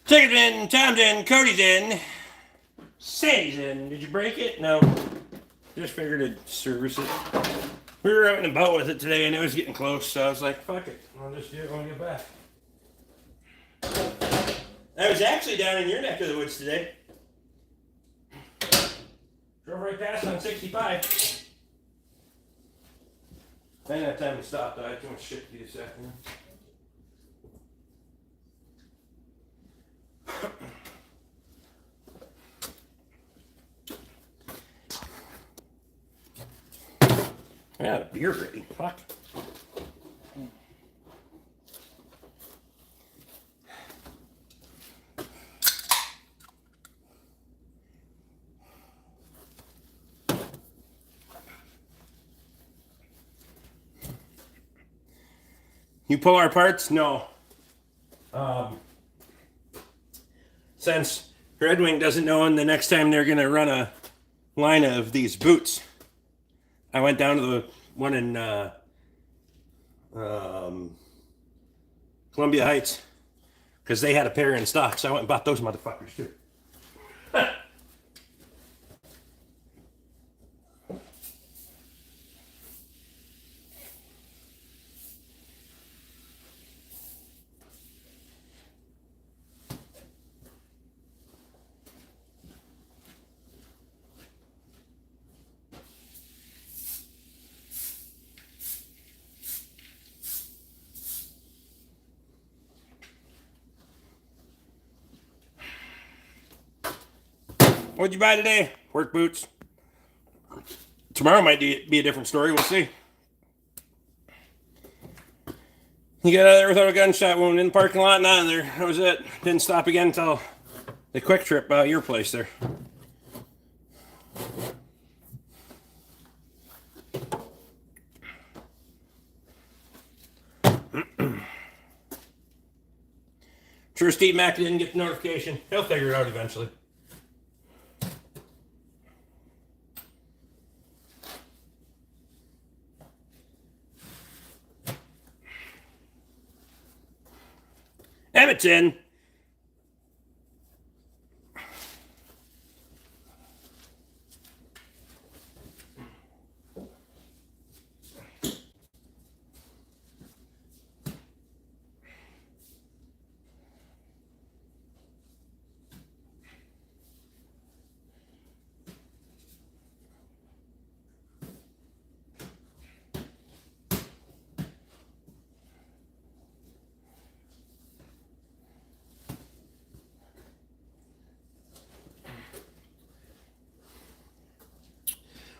Chicken's in, Tom's in, Cody's in, Sandy's in. Did you break it? No. Just figured to service it. We were out and about with it today and it was getting close, so I was like, fuck it. I'll just do it when we get back. I was actually down in your neck of the woods today. Drove right past on 65. I didn't have time to stop though. I had too much shit to do this afternoon. I got a beer ready. Fuck. You pull our parts? No. Since Red Wing doesn't know when the next time they're going to run a line of these boots, I went down to the one in Columbia Heights because they had a pair in stock, so I went and bought those motherfuckers too. What'd you buy today? Work boots. Tomorrow might be a different story. We'll see. He got out of there without a gunshot wound in the parking lot and out of there. That was it. Didn't stop again until the quick trip by your place there. Sure, Steve Mack didn't get the notification. He'll figure it out eventually. Edmonton.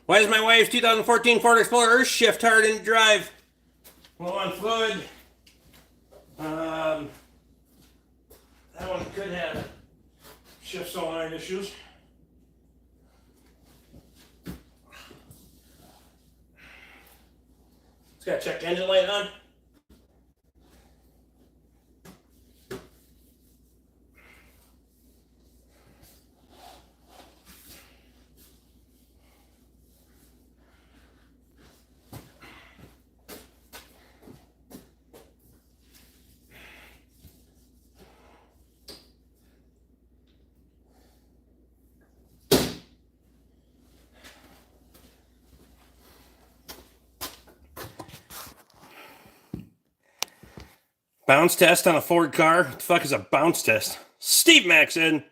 Why is my wife's 2014 Ford Explorer Earth shift hard in drive? Low on fluid. That one could have shift solenoid issues. It's got check engine light on. Bounce test on a Ford car? What the fuck is a bounce test? Steve Mack in.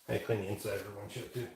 I clean the inside of one shit too.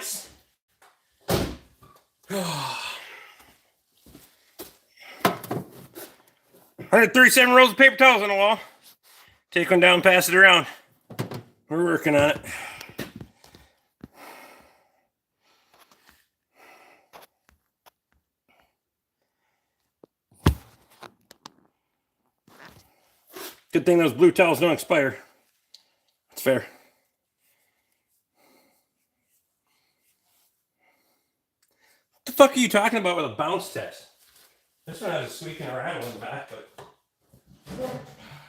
nice. 137 rolls of paper towels on the wall. Take one down, pass it around. We're working on it. Good thing those blue towels don't expire. That's fair. What the fuck are you talking about with a bounce test? This one has a squeak and a rattle in the back, but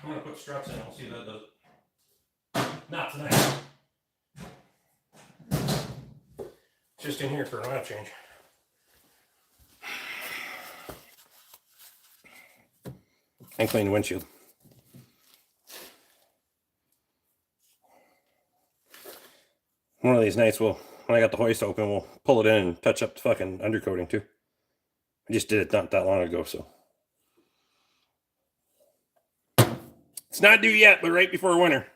I'm going to put struts in. We'll see if that does it. Not tonight. Just in here for an oil change. And clean the windshield. One of these nights, when I got the hoist open, we'll pull it in and touch up the fucking undercoating too. I just did it not that long ago, so. It's not due yet, but right before winter.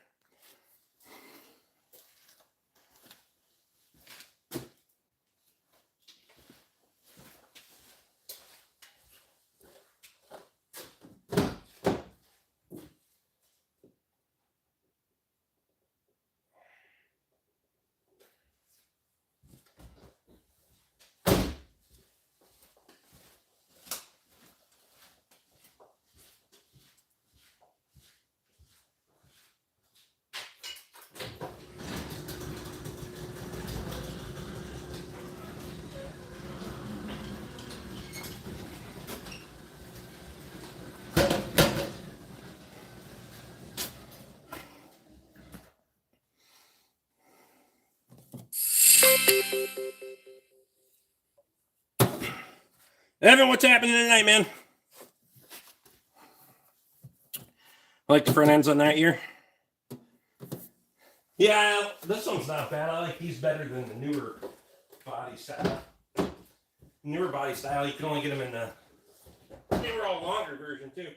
Evan, what's happening tonight, man? I like the front ends on that year. Yeah, this one's not bad. I like these better than the newer body style. Newer body style, you can only get them in the all longer version too.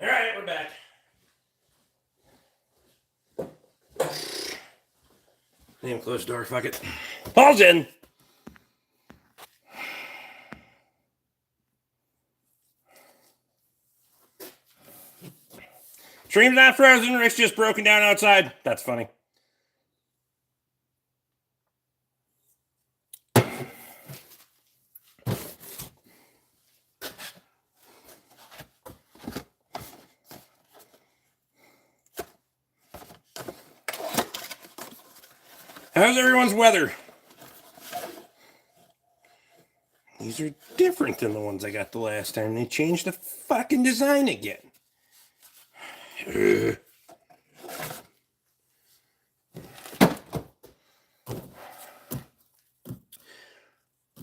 All right, we're back. Name close door, fuck it. Paul's in. Stream's not frozen, Rick's just broken down outside. That's funny. How's everyone's weather? These are different than the ones I got the last time. They changed the fucking design again.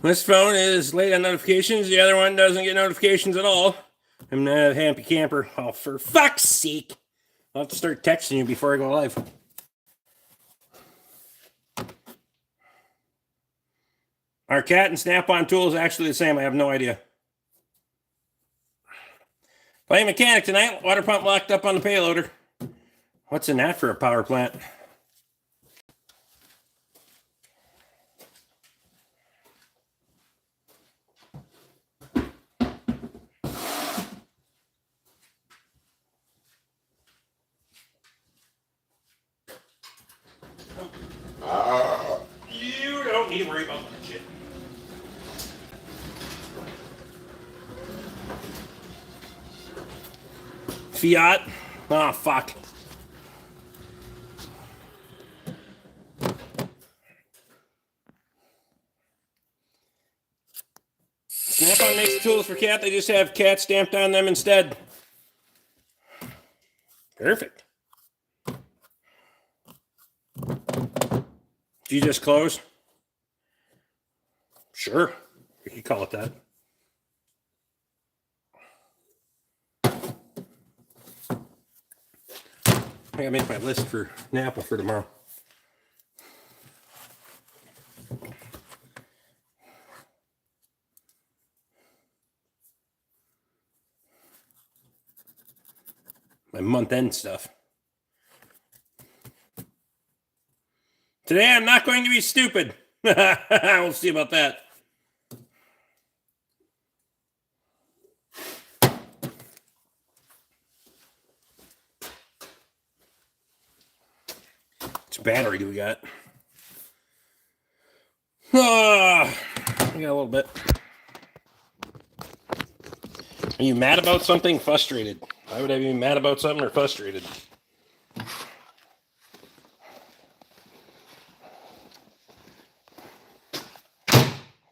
This phone is late on notifications. The other one doesn't get notifications at all. I'm not a happy camper. Oh, for fuck's sake. I'll have to start texting you before I go live. Our cat and Snap-on tool is actually the same. I have no idea. Playing mechanic tonight. Water pump locked up on the payloader. What's in that for a power plant? You don't need to worry about that shit. Fiat. Oh, fuck. Snap-on makes tools for cat. They just have cat stamped on them instead. Perfect. Did you just close? Sure. You could call it that. I gotta make my list for Napa for tomorrow. My month-end stuff. Today I'm not going to be stupid. We'll see about that. Which battery do we got? We got a little bit. Are you mad about something? Frustrated. Why would I be mad about something or frustrated?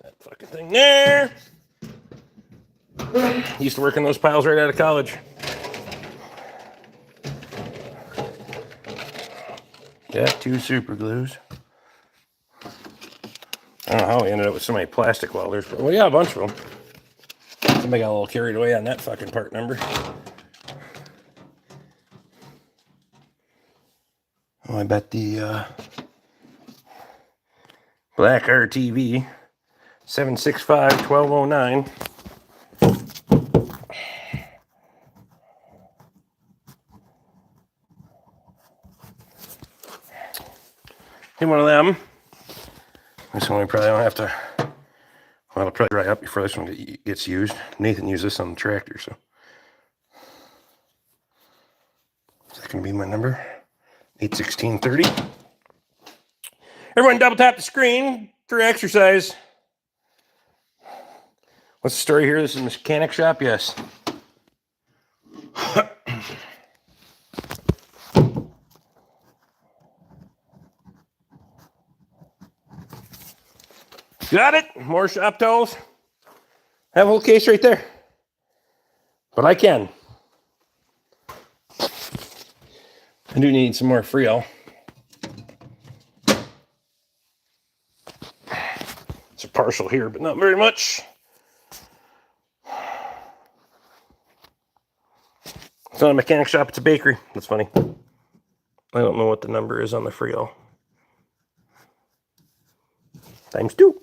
That fucking thing there. Used to work in those piles right out of college. Got 2 super glues. I don't know how we ended up with so many plastic welders, but we got a bunch of them. Somebody got a little carried away on that fucking part number. Oh, I bet the black RTV 765-1209. Get one of them. This one we probably don't have to. Well, it'll probably dry up before this one gets used. Nathan used this on the tractor, so. Is that going to be my number? 81630. Everyone double tap the screen for exercise. What's the story here? This is a mechanic shop? Yes. Got it. More shop towels. I have a whole case right there. But I can. I do need some more Freol. It's a partial here, but not very much. It's not a mechanic shop, it's a bakery. That's funny. I don't know what the number is on the Freol. ×2.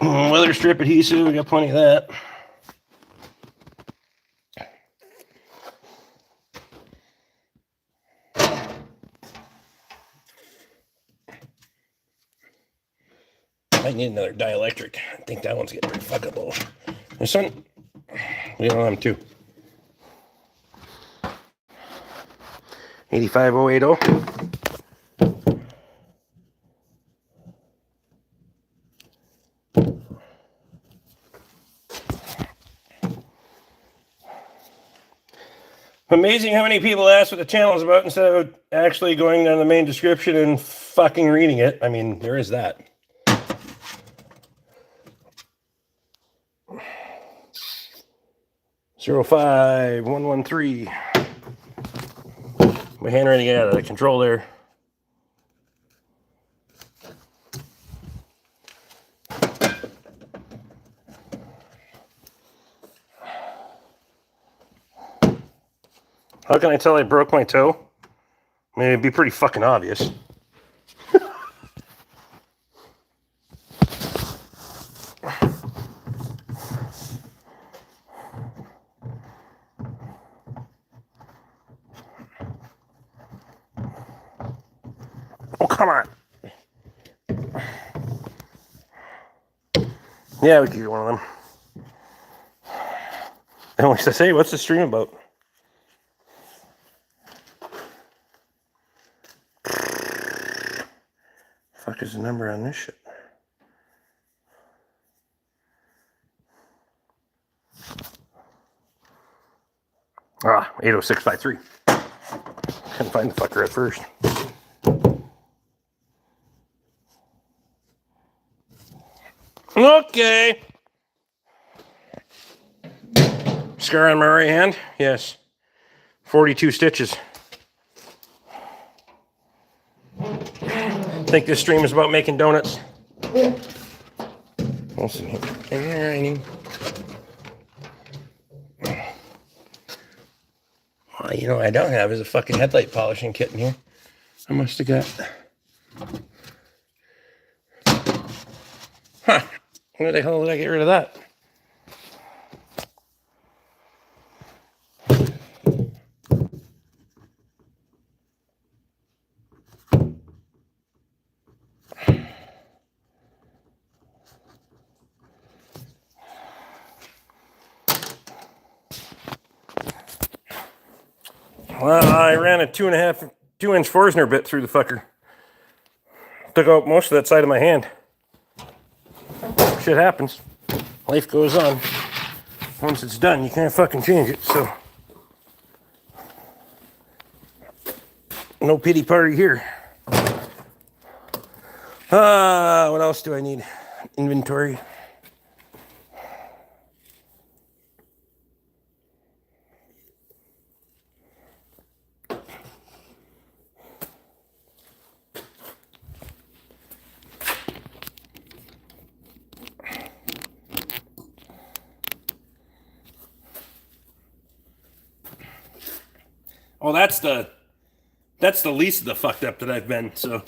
Weather strip adhesive, we got plenty of that. I need another dielectric. I think that one's getting pretty fuckable. This one, we don't have them too. 85080. Amazing how many people ask what the channel is about instead of actually going down the main description and fucking reading it. I mean, there is that. Zero 5 113. My handwriting got out of control there. How can I tell I broke my toe? I mean, it'd be pretty fucking obvious. Oh, come on. Yeah, we could get one of them. And like I say, what's the stream about? Fuck is the number on this shit? Ah, 80653. Couldn't find the fucker at first. Okay. Scar on my right hand? Yes. 42 stitches. I think this stream is about making donuts. Listen here. Well, you know what I don't have is a fucking headlight polishing kit in here. I must have got... Huh. Where the hell did I get rid of that? Well, I ran a 2-inch Forstner bit through the fucker. Took out most of that side of my hand. Shit happens. Life goes on. Once it's done, you can't fucking change it, so. No pity party here. What else do I need? Inventory. Oh, that's the least of the fucked up that I've been, so.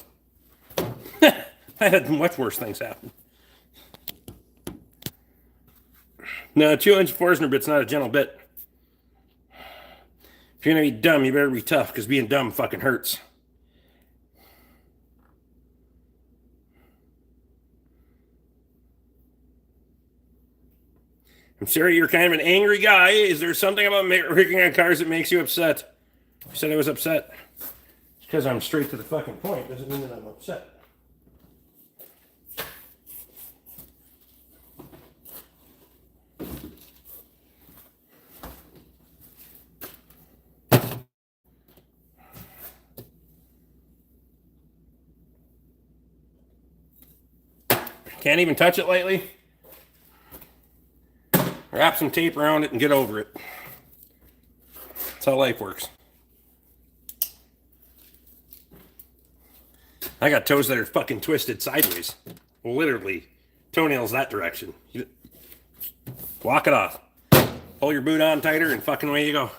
I had much worse things happen. No, 2-inch Forstner bit's not a gentle bit. If you're gonna be dumb, you better be tough, because being dumb fucking hurts. I'm sorry, you're kind of an angry guy. Is there something about working on cars that makes you upset? You said I was upset. It's because I'm straight to the fucking point. Doesn't mean that I'm upset. Can't even touch it lightly. Wrap some tape around it and get over it. That's how life works. I got toes that are fucking twisted sideways. Literally. Toenails that direction. Walk it off. Pull your boot on tighter and fucking away you go.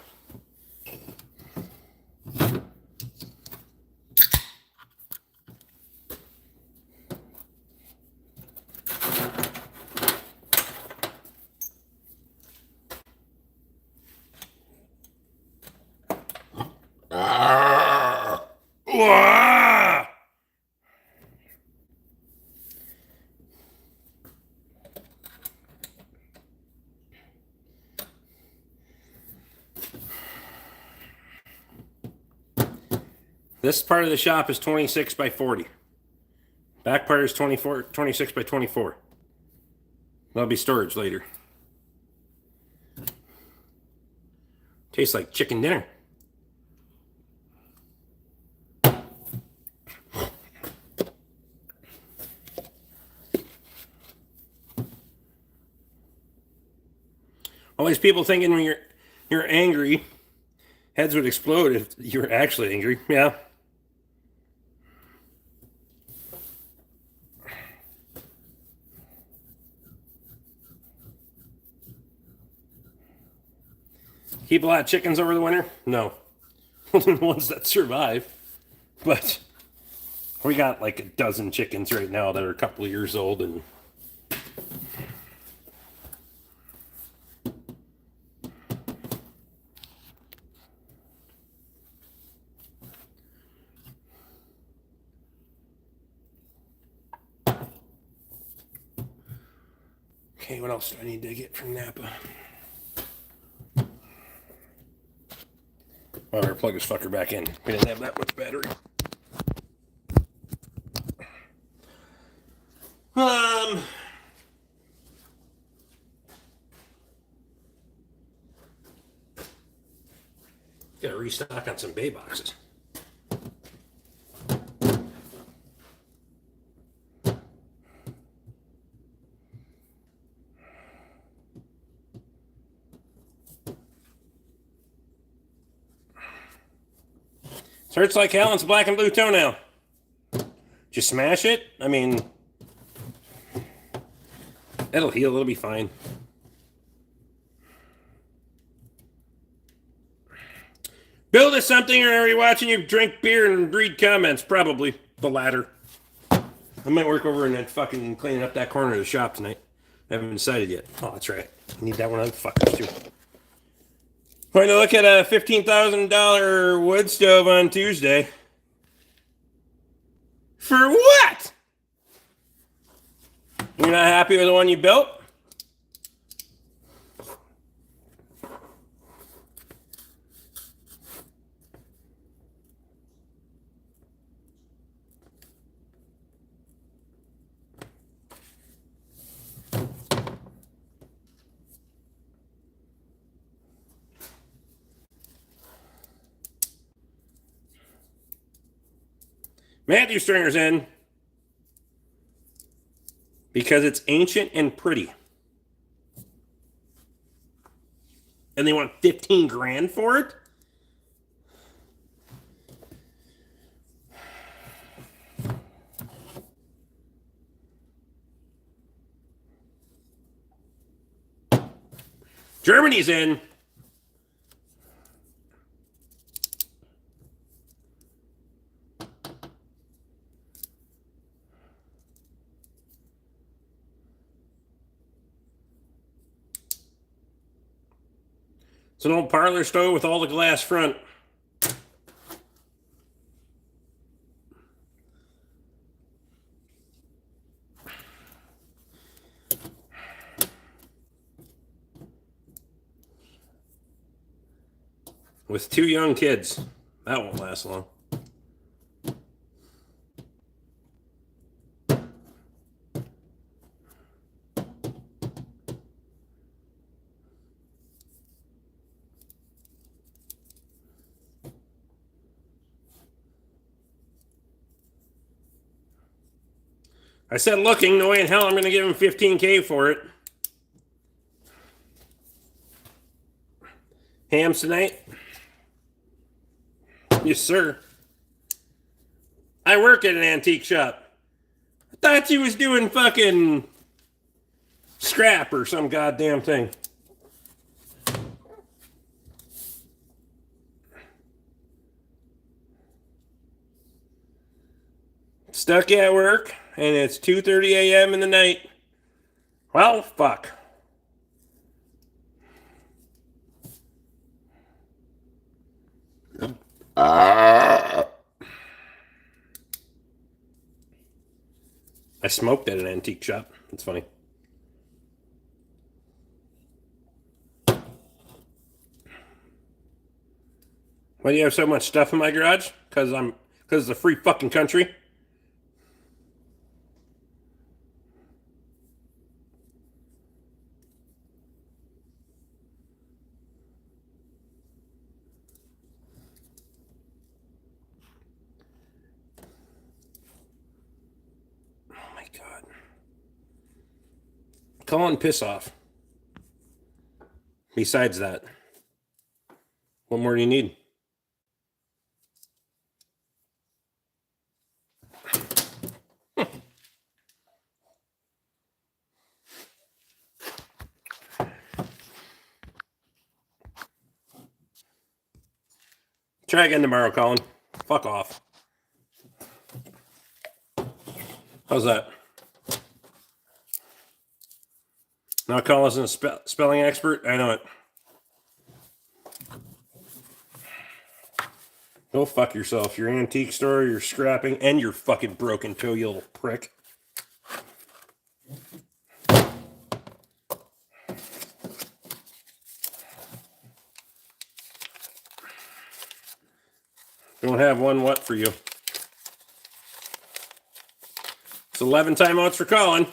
This part of the shop is 26 by 40. Back part is 26 by 24. That'll be storage later. Tastes like chicken dinner. All these people thinking when you're angry, heads would explode if you're actually angry. Yeah. Keep a lot of chickens over the winter? No. the ones that survive. But we got like a dozen chickens right now that are a couple of years old, and okay, what else do I need to get from Napa? I better plug this fucker back in. We didn't have that much battery. Gotta restock on some bay boxes. Hurts like hell, and it's black and blue toenail. Just smash it. I mean, it'll heal. It'll be fine. Build us something, or are you watching you drink beer and read comments? Probably the latter. I might work over and then fucking cleaning up that corner of the shop tonight. I haven't decided yet. Oh, that's right. I need that one on the fuckers too. Going to look at a $15,000 wood stove on Tuesday. For what? You're not happy with the one you built? Matthew Stringer's in because it's ancient and pretty. And they want 15 grand for it? Germany's in. It's an old parlor stove with all the glass front. With 2 young kids. That won't last long. I said looking, no way in hell I'm going to give him $15K for it. Hams tonight? Yes, sir. I work at an antique shop. I thought you was doing fucking scrap or some goddamn thing. Stuck at work, and it's 2:30 a.m. in the night. Well, fuck. I smoked at an antique shop. That's funny. Why do you have so much stuff in my garage? Because it's a free fucking country. God. Call and piss off. Besides that, what more do you need? Try again tomorrow, Colin. Fuck off. How's that? Now Colin isn't a spelling expert. I know it. Go fuck yourself. Your antique store, your scrapping, and your fucking broken toe, you little prick. Don't have one what for you. It's 11 timeouts for Colin.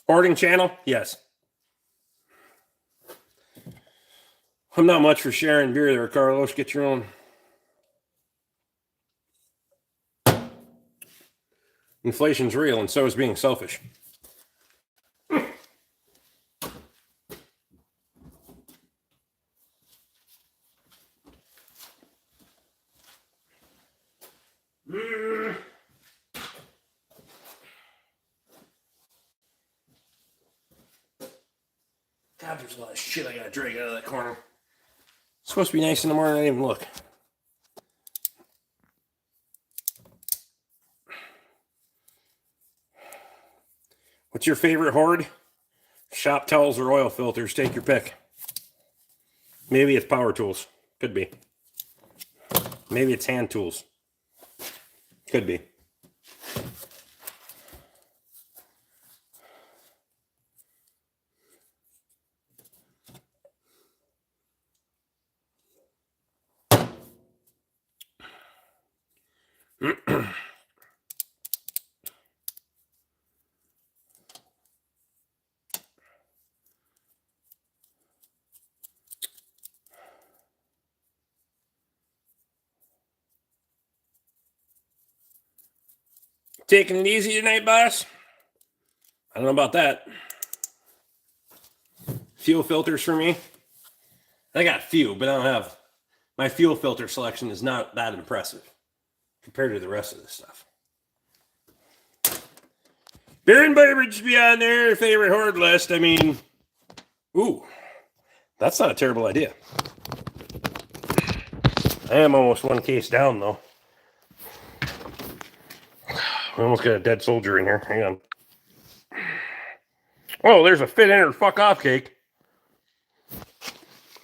Hoarding channel? Yes. I'm not much for sharing beer there, Carlos. Get your own. Inflation's real, and so is being selfish. God, there's a lot of shit I gotta drag out of that corner. It's supposed to be nice in the morning. I didn't even look. What's your favorite hoard? Shop towels or oil filters? Take your pick. Maybe it's power tools. Could be. Maybe it's hand tools. Could be. Taking it easy tonight, boss? I don't know about that. Fuel filters for me? I got few, but I don't have... My fuel filter selection is not that impressive compared to the rest of this stuff. Beer and beverage be on their favorite hoard list. I mean, ooh, that's not a terrible idea. I am almost one case down, though. We almost got a dead soldier in here. Hang on. Oh, there's a fit in or fuck off cake.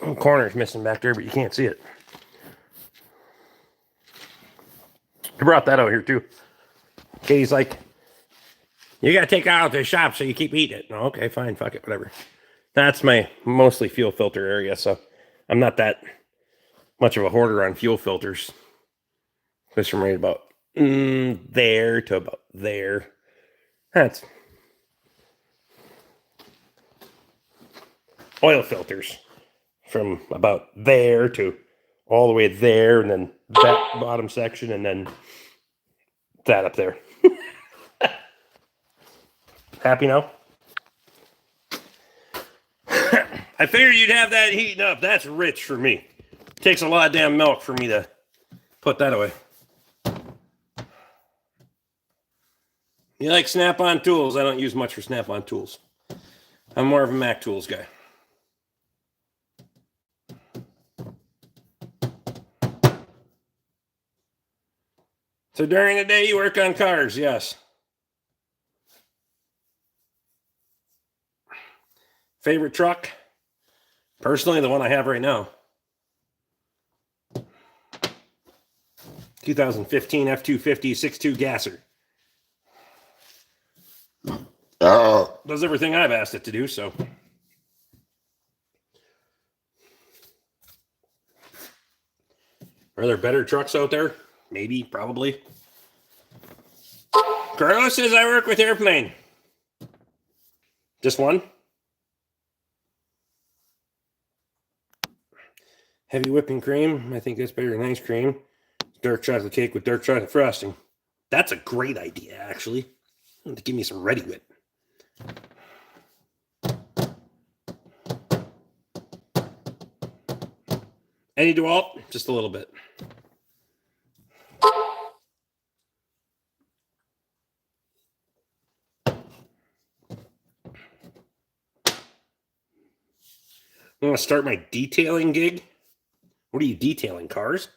Oh, corner's missing back there, but you can't see it. I brought that out here, too. Katie's like, you got to take it out of the shop so you keep eating it. No, okay, fine, fuck it, whatever. That's my mostly fuel filter area, so I'm not that much of a hoarder on fuel filters. This from right about there to about there. That's oil filters from about there to all the way there, and then that bottom section, and then that up there. Happy now? I figured you'd have that heating up. That's rich for me. Takes a lot of damn milk for me to put that away. You like Snap-on tools? I don't use much for Snap-on tools. I'm more of a Mac Tools guy. So during the day you work on cars, yes. Favorite truck? Personally, the one I have right now. 2015 F-250 6.2 gasser. Does everything I've asked it to do, so. Are there better trucks out there? Maybe, probably. Carlos says I work with airplane. Just one? Heavy whipping cream. I think that's better than ice cream. Dark chocolate cake with dark chocolate frosting. That's a great idea, actually. I'm going to give me some Ready Whip. Any DeWalt? Just a little bit. I'm going to start my detailing gig. What are you detailing? Cars?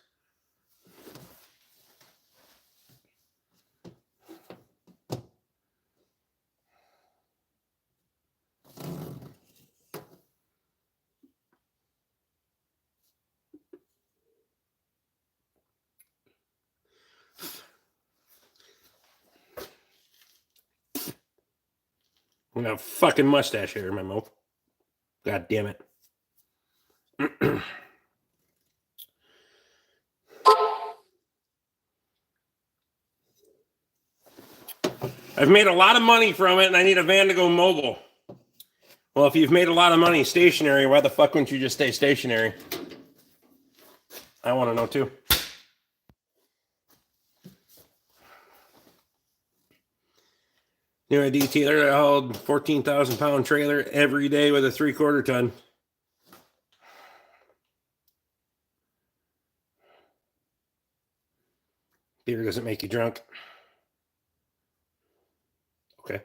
I got a fucking mustache hair in my mouth. God damn it. I've made a lot of money from it, and I need a van to go mobile. Well, if you've made a lot of money stationary, why the fuck wouldn't you just stay stationary? I want to know too. You know, a detailer that hauled 14,000 pound trailer every day with a 3/4 ton. Beer doesn't make you drunk. Okay.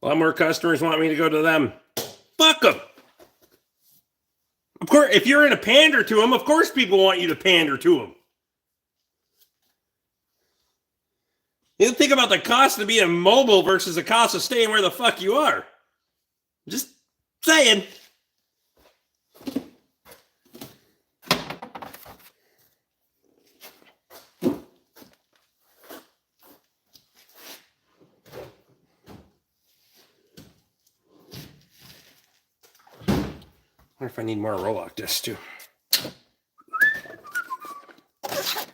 A lot more customers want me to go to them. Fuck them. Of course, if you're in a pander to them, of course people want you to pander to them. You think about the cost of being mobile versus the cost of staying where the fuck you are. Just saying. I wonder if I need more Rolock discs too.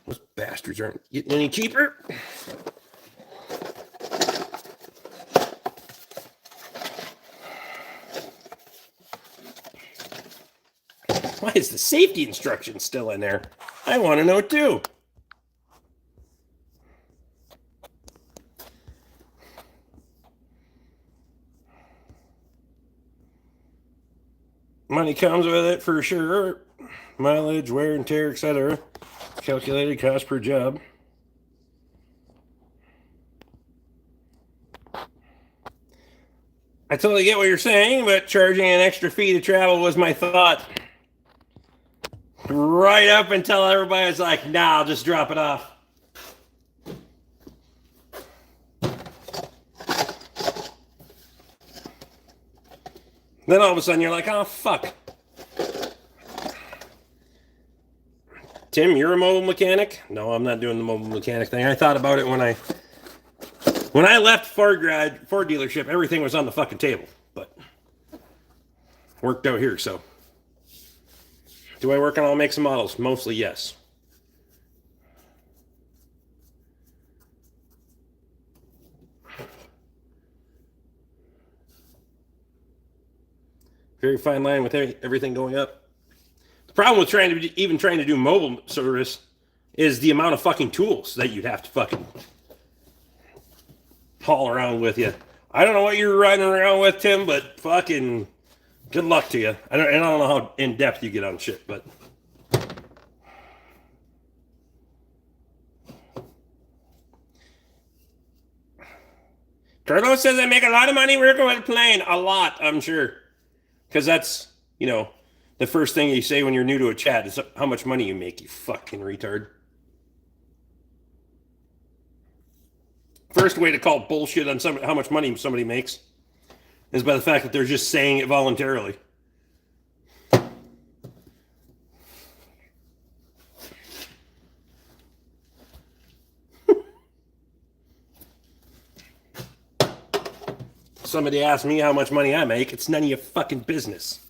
Those bastards aren't getting any cheaper. Why is the safety instruction still in there? I want to know too. Money comes with it for sure. Mileage, wear and tear, etc. Calculated cost per job. I totally get what you're saying, but charging an extra fee to travel was my thought. Right up until everybody was like, nah, I'll just drop it off. Then all of a sudden you're like, oh, fuck. Tim, you're a mobile mechanic? No, I'm not doing the mobile mechanic thing. I thought about it when I left Ford dealership, everything was on the fucking table. But worked out here, so. Do I work on all makes and models? Mostly, yes. Very fine line with everything going up. The problem with trying to do mobile service is the amount of fucking tools that you'd have to fucking haul around with you. I don't know what you're riding around with, Tim, but fucking good luck to you. I don't know how in depth you get on shit, but. Carlos says I make a lot of money working with a plane. A lot, I'm sure. Because that's, the first thing you say when you're new to a chat is how much money you make, you fucking retard. First way to call bullshit on how much money somebody makes is by the fact that they're just saying it voluntarily. Somebody asks me how much money I make, it's none of your fucking business.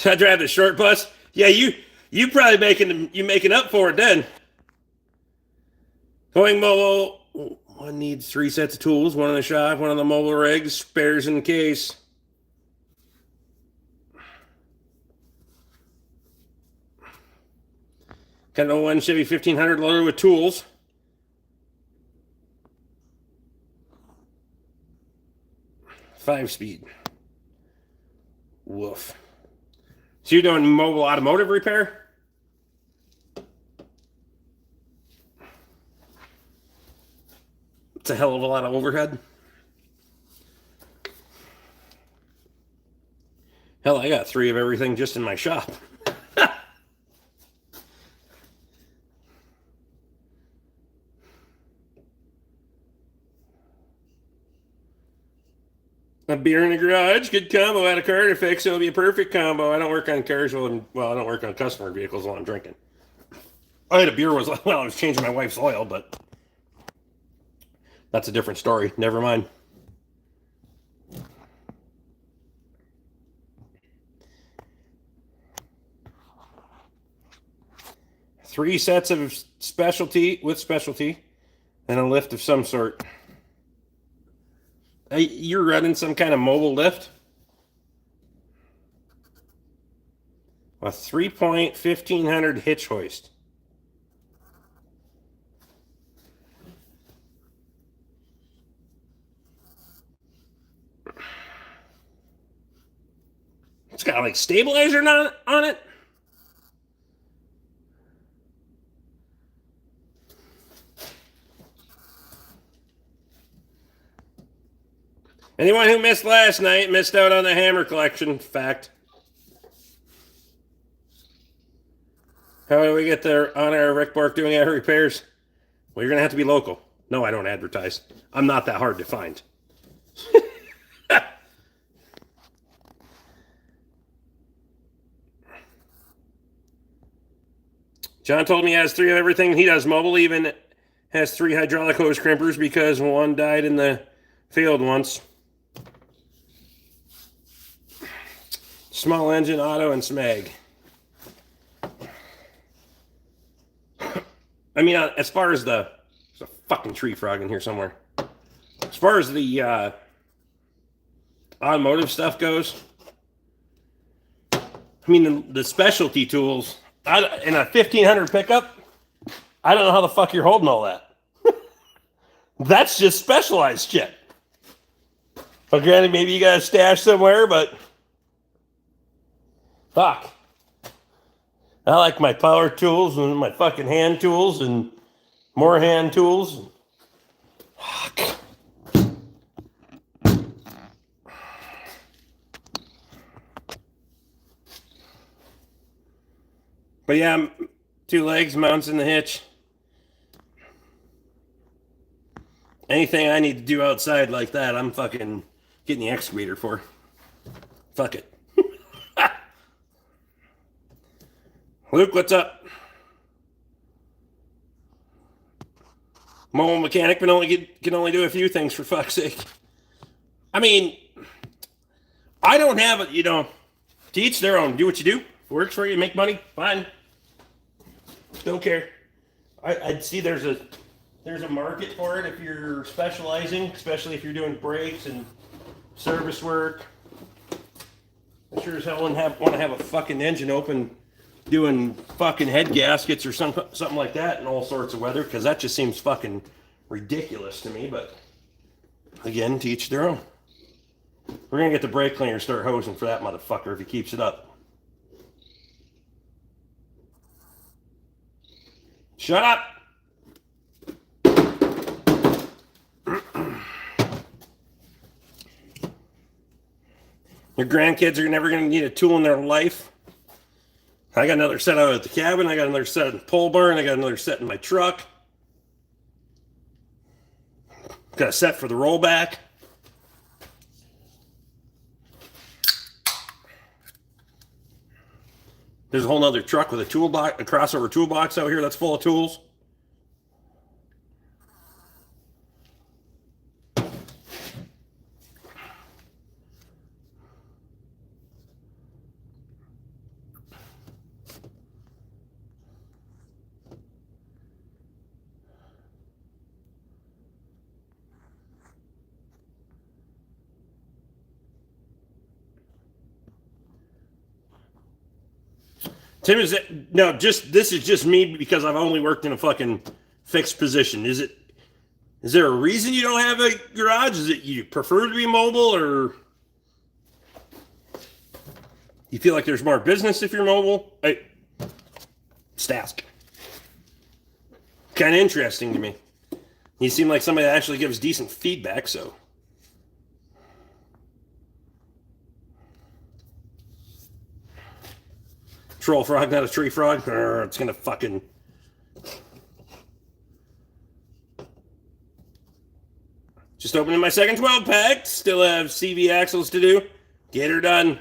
I drive the short bus. Yeah, you probably making up for it then. Going mobile, one needs 3 sets of tools, one in the shop, one on the mobile rigs, spares in case. Got an 01 Chevy 1500 loaded with tools. Five-speed. woof. So you're doing mobile automotive repair? It's a hell of a lot of overhead. Hell, I got 3 of everything just in my shop. A beer in the garage, good combo. Add a car to fix, it'll be a perfect combo. I don't work on cars well, I don't work on customer vehicles while I'm drinking. I had a beer while I was changing my wife's oil, but that's a different story. Never mind. Three sets of specialty and a lift of some sort. You're running some kind of mobile lift? A 3-point 1500 hitch hoist. It's got like stabilizer on it. Anyone who missed last night missed out on the hammer collection. Fact. How do we get there on our Rick BORK doing our repairs? Well, you're going to have to be local. No, I don't advertise. I'm not that hard to find. John told me he has 3 of everything. He does mobile, even has 3 hydraulic hose crimpers because one died in the field once. Small engine, auto, and smeg. I mean, as far as there's a fucking tree frog in here somewhere. As far as the automotive stuff goes, I mean, the specialty tools, in a 1500 pickup, I don't know how the fuck you're holding all that. That's just specialized shit. Well, granted, maybe you got a stash somewhere, but fuck. I like my power tools and my fucking hand tools and more hand tools. Fuck. But yeah, 2 legs, mounts in the hitch. Anything I need to do outside like that, I'm fucking getting the excavator for. Fuck it. Luke, what's up? Mobile mechanic can only do a few things, for fuck's sake. I mean, I don't have it, to each their own. Do what you do. If it works for you, make money, fine. Don't care. I'd see there's a market for it if you're specializing, especially if you're doing brakes and service work. I sure as hell want to have a fucking engine open doing fucking head gaskets or something like that in all sorts of weather, because that just seems fucking ridiculous to me. But again, to each their own. We're gonna get the brake cleaner and start hosing for that motherfucker if he keeps it up. Shut up! Your grandkids are never gonna need a tool in their life. I got another set out at the cabin. I got another set in the pole barn. I got another set in my truck. Got a set for the rollback. There's a whole nother truck with a toolbox, a crossover toolbox out here that's full of tools. Tim, this is just me because I've only worked in a fucking fixed position. Is there a reason you don't have a garage? Is it you prefer to be mobile, or You feel like there's more business if you're mobile? Just ask. Kind of interesting to me. You seem like somebody that actually gives decent feedback, so. Troll frog, not a tree frog. It's gonna fucking. Just opening my second 12 pack. Still have CV axles to do. Get her done.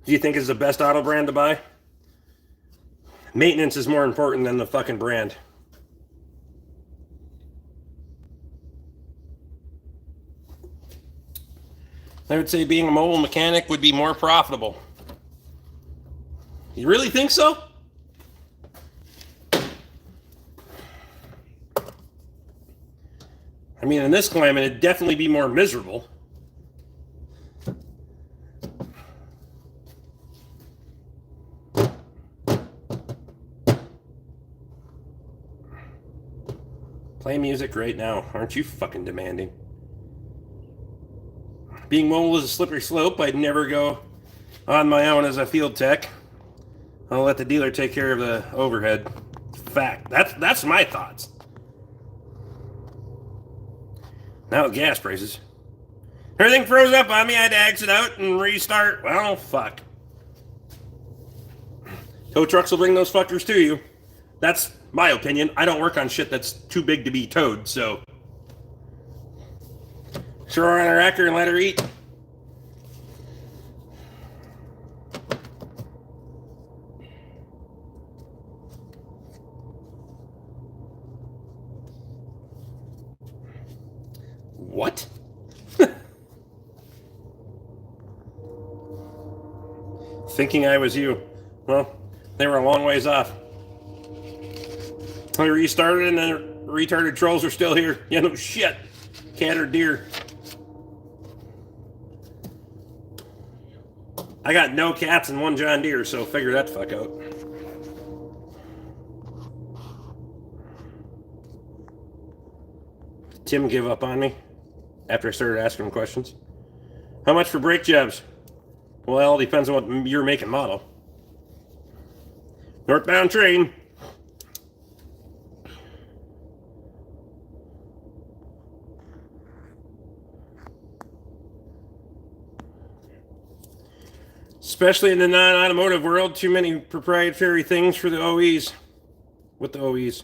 Do you think it's the best auto brand to buy? Maintenance is more important than the fucking brand. I would say being a mobile mechanic would be more profitable. You really think so? I mean, in this climate, it'd definitely be more miserable. Play music right now. Aren't you fucking demanding? Being mobile is a slippery slope. I'd never go on my own as a field tech. I'll let the dealer take care of the overhead. Fact. That's my thoughts. Now with gas prices. Everything froze up on me. I had to exit out and restart. Well, fuck. Tow trucks will bring those fuckers to you. That's my opinion. I don't work on shit that's too big to be towed, so. Throw her on a wrecker and let her eat. What? Thinking I was you. Well, they were a long ways off. I restarted and the retarded trolls are still here. Yeah, no shit. Cat or deer. I got no cats and one John Deere, so figure that the fuck out. Tim gave up on me after I started asking him questions. How much for brake jobs? Well, depends on what your make and model. Northbound train. Especially in the non-automotive world, too many proprietary things for the OEs. With the OEs.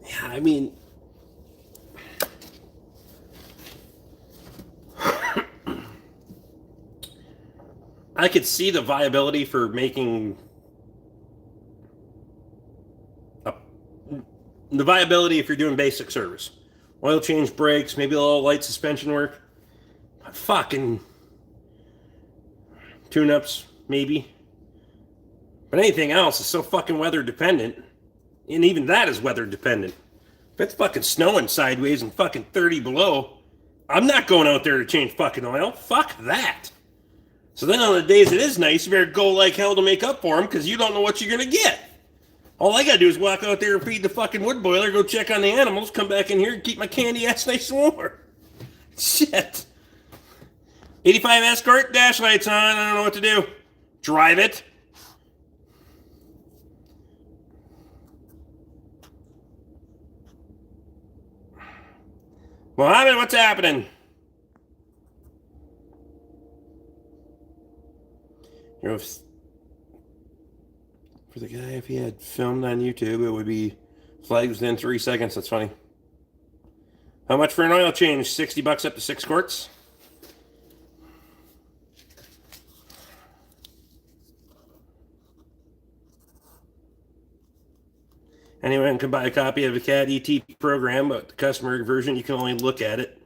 Yeah, I mean... I could see the viability for making... the viability if you're doing basic service. Oil change, brakes, maybe a little light suspension work. Fucking... tune-ups, maybe. But anything else is so fucking weather dependent. And even that is weather dependent. If it's fucking snowing sideways and fucking 30 below, I'm not going out there to change fucking oil. Fuck that. So then on the days it is nice, you better go like hell to make up for them because you don't know what you're going to get. All I got to do is walk out there and feed the fucking wood boiler, go check on the animals, come back in here and keep my candy ass nice and warm. Shit. 85 Escort, dash lights on, I don't know what to do. Drive it. Mohammed, what's happening? You know, for the guy, if he had filmed on YouTube, it would be flagged within 3 seconds. That's funny. How much for an oil change? $60 up to 6 quarts. Anyone can buy a copy of the CAD ET program, but the customer version, you can only look at it.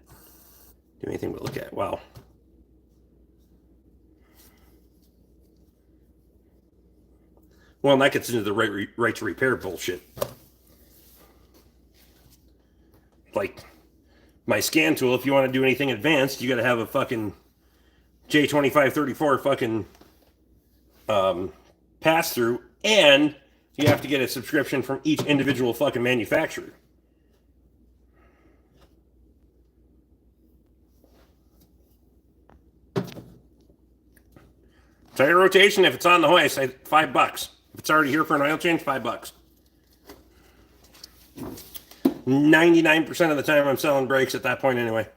Do anything but look at it. Wow. Well, that gets into the right to repair bullshit. Like, my scan tool, if you want to do anything advanced, you got to have a fucking J2534 fucking pass-through, and you have to get a subscription from each individual fucking manufacturer. Tire rotation, if it's on the way, say $5. If it's already here for an oil change, $5. 99% of the time I'm selling brakes at that point anyway.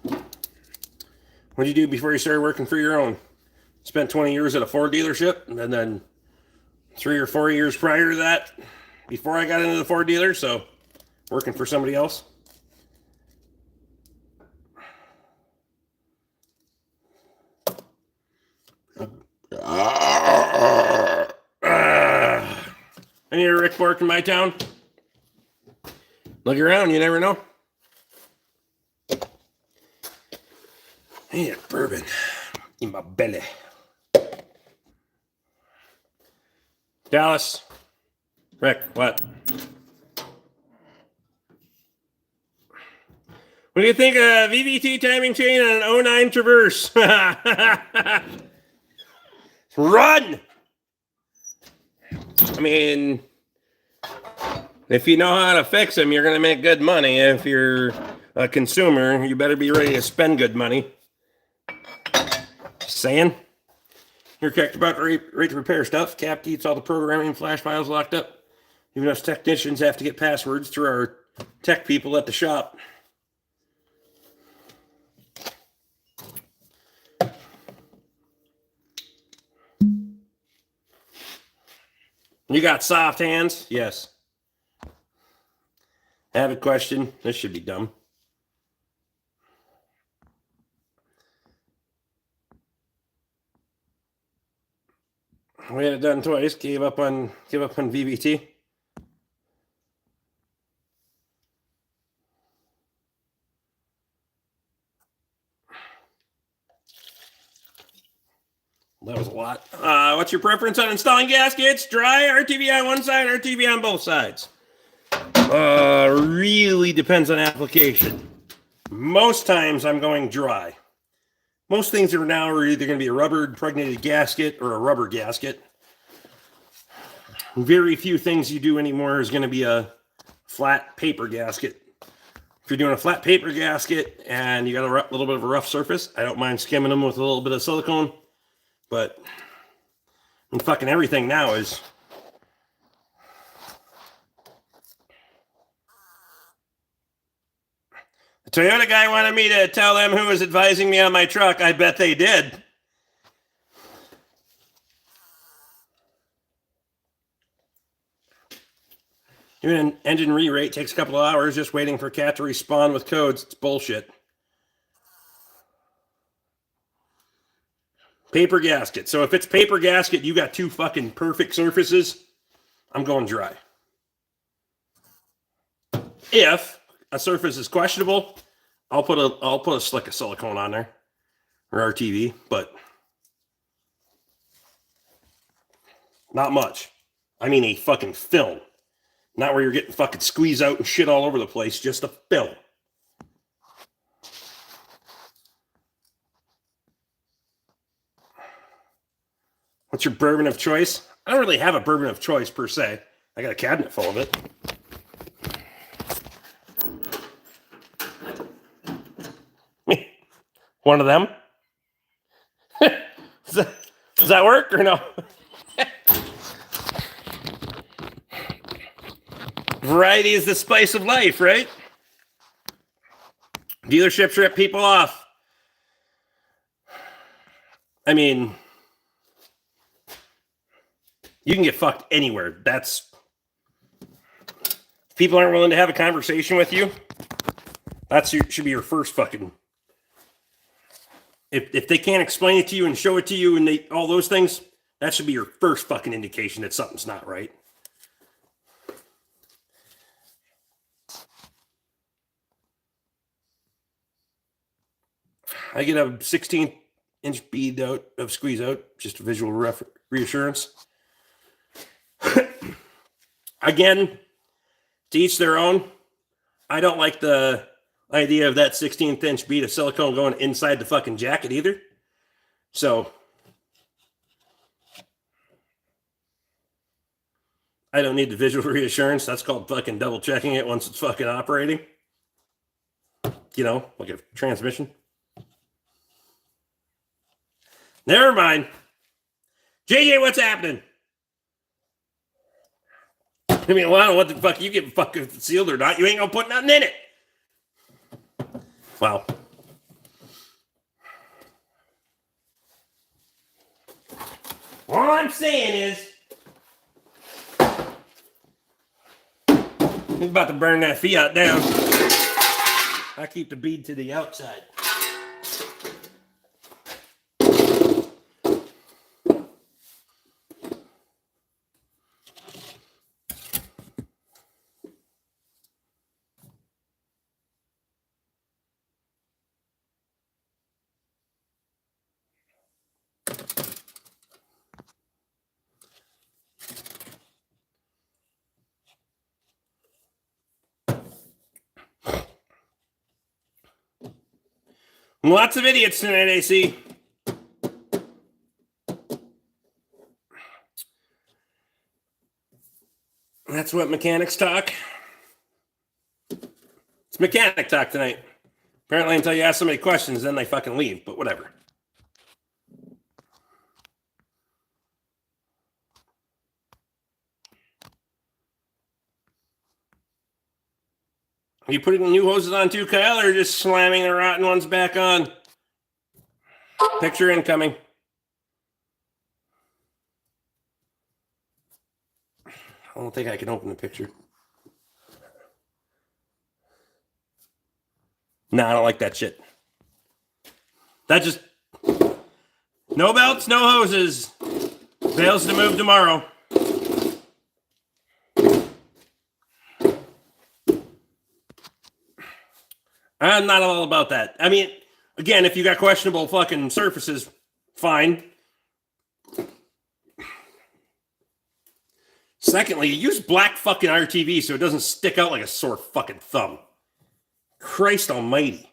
What did you do before you started working for your own? Spent 20 years at a Ford dealership, and then 3 or 4 years prior to that, before I got into the Ford dealer, so working for somebody else. Any Rick BORK in my town? Look around, you never know. I need a bourbon in my belly. Dallas. Rick, what? What do you think of VVT timing chain on an 09 Traverse? Run! I mean, if you know how to fix them, you're going to make good money. If you're a consumer, you better be ready to spend good money. Just saying. You're correct about rate to repair stuff. Cap keeps all the programming flash files locked up. Even us technicians have to get passwords through our tech people at the shop. You got soft hands? Yes. I have a question. This should be dumb. We had it done twice. Gave up on VVT. That was a lot. What's your preference on installing gaskets? Dry, RTV on one side, RTV on both sides. Really depends on application. Most times I'm going dry. Most things are either going to be a rubber impregnated gasket or a rubber gasket. Very few things you do anymore is going to be a flat paper gasket. If you're doing a flat paper gasket and you got a little bit of a rough surface, I don't mind skimming them with a little bit of silicone. But fucking everything now is... The Toyota guy wanted me to tell them who was advising me on my truck. I bet they did. Doing an engine re-rate takes a couple of hours just waiting for CAT to respawn with codes. It's bullshit. Paper gasket. So if it's paper gasket, you got two fucking perfect surfaces, I'm going dry. If a surface is questionable, I'll put a slick of silicone on there or RTV, but not much. I mean a fucking film. Not where you're getting fucking squeezed out and shit all over the place, just a film. What's your bourbon of choice? I don't really have a bourbon of choice per se. I got a cabinet full of it. One of them? Does that work or no? Variety is the spice of life, right? Dealerships rip people off. I mean, you can get fucked anywhere. If people aren't willing to have a conversation with you, should be your first fucking... If they can't explain it to you and show it to you and all those things, that should be your first fucking indication that something's not right. I get a 16-inch bead out of squeeze out, just a visual reassurance. Again, to each their own. I don't like the idea of that 16th inch bead of silicone going inside the fucking jacket either. So I don't need the visual reassurance. That's called fucking double checking it once it's fucking operating. You know, like a transmission. Never mind. JJ, what's happening? I mean, well, what the fuck? You get fucking sealed or not? You ain't gonna put nothing in it. Well, all I'm saying is, he's about to burn that Fiat down. I keep the bead to the outside. Lots of idiots tonight, AC. That's what mechanics talk. It's mechanic talk tonight. Apparently, until you ask somebody questions, then they fucking leave, but whatever. Are you putting new hoses on too, Kyle, or just slamming the rotten ones back on? Picture incoming. I don't think I can open the picture. No, I don't like that shit. That just... No belts, no hoses. Fails to move tomorrow. I'm not all about that. I mean, again, if you got questionable fucking surfaces, fine. Secondly, use black fucking RTV so it doesn't stick out like a sore fucking thumb. Christ almighty.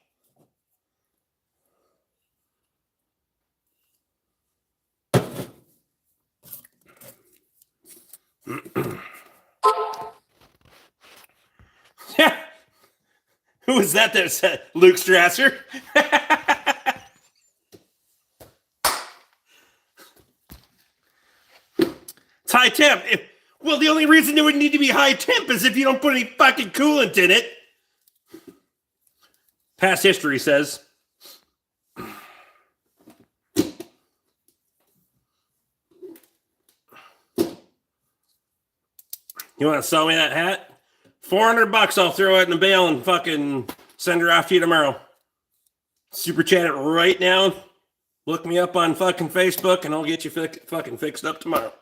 Yeah. Who was that that said Luke Strasser? It's high temp. Well, the only reason it would need to be high temp is if you don't put any fucking coolant in it. Past history says. You want to sell me that hat? $400, I'll throw it in the bale and fucking send her off to you tomorrow. Super chat it right now. Look me up on fucking Facebook and I'll get you fucking fixed up tomorrow.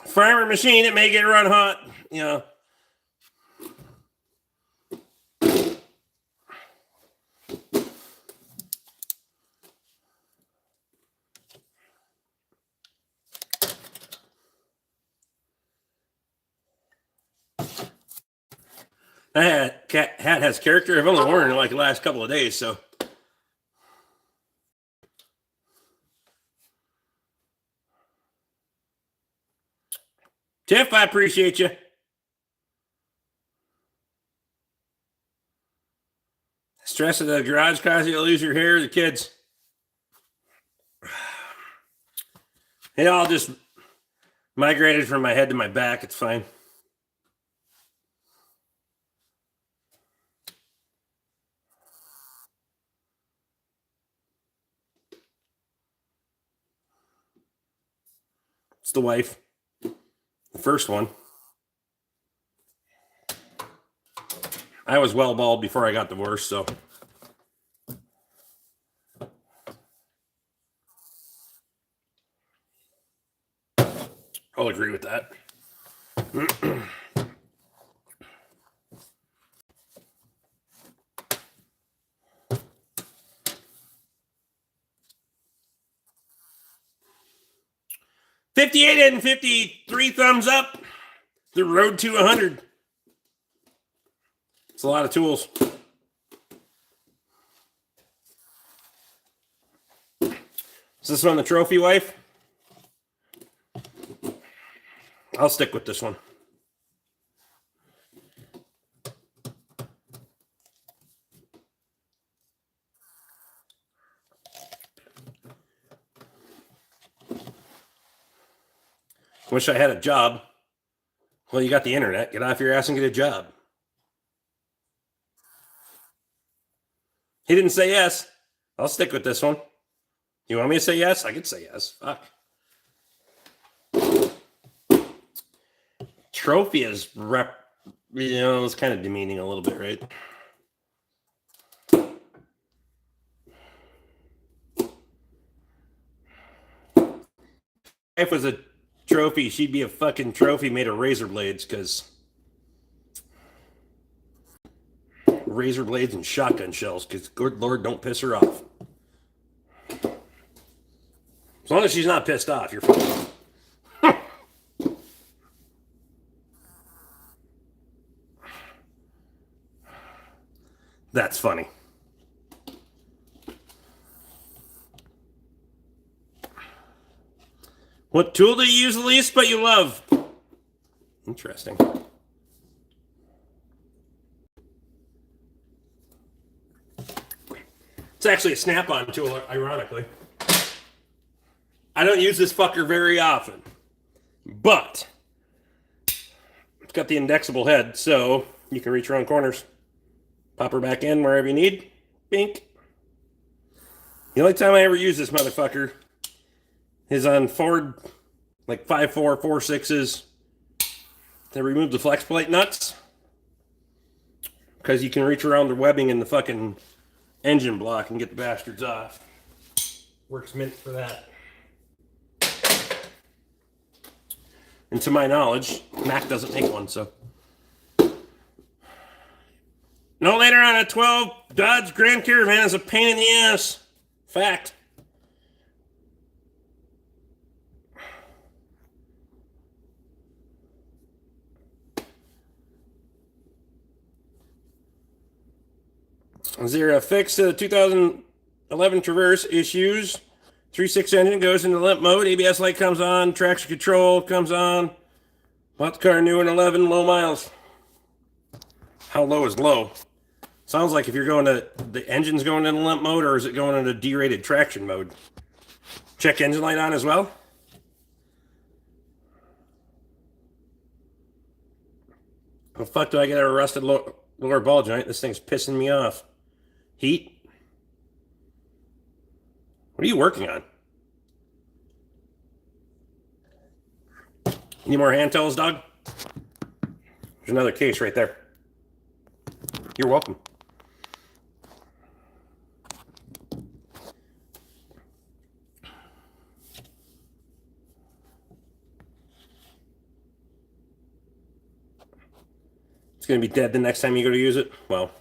Farmer machine, it may get run hot, you know. That hat has character. I've only worn it like the last couple of days, so. Tiff, I appreciate you. Stress of the garage causes you to lose your hair, the kids. It all just migrated from my head to my back. It's fine. It's the wife. The first one. I was well bald before I got divorced, so. I'll agree with that. $58 and 53 thumbs up. The road to 100. It's a lot of tools. Is this one the trophy wife? I'll stick with this one. Wish I had a job. Well, you got the internet. Get off your ass and get a job. He didn't say yes. I'll stick with this one. You want me to say yes? I could say yes. Fuck. Trophy is it's kind of demeaning a little bit, right? If it was a trophy, she'd be a fucking trophy made of razor blades, because razor blades and shotgun shells, because good Lord, don't piss her off. As long as she's not pissed off, you're fine. That's funny. What tool do you use the least but you love? Interesting. It's actually a snap-on tool, ironically. I don't use this fucker very often, but it's got the indexable head, so you can reach around corners. Pop her back in wherever you need. Bink. The only time I ever use this motherfucker is on Ford, like 5.4, 4.6s. They removed the flex plate nuts because you can reach around the webbing in the fucking engine block and get the bastards off. Works mint for that. And to my knowledge, Mac doesn't make one, so. No later on a 12 Dodge Grand Caravan is a pain in the ass. Fact. Is there a fix to the 2011 Traverse issues? 3.6 engine goes into limp mode. ABS light comes on. Traction control comes on. Bought the car new in 11, low miles. How low is low? Sounds like if you're going to, the engine's going into limp mode, or is it going into derated traction mode? Check engine light on as well. How the fuck do I get a rusted lower ball joint? This thing's pissing me off. Heat? What are you working on? Any more hand towels, dog? There's another case right there. You're welcome. It's going to be dead the next time you go to use it. Well,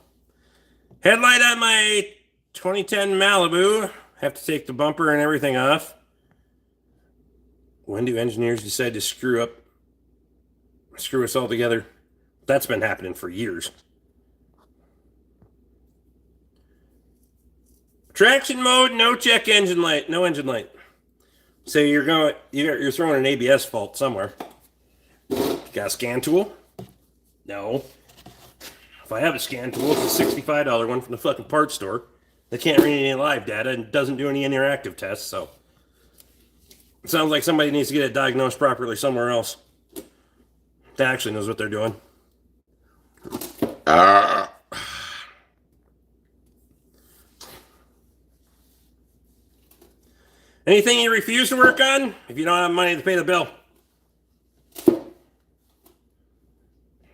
headlight on my 2010 Malibu. Have to take the bumper and everything off. When do engineers decide to screw us all together? That's been happening for years. Traction mode, no check engine light, no engine light. So you're throwing an ABS fault somewhere. Got a scan tool? No. If I have a scan tool, it's a $65 one from the fucking parts store. They can't read any live data and doesn't do any interactive tests, so it sounds like somebody needs to get it diagnosed properly somewhere else that actually knows what they're doing. Anything you refuse to work on if you don't have money to pay the bill?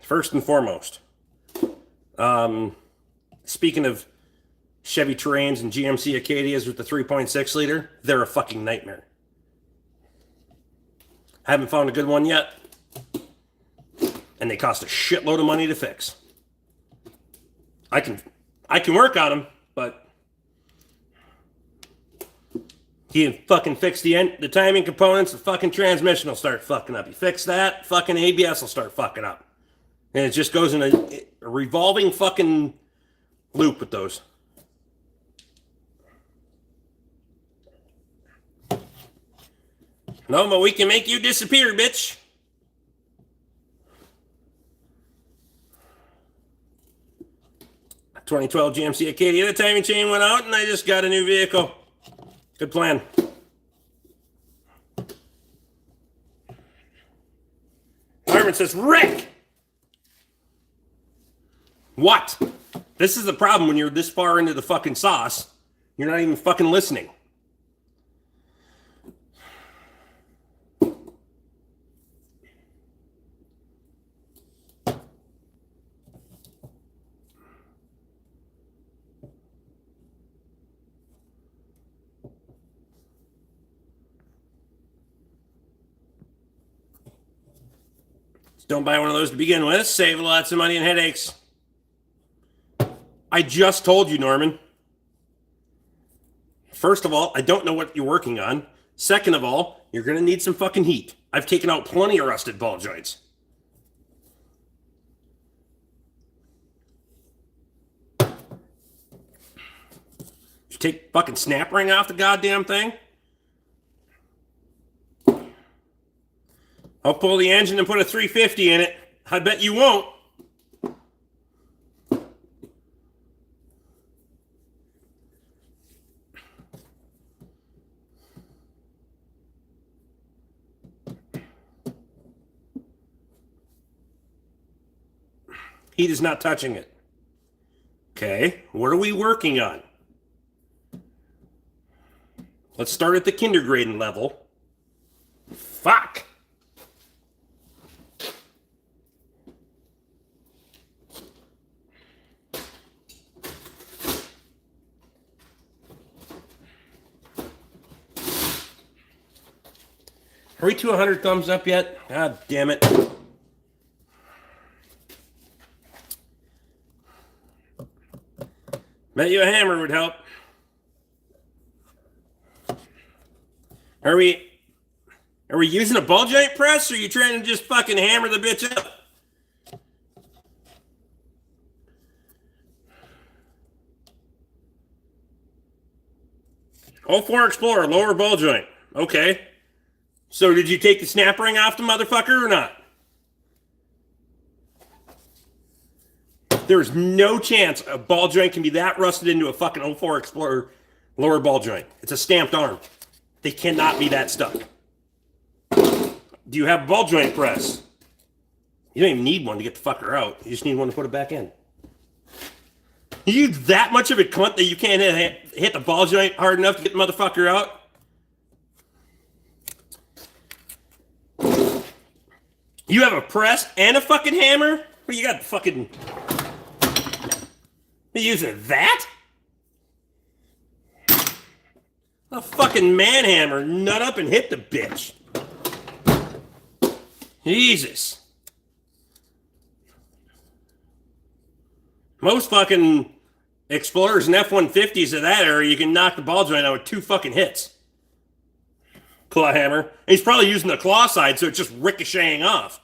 First and foremost. Speaking of Chevy Terrains and GMC Acadias with the 3.6 liter, they're a fucking nightmare. I haven't found a good one yet. And they cost a shitload of money to fix. I can work on them, but you fucking fix the timing components, the fucking transmission will start fucking up. You fix that, fucking ABS will start fucking up. And it just goes in a revolving fucking loop with those. No, but we can make you disappear, bitch. A 2012 GMC Acadia, the timing chain went out and I just got a new vehicle. Good plan. says, Rick! What? This is the problem when you're this far into the fucking sauce. You're not even fucking listening. Don't buy one of those to begin with. Save lots of money and headaches. I just told you, Norman. First of all, I don't know what you're working on. Second of all, you're going to need some fucking heat. I've taken out plenty of rusted ball joints. Did you take fucking snap ring off the goddamn thing? I'll pull the engine and put a 350 in it. I bet you won't. Heat is not touching it. Okay, what are we working on? Let's start at the kindergarten level. Fuck! Are we to 100 thumbs up yet? God damn it. Bet you a hammer would help. Are we using a ball joint press, or are you trying to just fucking hammer the bitch up? O4 Explorer, lower ball joint. Okay. So did you take the snap ring off the motherfucker or not? There's no chance a ball joint can be that rusted into a fucking 04 Explorer lower ball joint. It's a stamped arm. They cannot be that stuck. Do you have a ball joint press? You don't even need one to get the fucker out. You just need one to put it back in. You that much of a cunt that you can't hit the ball joint hard enough to get the motherfucker out? You have a press and a fucking hammer? What, you got fucking... You using that? A fucking manhammer, nut up and hit the bitch. Jesus. Most fucking Explorers and F-150s of that era, you can knock the ball joint out with 2 fucking hits. Claw hammer. And he's probably using the claw side, so it's just ricocheting off.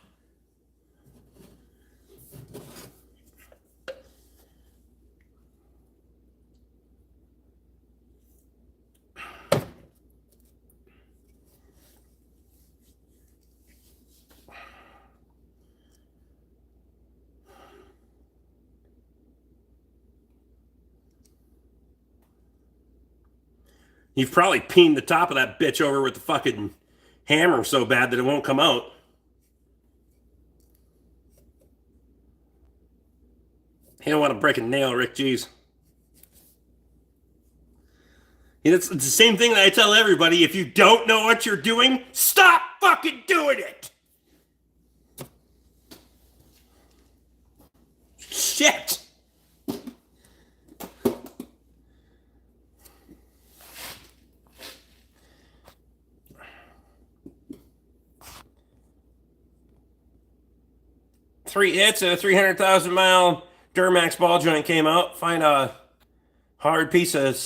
You've probably peened the top of that bitch over with the fucking hammer so bad that it won't come out. You don't want to break a nail, Rick. Jeez. It's the same thing that I tell everybody. If you don't know what you're doing, stop fucking doing it. Shit. Three hits and a 300,000 mile Duramax ball joint came out. Find a hard piece of,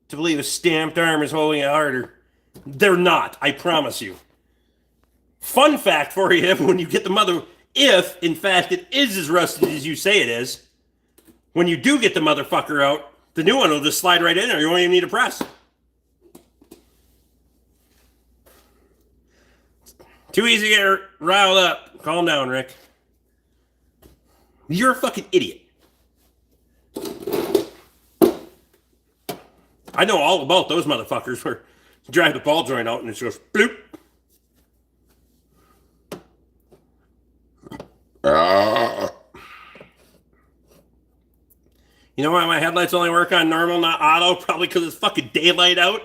to believe a stamped arm is holding it harder. They're not, I promise you. Fun fact for you, when you get the mother, if in fact it is as rusted as you say it is, when you do get the motherfucker out, the new one will just slide right in there. You won't even need a press. Too easy to get riled up. Calm down, Rick. You're a fucking idiot. I know all about those motherfuckers where you drive the ball joint out and it goes bloop. You know why my headlights only work on normal, not auto? Probably because it's fucking daylight out.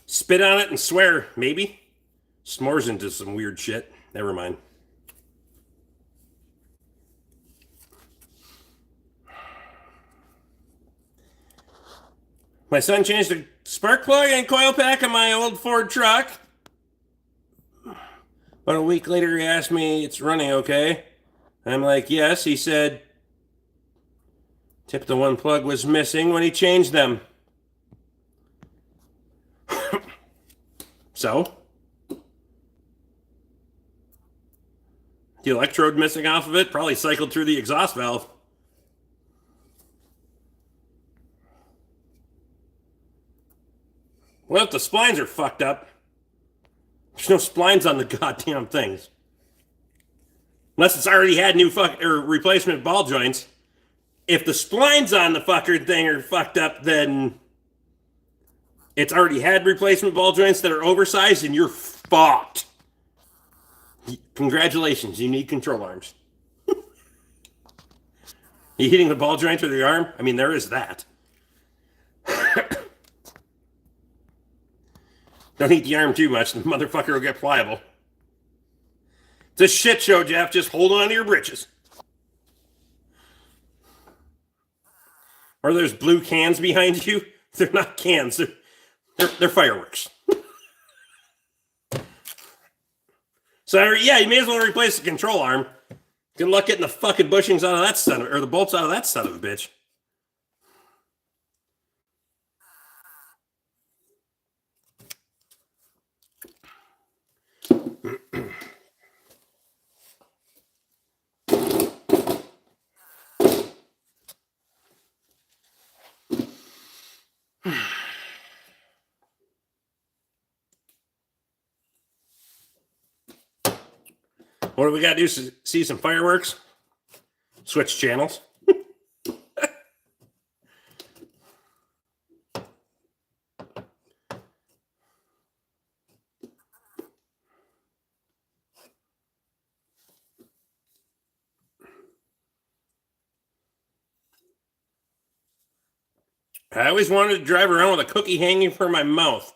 Spit on it and swear, maybe. S'mores into some weird shit. Never mind. My son changed the spark plug and coil pack on my old Ford truck. About a week later, he asked me, it's running okay? I'm like, yes. He said, tip the one plug was missing when he changed them. So? The electrode missing off of it probably cycled through the exhaust valve. Well, if the splines are fucked up, there's no splines on the goddamn things. Unless it's already had new replacement ball joints. If the splines on the fucker thing are fucked up, then it's already had replacement ball joints that are oversized and you're fucked. Congratulations, you need control arms. You hitting the ball joint with your arm? I mean, there is that. Don't eat the arm too much, the motherfucker will get pliable. It's a shit show, Jeff. Just hold on to your britches. Or there's blue cans behind you. They're not cans. They're fireworks. So, yeah, you may as well replace the control arm. Good luck getting the fucking bushings out of that son of, or the bolts out of that son of a bitch. What do we got to do? See some fireworks? Switch channels. I always wanted to drive around with a cookie hanging from my mouth.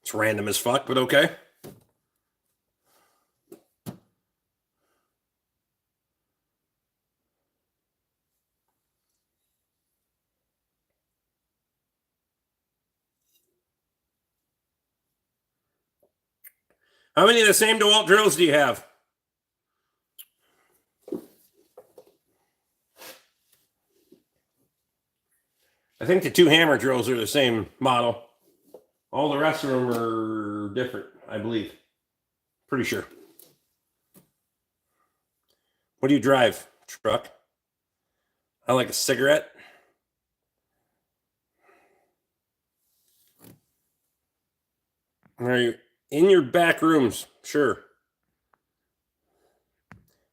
It's random as fuck, but okay. How many of the same DeWalt drills do you have? I think the two hammer drills are the same model. All the rest of them are different, I believe. Pretty sure. What do you drive? Truck? I like a cigarette. Are you in your back rooms? Sure.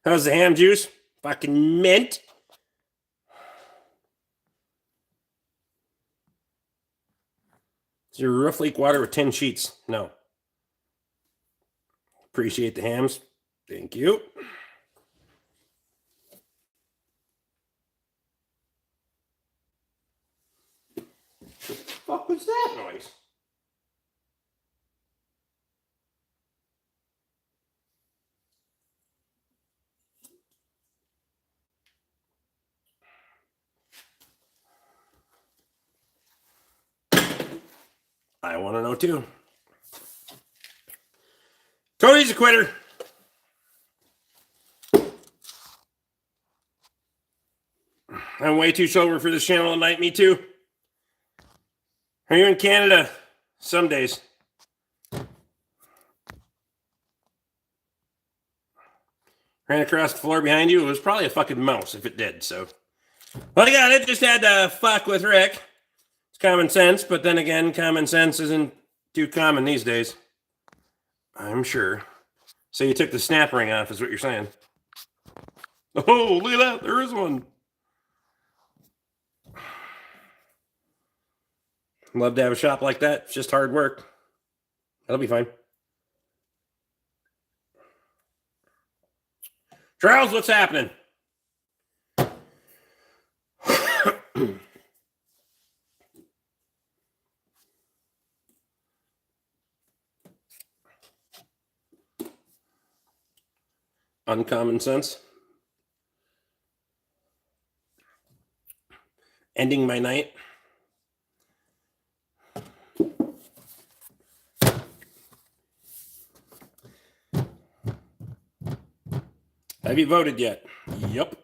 How's the ham juice? Fucking mint. Does your roof leak water with 10 sheets? No. Appreciate the hams. Thank you. What the fuck was that noise? I want to know too. Tony's a quitter. I'm way too sober for this channel tonight. Me too. Are you in Canada? Some days. Ran across the floor behind you. It was probably a fucking mouse if it did. So, well, I got it. Just had to fuck with Rick. It's common sense, but then again, common sense isn't too common these days. I'm sure. So you took the snap ring off, is what you're saying. Oh, look at that. There is one. Love to have a shop like that. It's just hard work. That'll be fine. Charles, what's happening? Uncommon sense. Ending my night. Have you voted yet? Yep.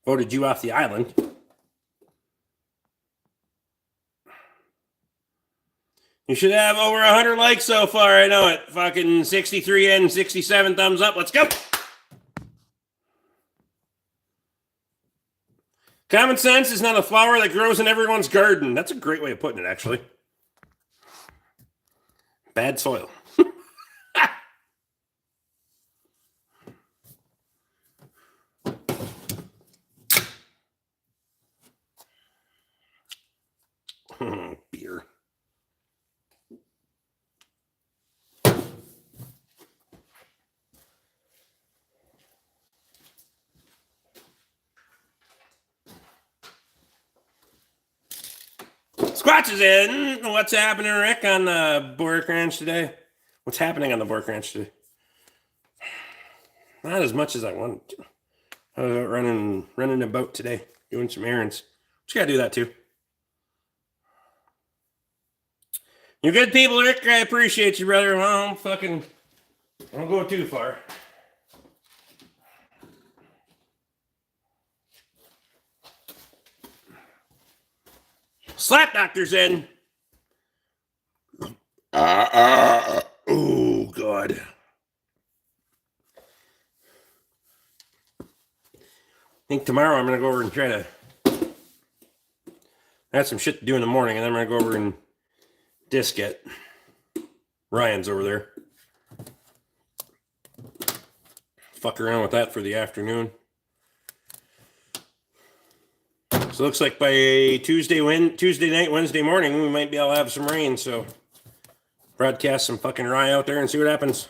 Voted you off the island. You should have over 100 likes so far. I know it. Fucking 63 and 67 thumbs up. Let's go. Common sense is not a flower that grows in everyone's garden. That's a great way of putting it, actually. Bad soil. Beer. Squatch is in. What's happening, Rick, on the BORK Ranch today? What's happening on the BORK Ranch today? Not as much as I wanted to. I was out running a boat today, doing some errands. Just gotta do that too. You're good people, Rick. I appreciate you, brother. Well, I don't go too far. Slap Doctor's in. Oh, God. I think tomorrow I'm going to go over and try to... I have some shit to do in the morning, and then I'm going to go over and disc it. Ryan's over there. Fuck around with that for the afternoon. So it looks like by Tuesday night, Wednesday morning, we might be able to have some rain. So broadcast some fucking rye out there and see what happens.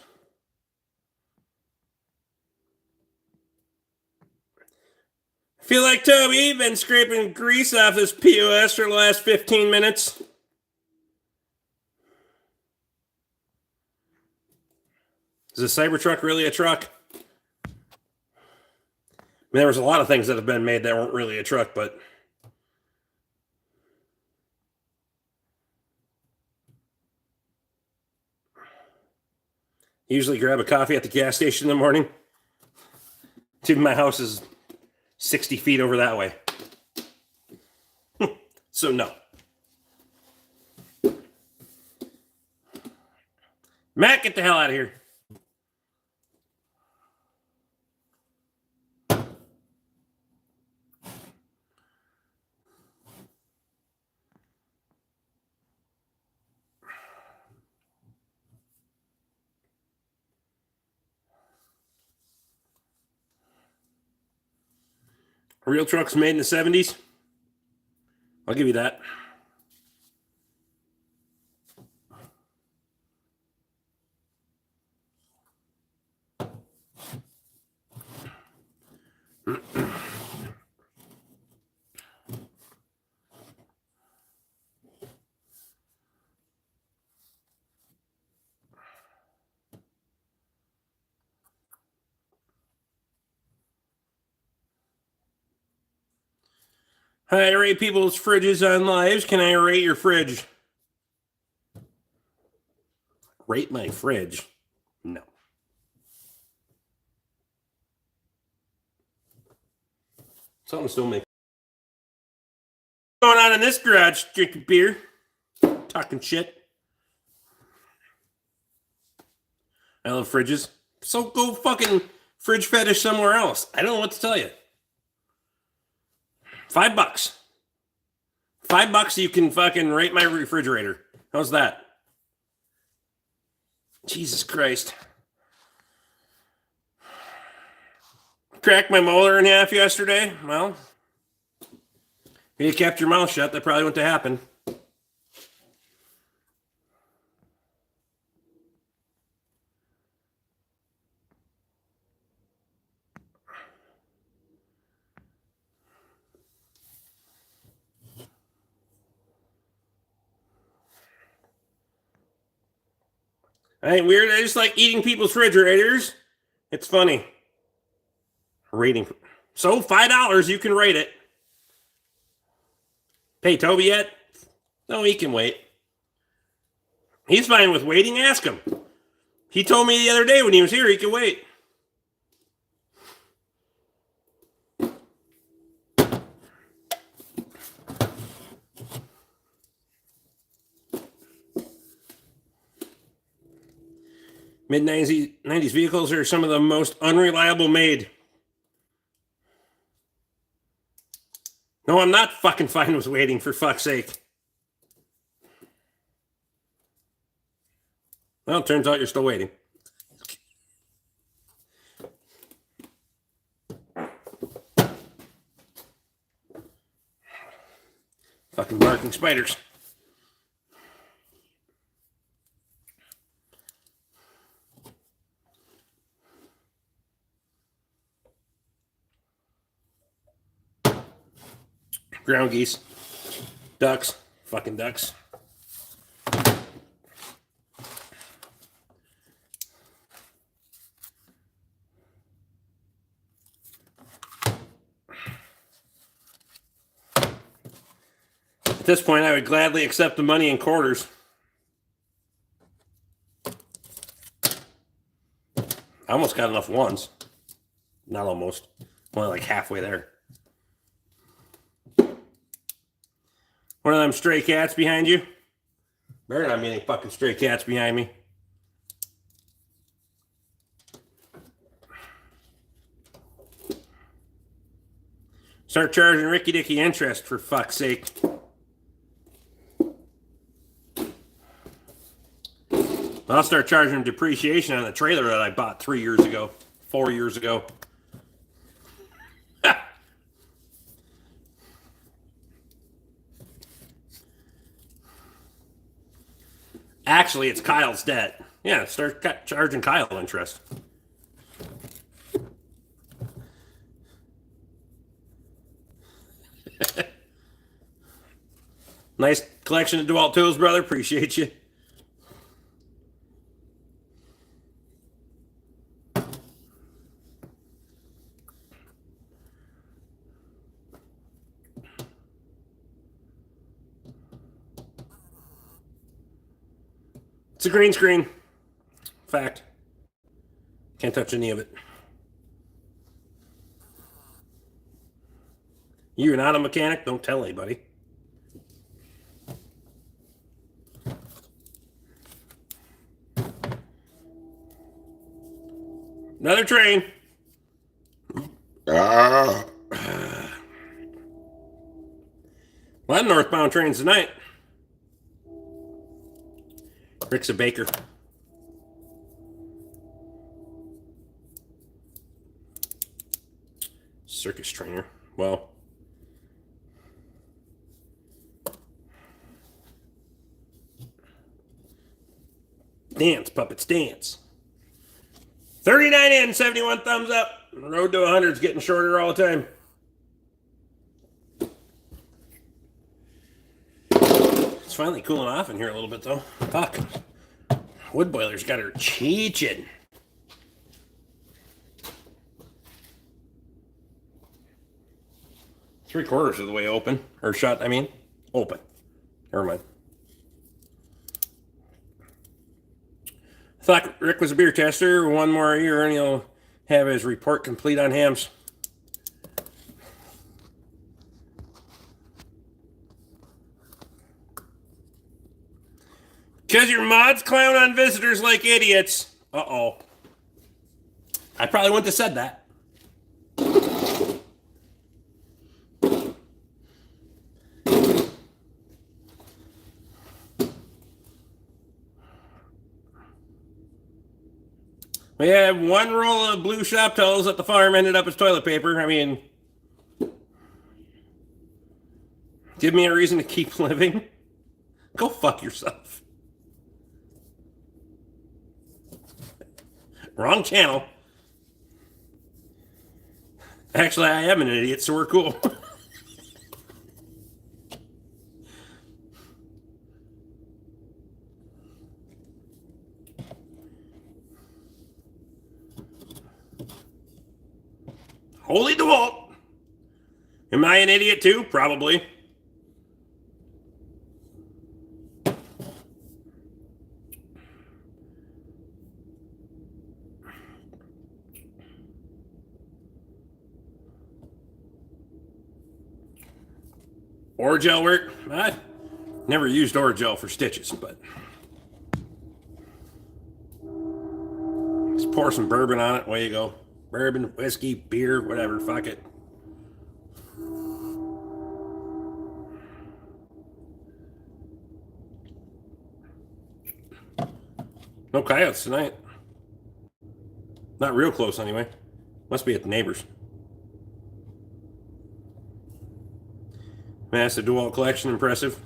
I feel like Toby been scraping grease off his POS for the last 15 minutes. Is a Cybertruck really a truck? I mean, there was a lot of things that have been made that weren't really a truck, but... Usually grab a coffee at the gas station in the morning. Dude, my house is 60 feet over that way. So no. Matt, get the hell out of here. Real trucks made in the 70s. I'll give you that. I rate people's fridges on lives. Can I rate your fridge? Rate my fridge? No. Something's still making. What's going on in this garage? Drinking beer, talking shit. I love fridges. So go fucking fridge fetish somewhere else. I don't know what to tell you. $5. $5 you can fucking rate my refrigerator. How's that? Jesus Christ. Cracked my molar in half yesterday. Well, If you kept your mouth shut, that probably wouldn't have happened. I ain't weird. I just like eating people's refrigerators. It's funny. Rating. So $5, you can rate it. Pay Toby yet? No, he can wait. He's fine with waiting. Ask him. He told me the other day when he was here he could wait. Mid-90s vehicles are some of the most unreliable made. No, I'm not fucking fine with waiting, for fuck's sake. Well, it turns out you're still waiting. Fucking barking spiders. Ground geese. Ducks. Fucking ducks. At this point, I would gladly accept the money in quarters. I almost got enough ones. Not almost. Only like halfway there. One of them stray cats behind you? Better not be any fucking stray cats behind me. Start charging Ricky Dicky interest, for fuck's sake. I'll start charging depreciation on the trailer that I bought 3 years ago, 4 years ago. Actually, it's Kyle's debt. Yeah, start charging Kyle interest. Nice collection of DeWalt tools, brother. Appreciate you. It's a green screen. Fact. Can't touch any of it. You're not a mechanic? Don't tell anybody. Another train. A lot of northbound trains tonight. Rick's a baker. Circus trainer. Well. Dance, puppets, dance. 39 in, 71 thumbs up. The road to 100 is getting shorter all the time. It's finally cooling off in here a little bit, though. Fuck. Wood boiler's got her cheeching. Three-quarters of the way open. Or shut, I mean. Open. Never mind. I thought Rick was a beer tester. One more year and he'll have his report complete on hams. Because your mods clown on visitors like idiots. Uh-oh. I probably wouldn't have said that. We had one roll of blue shop towels at the farm ended up as toilet paper. I mean, Give me a reason to keep living? Go fuck yourself. Wrong channel. Actually, I am an idiot, so we're cool. Holy DeWalt. Am I an idiot too? Probably. Oragel work? I never used Oragel for stitches, but just pour some bourbon on it. Away you go. Bourbon, whiskey, beer, whatever. Fuck it. No coyotes tonight. Not real close anyway. Must be at the neighbors. Massive DeWalt collection, impressive.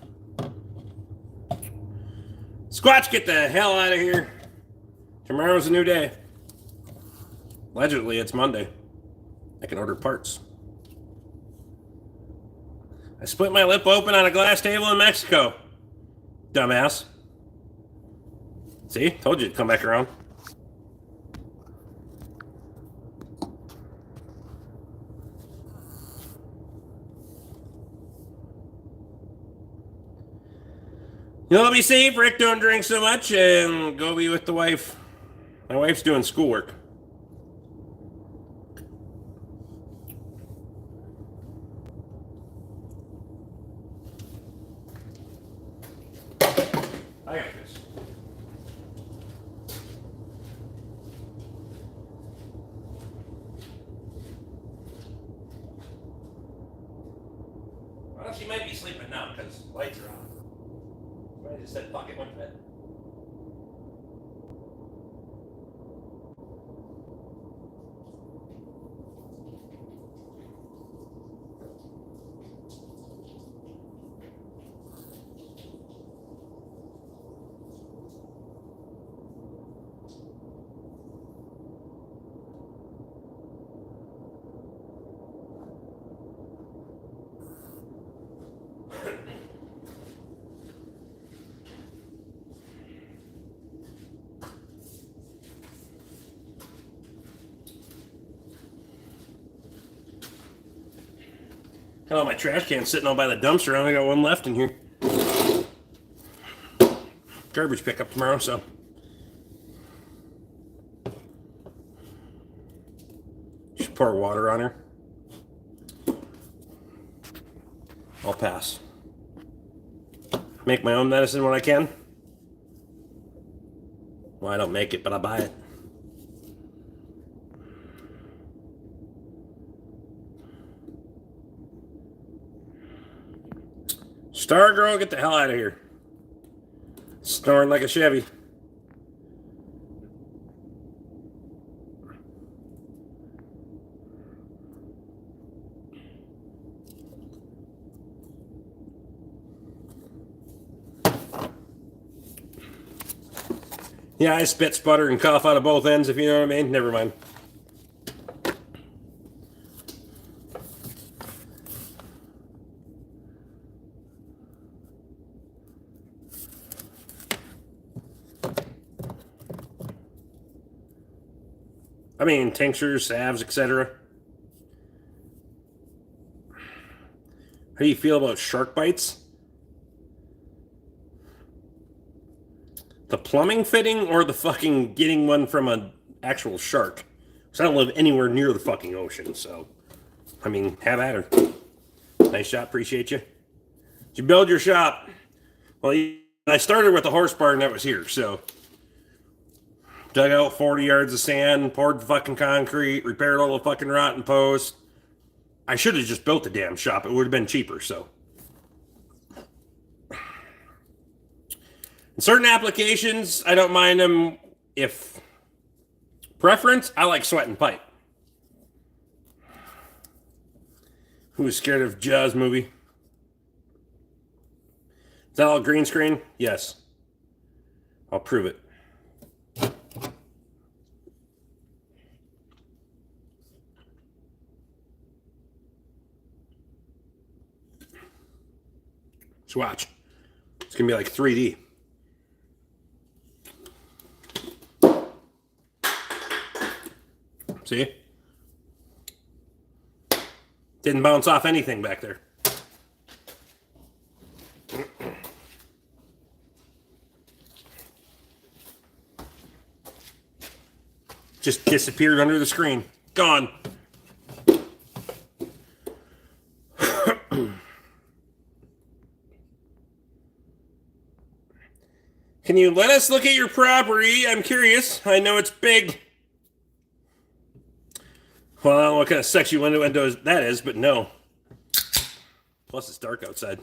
Squatch, get the hell out of here. Tomorrow's a new day. Allegedly, it's Monday. I can order parts. I split my lip open on a glass table in Mexico. Dumbass. See? Told you to come back around. You know, let me safe. Rick, don't drink so much and go be with the wife. My wife's doing schoolwork. I got this. Well, she might be sleeping now because lights are on. I just said, fuck it, went to bed. Oh, my trash can's sitting all by the dumpster. I only got one left in here. Garbage pickup tomorrow, so. Should pour water on her. I'll pass. Make my own medicine when I can. Well, I don't make it, but I buy it. Star Girl, get the hell out of here. Snoring like a Chevy. Yeah, I spit, sputter, and cough out of both ends, if you know what I mean. Never mind. I mean, tinctures, salves, etc. How do you feel about shark bites? The plumbing fitting or the fucking getting one from an actual shark? Because I don't live anywhere near the fucking ocean, so. I mean, have at her. Nice shop, appreciate you. Did you build your shop? Well, I started with the horse barn that was here, so. Dug out 40 yards of sand, poured the fucking concrete, repaired all the fucking rotten posts. I should have just built the damn shop. It would have been cheaper, so. In certain applications, I don't mind them if preference, I like sweat and pipe. Who was scared of Jaws movie? Is that all green screen? Yes. I'll prove it. Just watch. It's going to be like 3D. See? Didn't bounce off anything back there. Just disappeared under the screen. Gone. Can you let us look at your property? I'm curious. I know it's big. Well, I don't know what kind of sexy window that is, but no. Plus, it's dark outside.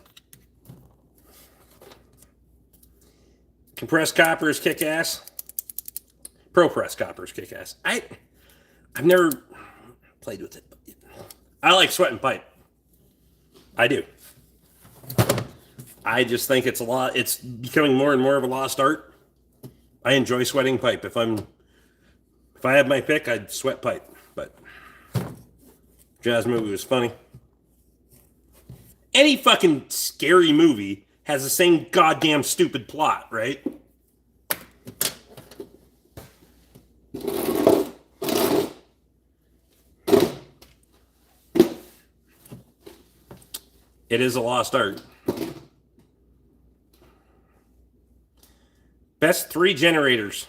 Compressed copper is kick-ass. ProPress copper is kick-ass. I've never played with it. I like sweating pipe. I do. I just think it's becoming more and more of a lost art. I enjoy sweating pipe. If I had my pick, I'd sweat pipe. But Jaws movie was funny. Any fucking scary movie has the same goddamn stupid plot, right? It is a lost art. Best 3 generators.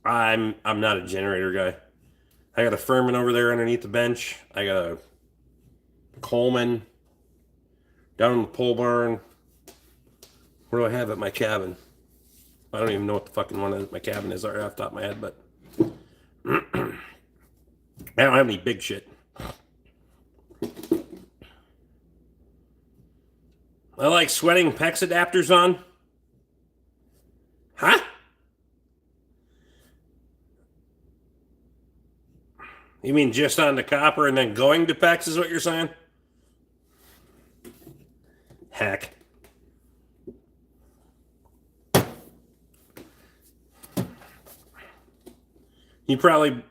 I'm not a generator guy. I got a Furman over there underneath the bench. I got a Coleman down in the pole barn. What do I have at my cabin? I don't even know what the fucking one at my cabin is right off the top of my head, but I don't have any big shit. I like sweating PEX adapters on. Huh? You mean just on the copper and then going to PEX is what you're saying? Heck. You probably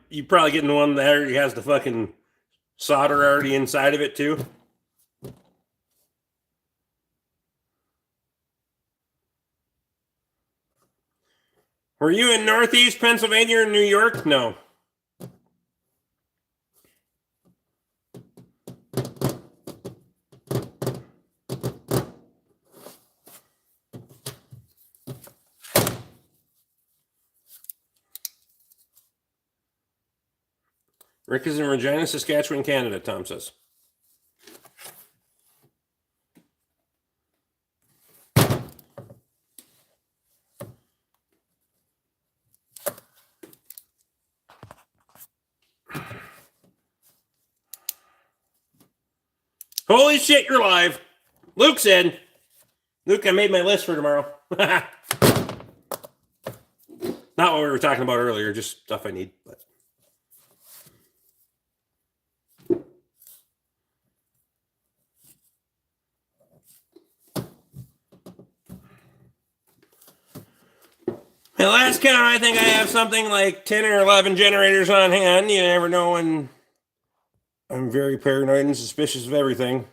getting one that already has the fucking solder already inside of it too. Were you in Northeast Pennsylvania or New York? No. Rick is in Regina, Saskatchewan, Canada, Tom says. Holy shit, you're live. Luke's in. Luke, I made my list for tomorrow. Not what we were talking about earlier, just stuff I need. But at last count, I think I have something like 10 or 11 generators on hand. You never know when I'm very paranoid and suspicious of everything.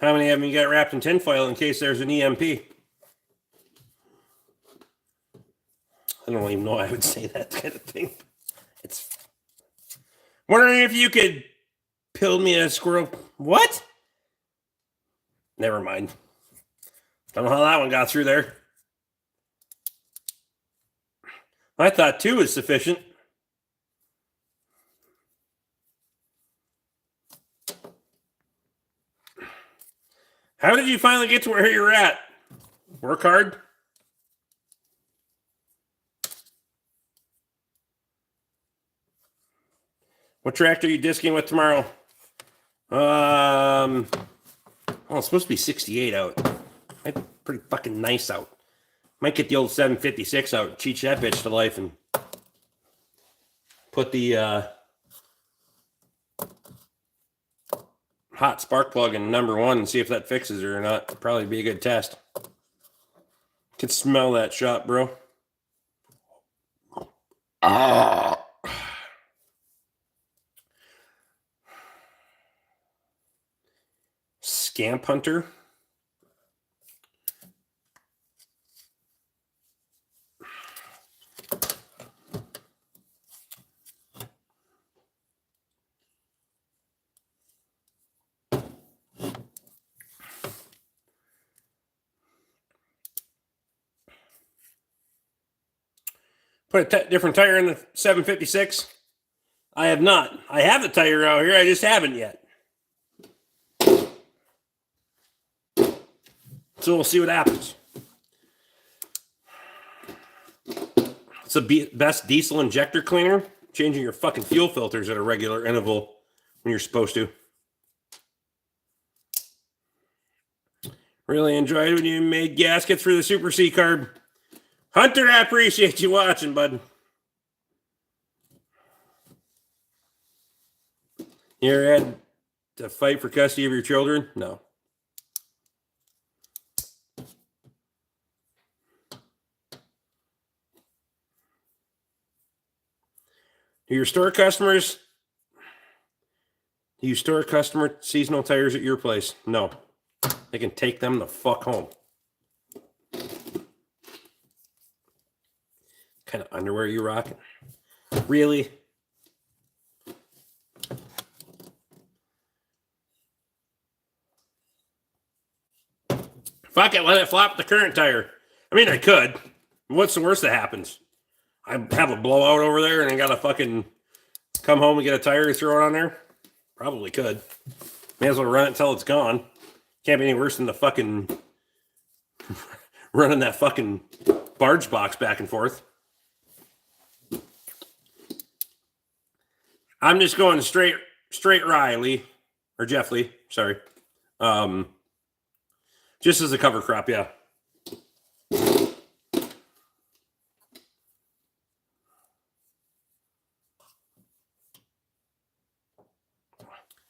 How many of them you got wrapped in tinfoil in case there's an EMP? I don't even know why I would say that kind of thing. It's wondering if you could pill me a squirrel. What? Never mind. Don't know how that one got through there. I thought 2 was sufficient. How did you finally get to where you're at? Work hard? What tractor are you disking with tomorrow? Well, it's supposed to be 68 out. Pretty fucking nice out. Might get the old 756 out, teach that bitch to life, and put the hot spark plug in number one and see if that fixes it or not. It'd probably be a good test. Can smell that shot, bro. Ah. Scamp Hunter. Put a different tire in the 756. I have not. I have the tire out here. I just haven't yet. So we'll see what happens. It's the best diesel injector cleaner. Changing your fucking fuel filters at a regular interval when you're supposed to. Really enjoyed when you made gaskets for the Super C carb. Hunter, I appreciate you watching, bud. You ever had to fight for custody of your children? No. Do you store customer seasonal tires at your place? No. They can take them the fuck home. Kind of underwear you rocking? Really? Fuck it, let it flop the current tire. I mean, I could. What's the worst that happens? I have a blowout over there and I gotta fucking come home and get a tire to throw it on there? Probably could. May as well run it until it's gone. Can't be any worse than the fucking running that fucking barge box back and forth. I'm just going straight rye, Lee. Or Jeff Lee, sorry. Just as a cover crop, yeah.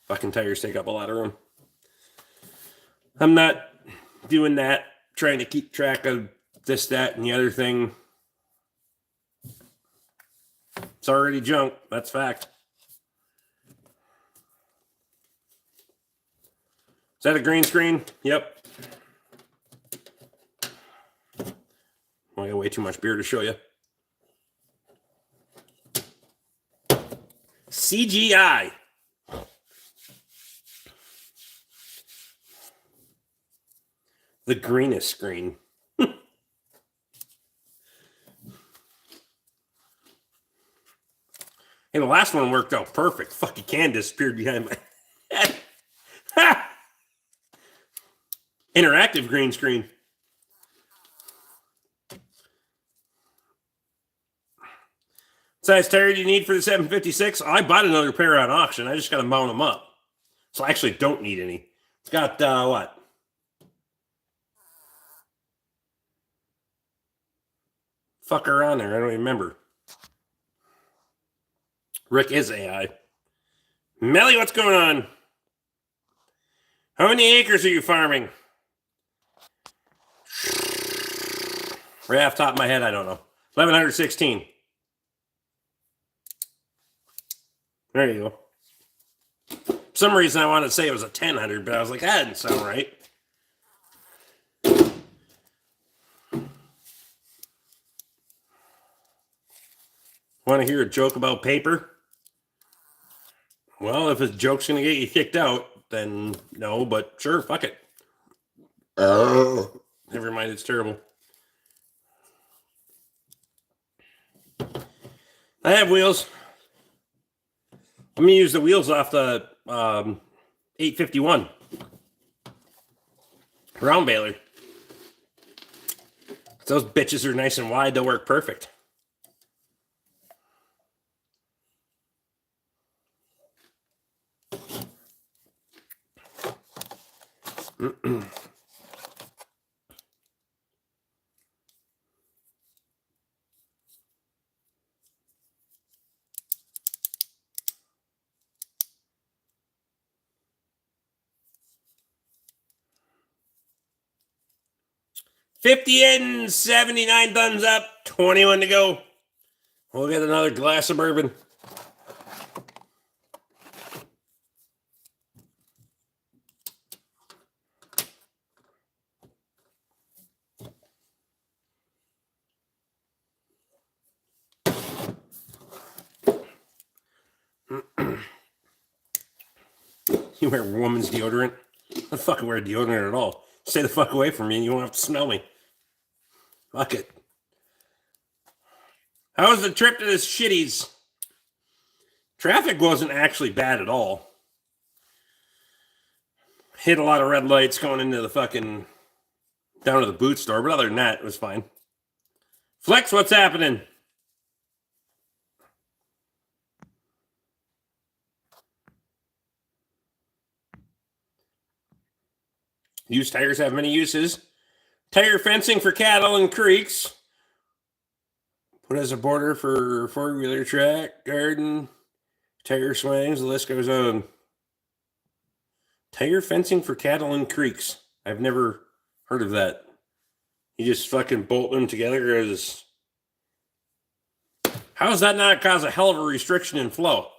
Fucking tires take up a lot of room. I'm not doing that, trying to keep track of this, that, and the other thing. It's already junk. That's fact. Is that a green screen? Yep. I got way too much beer to show you. CGI. The greenest screen. Hey, the last one worked out perfect. Fucking can disappeared behind my head. Interactive green screen. Size tire do you need for the 756? I bought another pair on auction. I just got to mount them up. So I actually don't need any. It's got, what? Fucker on there. I don't even remember. Rick is AI. Melly, what's going on? How many acres are you farming? Right off the top of my head, I don't know. 1,116. There you go. For some reason, I wanted to say it was a 1,000, but I was like, that didn't sound right. Want to hear a joke about paper? Well, if a joke's going to get you kicked out, then no, but sure, fuck it. Oh. Never mind, it's terrible. I have wheels. I'm going to use the wheels off the 851 round baler. Those bitches are nice and wide. They'll work perfect. 50 in, 79 thumbs up, 21 to go. We'll get another glass of bourbon. You wear woman's deodorant? I don't fucking wear deodorant at all. Stay the fuck away from me and you won't have to smell me. Fuck it. How was the trip to this shitties? Traffic wasn't actually bad at all. Hit a lot of red lights going into the fucking down to the boot store, but other than that, it was fine. Flex, what's happening? Used tires have many uses. Tire fencing for cattle and creeks. Put as a border for four-wheeler track, garden, tire swings, the list goes on. Tire fencing for cattle and creeks. I've never heard of that. You just fucking bolt them together as... How does that not cause a hell of a restriction in flow?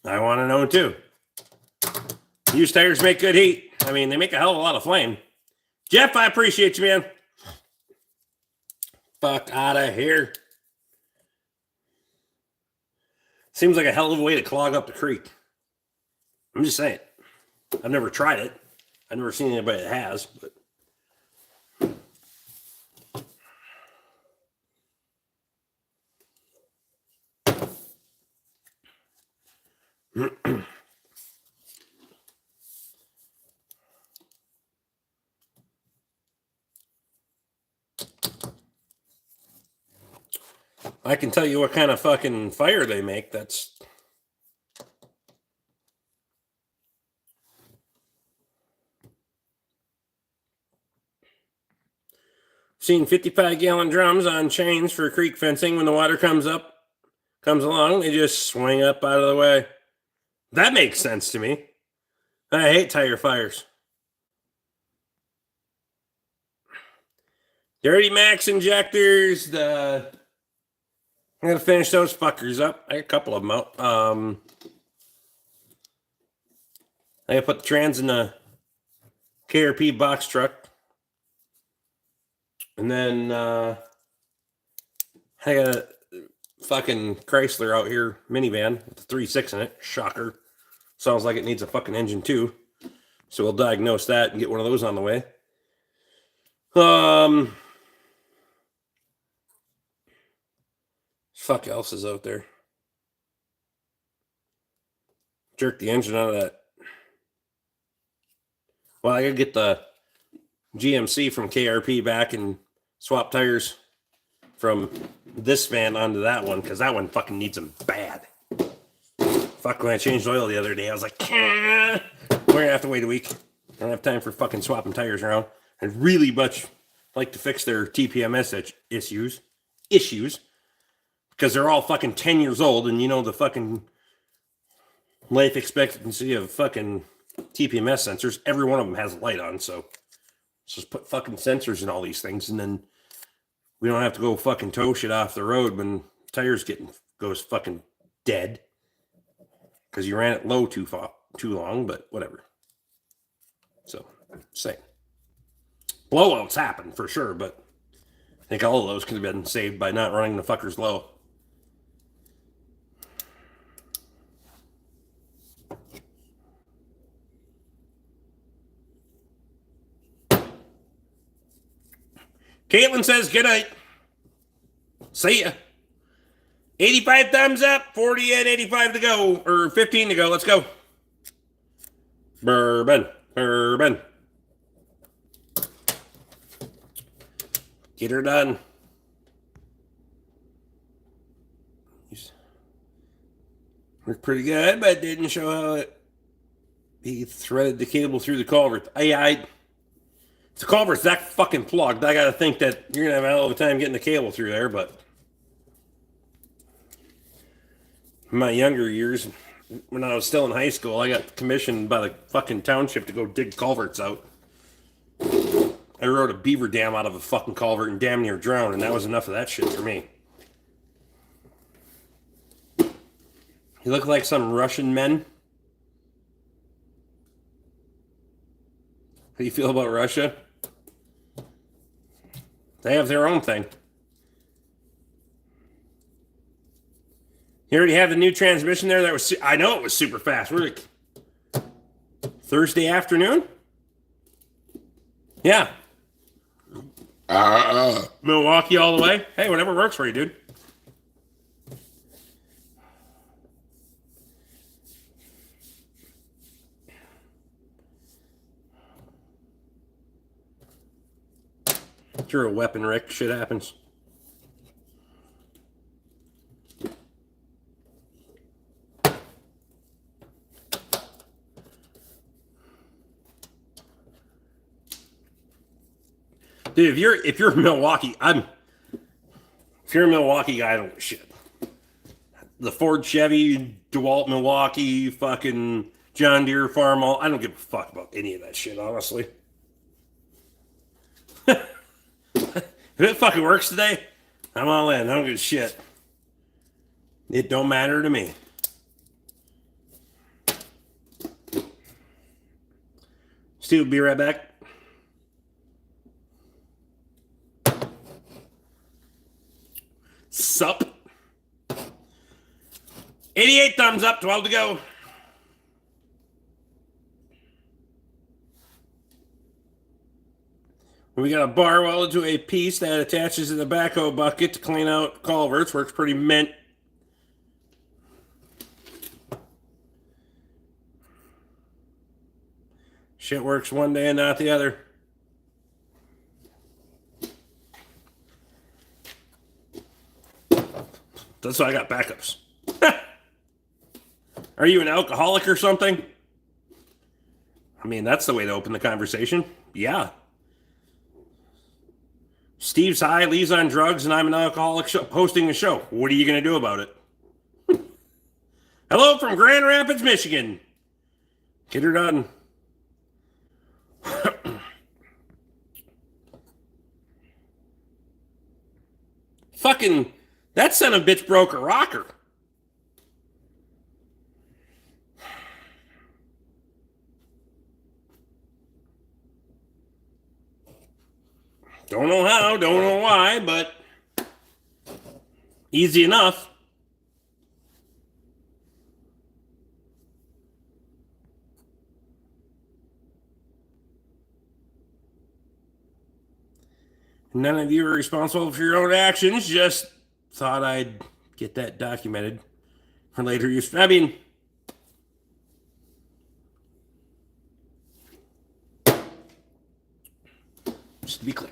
I want to know too. Used tires make good heat. I mean, they make a hell of a lot of flame. Jeff, I appreciate you, man. Fuck out of here. Seems like a hell of a way to clog up the creek. I'm just saying. I've never tried it. I've never seen anybody that has, but... I can tell you what kind of fucking fire they make. That's... Seen 55-gallon drums on chains for creek fencing. When the water comes along, they just swing up out of the way. That makes sense to me. I hate tire fires. Dirty Max injectors. I'm going to finish those fuckers up. I got a couple of them out. I put the trans in the KRP box truck. And then I got a fucking Chrysler out here, minivan with a 3.6 in it. Shocker. Sounds like it needs a fucking engine too. So we'll diagnose that and get one of those on the way. Fuck else is out there. Jerk the engine out of that. Well, I gotta get the GMC from KRP back and swap tires from this van onto that one, because that one fucking needs them bad. Fuck, when I changed oil the other day, I was like, we're gonna have to wait a week. I don't have time for fucking swapping tires around. I'd really much like to fix their TPMS issues, because they're all fucking 10 years old, and you know the fucking life expectancy of fucking TPMS sensors, every one of them has a light on, so let's just put fucking sensors in all these things, and then we don't have to go fucking tow shit off the road when tires goes fucking dead because you ran it low too long, but whatever. So, same. Blowouts happen for sure, but I think all of those could have been saved by not running the fuckers low. Caitlin says, good night. See ya. 85 thumbs up, 40 and 85 to go, or 15 to go. Let's go. Bourbon. Get her done. Worked pretty good, but didn't show how he threaded the cable through the culvert. The culvert's that fucking plugged. I gotta think that you're gonna have a hell of a time getting the cable through there, but in my younger years, when I was still in high school, I got commissioned by the fucking township to go dig culverts out. I rode a beaver dam out of a fucking culvert and damn near drowned, and that was enough of that shit for me. You look like some Russian men. How do you feel about Russia? They have their own thing. You already have the new transmission there. That was, I know it was super fast. We're like Thursday afternoon. Yeah. Milwaukee all the way. Hey, whatever works for you, dude. You're a weapon, Rick. Shit happens. Dude, if you're a Milwaukee, if you're a Milwaukee guy, I don't give a shit. The Ford, Chevy, DeWalt, Milwaukee, fucking John Deere, Farmall, I don't give a fuck about any of that shit, honestly. If it fucking works today, I'm all in. I don't give a shit. It don't matter to me. Steve will be right back. Sup? 88 thumbs up, 12 to go. We got a bar welded to a piece that attaches to the backhoe bucket to clean out culverts. Works pretty mint. Shit works one day and not the other. That's why I got backups. Are you an alcoholic or something? I mean, that's the way to open the conversation. Yeah. Steve's high, Lee's on drugs, and I'm an alcoholic hosting a show. What are you going to do about it? Hello from Grand Rapids, Michigan. Get her done. Fucking, that son of a bitch broke a rocker. Don't know how, don't know why, but easy enough. None of you are responsible for your own actions. Just thought I'd get that documented for later use. I mean, just to be clear.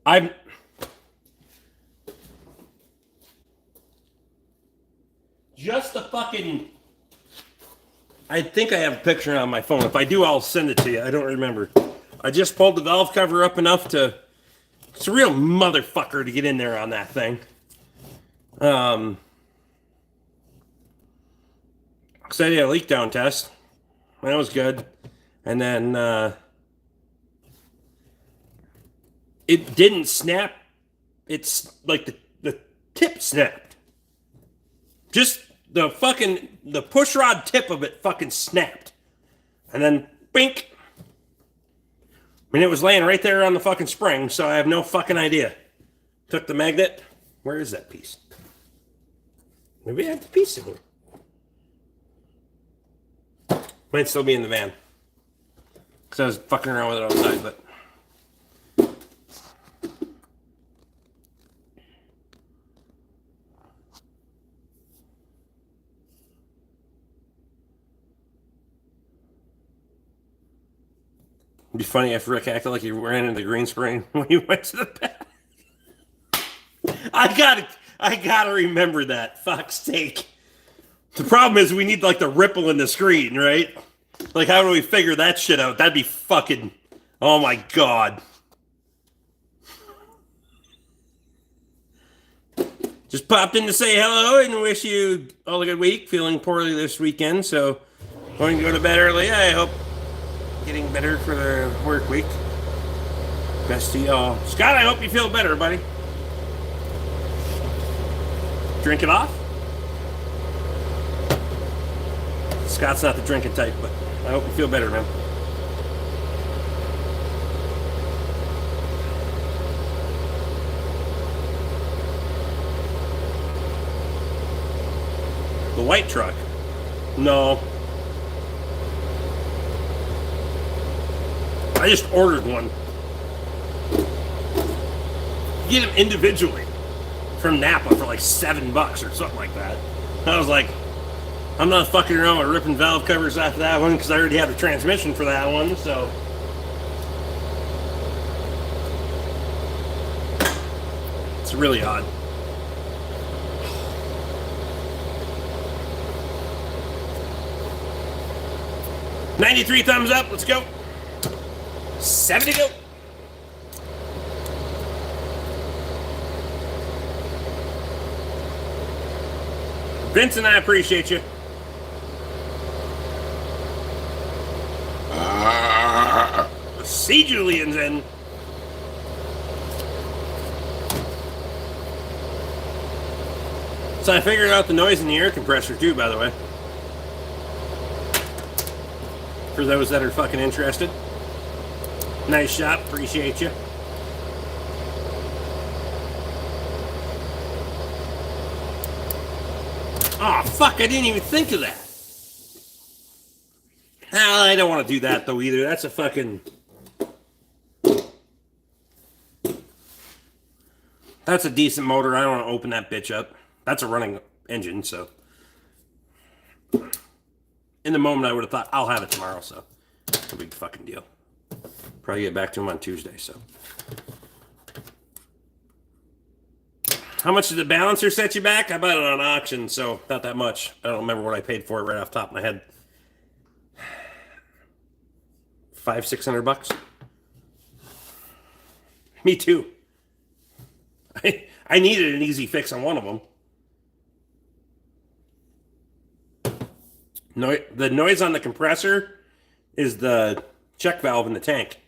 I'm just a fucking. I think I have a picture on my phone. If I do, I'll send it to you. I don't remember. I just pulled the valve cover up enough to. It's a real motherfucker to get in there on that thing. Because I did a leak down test. That was good. And then it didn't snap. It's like the tip snapped. Just the push rod tip of it fucking snapped. And then, bink. I mean, it was laying right there on the fucking spring, so I have no fucking idea. Took the magnet. Where is that piece? Maybe I have the piece in here. Might still be in the van. Because I was fucking around with it outside, but... It'd be funny if Rick acted like he ran into green screen when he went to the back. I gotta remember that. Fuck's sake. The problem is we need like the ripple in the screen, right? Like, how do we figure that shit out? That'd be fucking... Oh my god. Just popped in to say hello and wish you all a good week. Feeling poorly this weekend, so going to go to bed early. I hope getting better for the work week. Best to y'all. Scott, I hope you feel better, buddy. Drink it off? Scott's not the drinking type, but I hope you feel better, man. The white truck? No. I just ordered one. You get them individually from Napa for like $7 or something like that. I was like, I'm not fucking around with ripping valve covers after that one because I already have the transmission for that one, so. It's really odd. $93 thumbs up, let's go. 70 go. Vincent, I appreciate you. See Julian's in. So I figured out the noise in the air compressor too, by the way. For those that are fucking interested. Nice shot, appreciate you. Oh, fuck, I didn't even think of that. I don't want to do that, though, either. That's a fucking... That's a decent motor. I don't want to open that bitch up. That's a running engine, so... In the moment, I would have thought, I'll have it tomorrow, so... No big fucking deal. Probably get back to him on Tuesday, so... How much did the balancer set you back? I bought it on auction, so not that much. I don't remember what I paid for it right off the top of my head. $500-600. Me too. I needed an easy fix on one of them. The noise on the compressor is the check valve in the tank.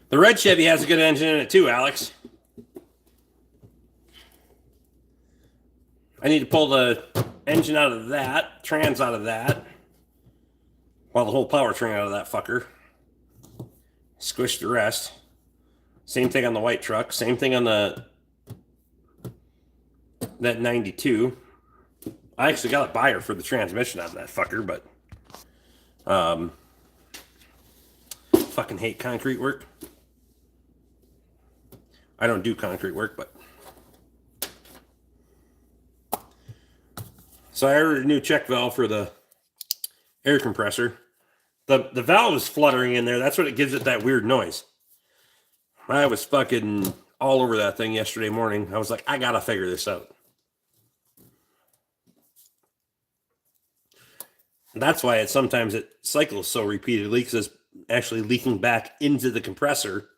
The red Chevy has a good engine in it too, Alex. I need to pull the engine out of that, trans out of that, well, the whole powertrain out of that fucker. Squish the rest. Same thing on the white truck. Same thing on that 92. I actually got a buyer for the transmission out of that fucker, but fucking hate concrete work. I don't do concrete work, but so I ordered a new check valve for the air compressor. The valve is fluttering in there. That's what it gives it that weird noise. I was fucking all over that thing yesterday morning. I was like, I gotta figure this out. That's why sometimes it cycles so repeatedly, because it's actually leaking back into the compressor.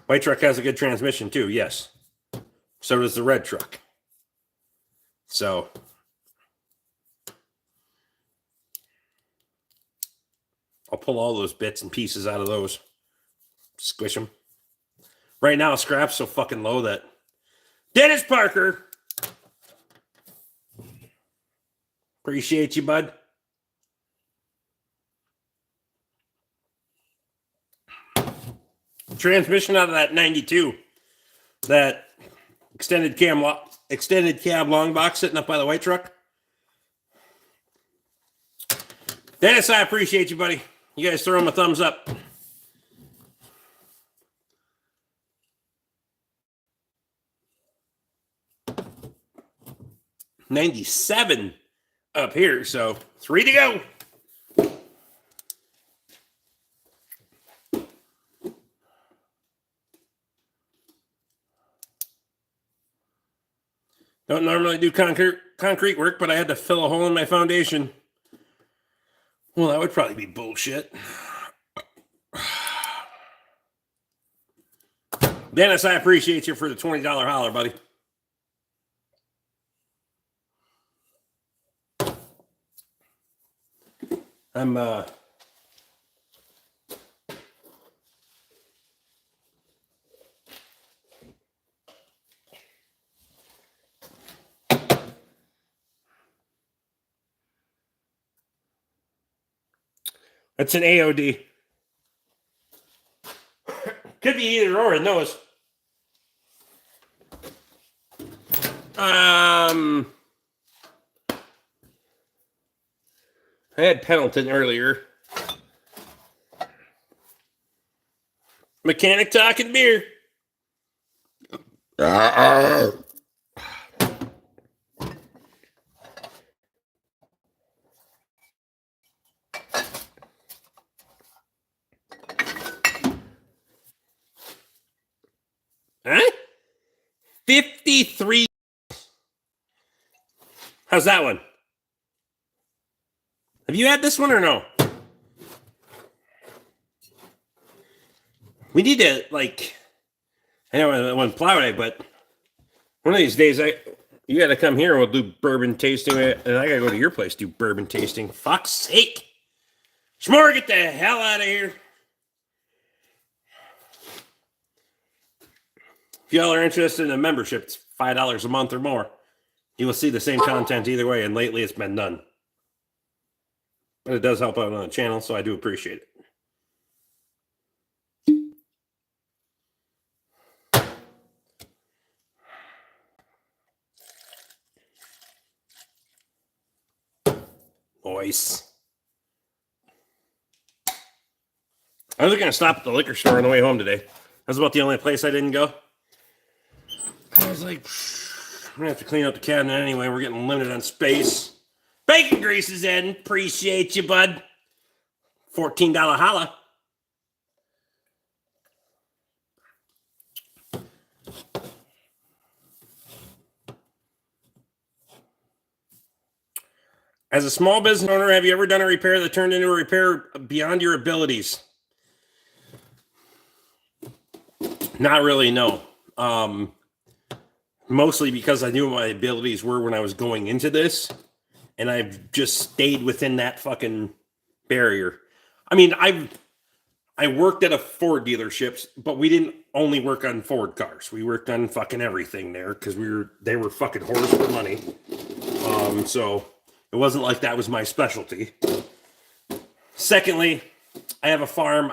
White truck has a good transmission too, yes. So does the red truck. So I'll pull all those bits and pieces out of those. Squish them. Right now, scrap's so fucking low that... Dennis Parker! Appreciate you, bud. Transmission out of that 92. That extended cab long box sitting up by the white truck. Dennis, I appreciate you, buddy. You guys throw him a thumbs up. $97 up here, so 3 to go. Don't normally do concrete work, but I had to fill a hole in my foundation. Well, that would probably be bullshit. Dennis, I appreciate you for the $20 holler, buddy. That's an AOD. Could be either or, it knows. I had Pendleton earlier. Mechanic talking beer. Huh? 53. How's that one? Have you had this one or no? We need to, like, I know I want to plow day, but one of these days, you got to come here and we'll do bourbon tasting, and I got to go to your place do bourbon tasting. Fuck's sake. Schmore, get the hell out of here. If y'all are interested in a membership, it's $5 a month or more. You will see the same content either way, and lately it's been none. But it does help out on the channel, so I do appreciate it. Nice. I was going to stop at the liquor store on the way home today. That's about the only place I didn't go. I was like, I'm going to have to clean up the cabinet anyway. We're getting limited on space. Bacon grease is in. Appreciate you, bud. $14 holla. As a small business owner, have you ever done a repair that turned into a repair beyond your abilities? Not really, no. Mostly because I knew what my abilities were when I was going into this, and I've just stayed within that fucking barrier. I mean, I worked at a Ford dealership, but we didn't only work on Ford cars. We worked on fucking everything there because they were fucking whores for money. So it wasn't like that was my specialty. Secondly, I have a farm.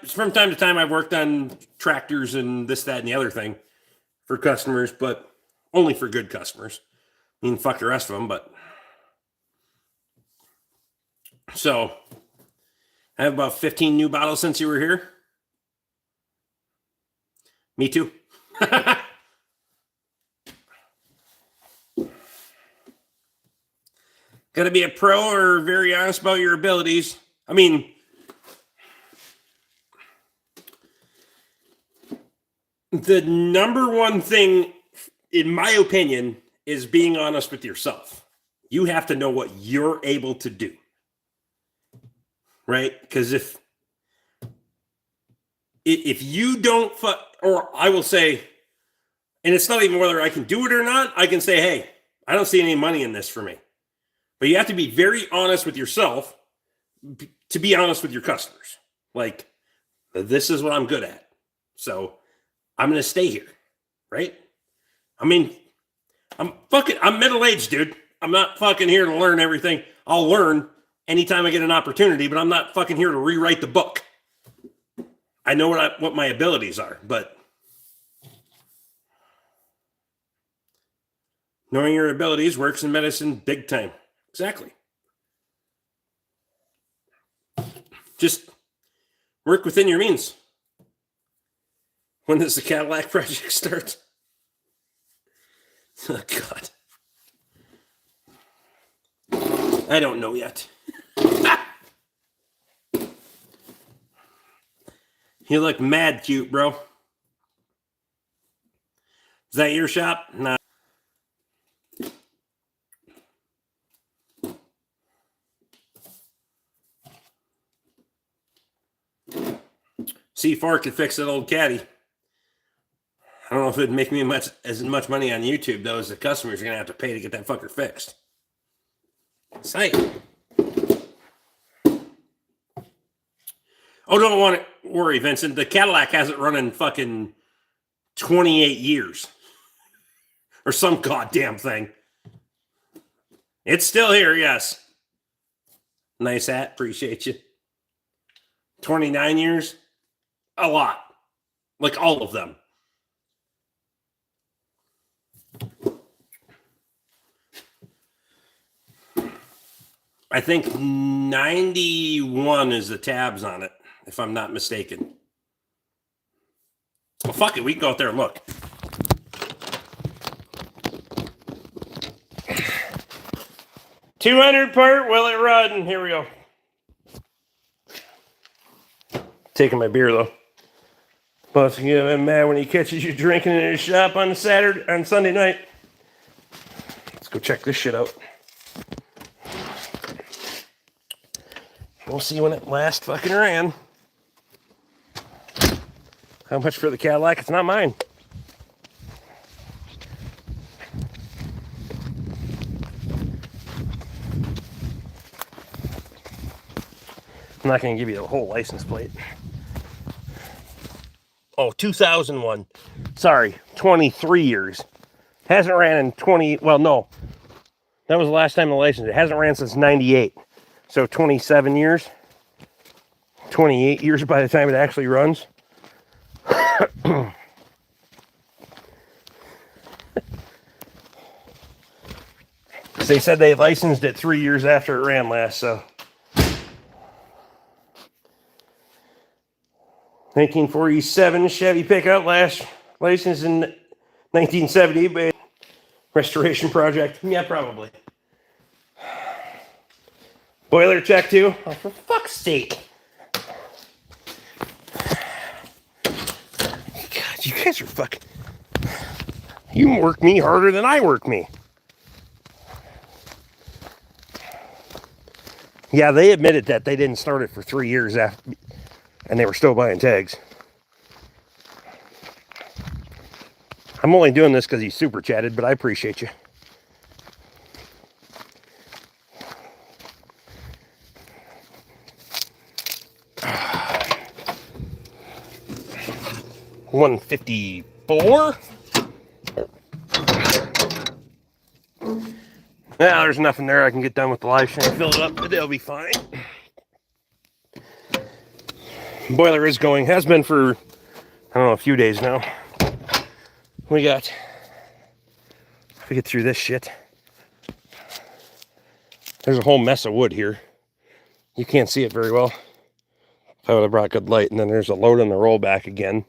From time to time I've worked on tractors and this, that, and the other thing for customers, but only for good customers. I mean, fuck the rest of them, but so I have about 15 new bottles since you were here. Me too. Got to be a pro or very honest about your abilities. I mean, the number one thing, in my opinion, is being honest with yourself. You have to know what you're able to do. Right? Because if you don't, or I will say, and it's not even whether I can do it or not, I can say, hey, I don't see any money in this for me. But you have to be very honest with yourself to be honest with your customers. Like, this is what I'm good at. So I'm going to stay here. Right? I mean, I'm middle-aged, dude. I'm not fucking here to learn everything. I'll learn anytime I get an opportunity, but I'm not fucking here to rewrite the book. I know what my abilities are, but Knowing your abilities works in medicine big time. Exactly. Just work within your means. When does the Cadillac project start? Oh, God. I don't know yet. You look mad cute, bro. Is that your shop? Nah. C4 could fix that old caddy. I don't know if it'd make me as much money on YouTube, though, as the customers are going to have to pay to get that fucker fixed. Sight. Oh, don't want to worry, Vincent. The Cadillac hasn't run in fucking 28 years. Or some goddamn thing. It's still here, yes. Nice hat. Appreciate you. 29 years? A lot. Like all of them. I think 91 is the tabs on it, if I'm not mistaken. Well, fuck it. We can go out there and look. $200 part, will it run? Here we go. Taking my beer, though. Plus, you get mad when he catches you drinking in his shop on Sunday night. Let's go check this shit out. We'll see when it last fucking ran. How much for the Cadillac? It's not mine. I'm not going to give you the whole license plate. Oh, 2001. Sorry, 23 years. Hasn't ran in 20... Well, no. That was the last time the license... It hasn't ran since 98. So 27 years. 28 years by the time it actually runs. They said they licensed it 3 years after it ran last, so... 1947 Chevy pickup, last licensed in 1970, but restoration project. Yeah, probably. Boiler check too? Oh, for fuck's sake. God, you guys are fucking... You work me harder than I work me. Yeah, they admitted that they didn't start it for 3 years after... And they were still buying tags. I'm only doing this because he super chatted, but I appreciate you. $154. Now there's nothing there. I can get done with the live stream, fill it up, but they'll be fine. Boiler is going, has been for, I don't know, a few days now. We got, if we get through this shit, there's a whole mess of wood here. You can't see it very well. If I would have brought good light. And then there's a load on the rollback again.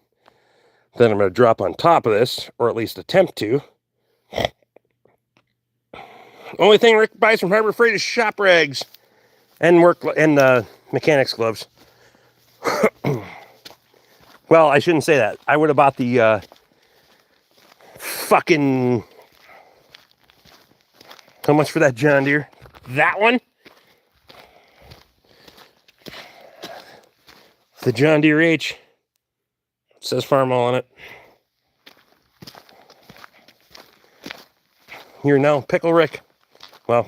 Then I'm going to drop on top of this, or at least attempt to. Only thing Rick buys from Harbor Freight is shop rags and mechanics gloves. Well, I shouldn't say that. I would have bought the fucking... How much for that John Deere? That one? The John Deere H. It says Farmall on it. You're now Pickle Rick. Well,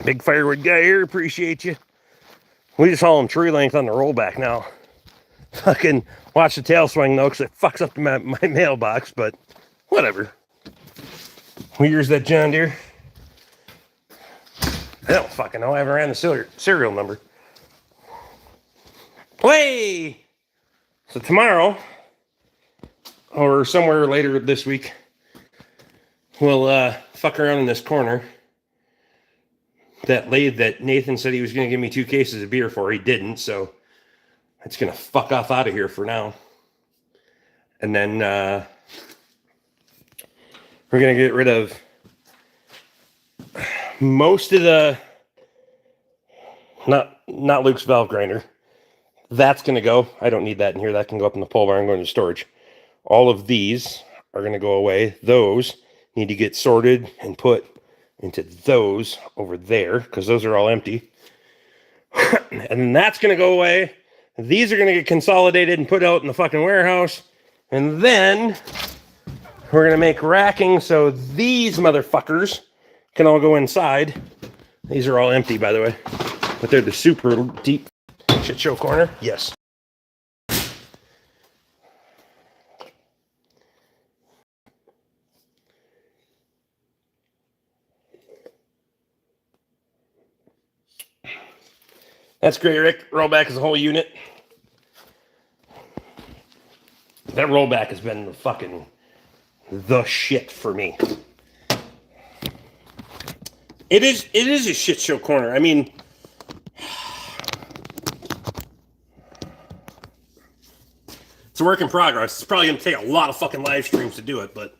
big firewood guy here, appreciate you. We just haul them tree length on the rollback now. Fucking watch the tail swing though, because it fucks up my mailbox, but whatever. What year's that John Deere? I don't fucking know. I haven't ran the serial number. Hey! So tomorrow, or somewhere later this week, we'll fuck around in this corner. That lathe that Nathan said he was going to give me 2 cases of beer for, he didn't, so it's going to fuck off out of here for now. And then we're going to get rid of most of the, not Luke's valve grinder. That's going to go. I don't need that in here. That can go up in the pole barn and go into storage. All of these are going to go away. Those need to get sorted and put into those over there because those are all empty. And then that's going to go away. These are going to get consolidated and put out in the fucking warehouse. And then we're going to make racking so these motherfuckers can all go inside. These are all empty, by the way. But they're the super deep shit show corner. Yes. That's great, Rick. Rollback is a whole unit. That rollback has been the shit for me. It is a shit show corner. I mean, it's a work in progress. It's probably going to take a lot of fucking live streams to do it, but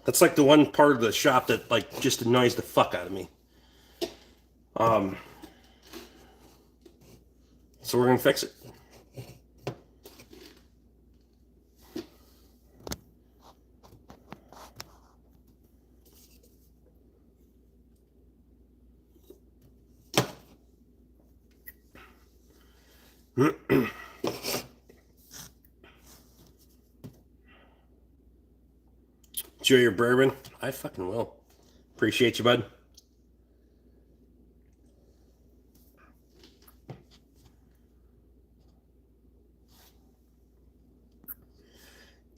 that's like the one part of the shop that like just annoys the fuck out of me. So we're going to fix it. Enjoy your bourbon. I fucking will. Appreciate you, bud.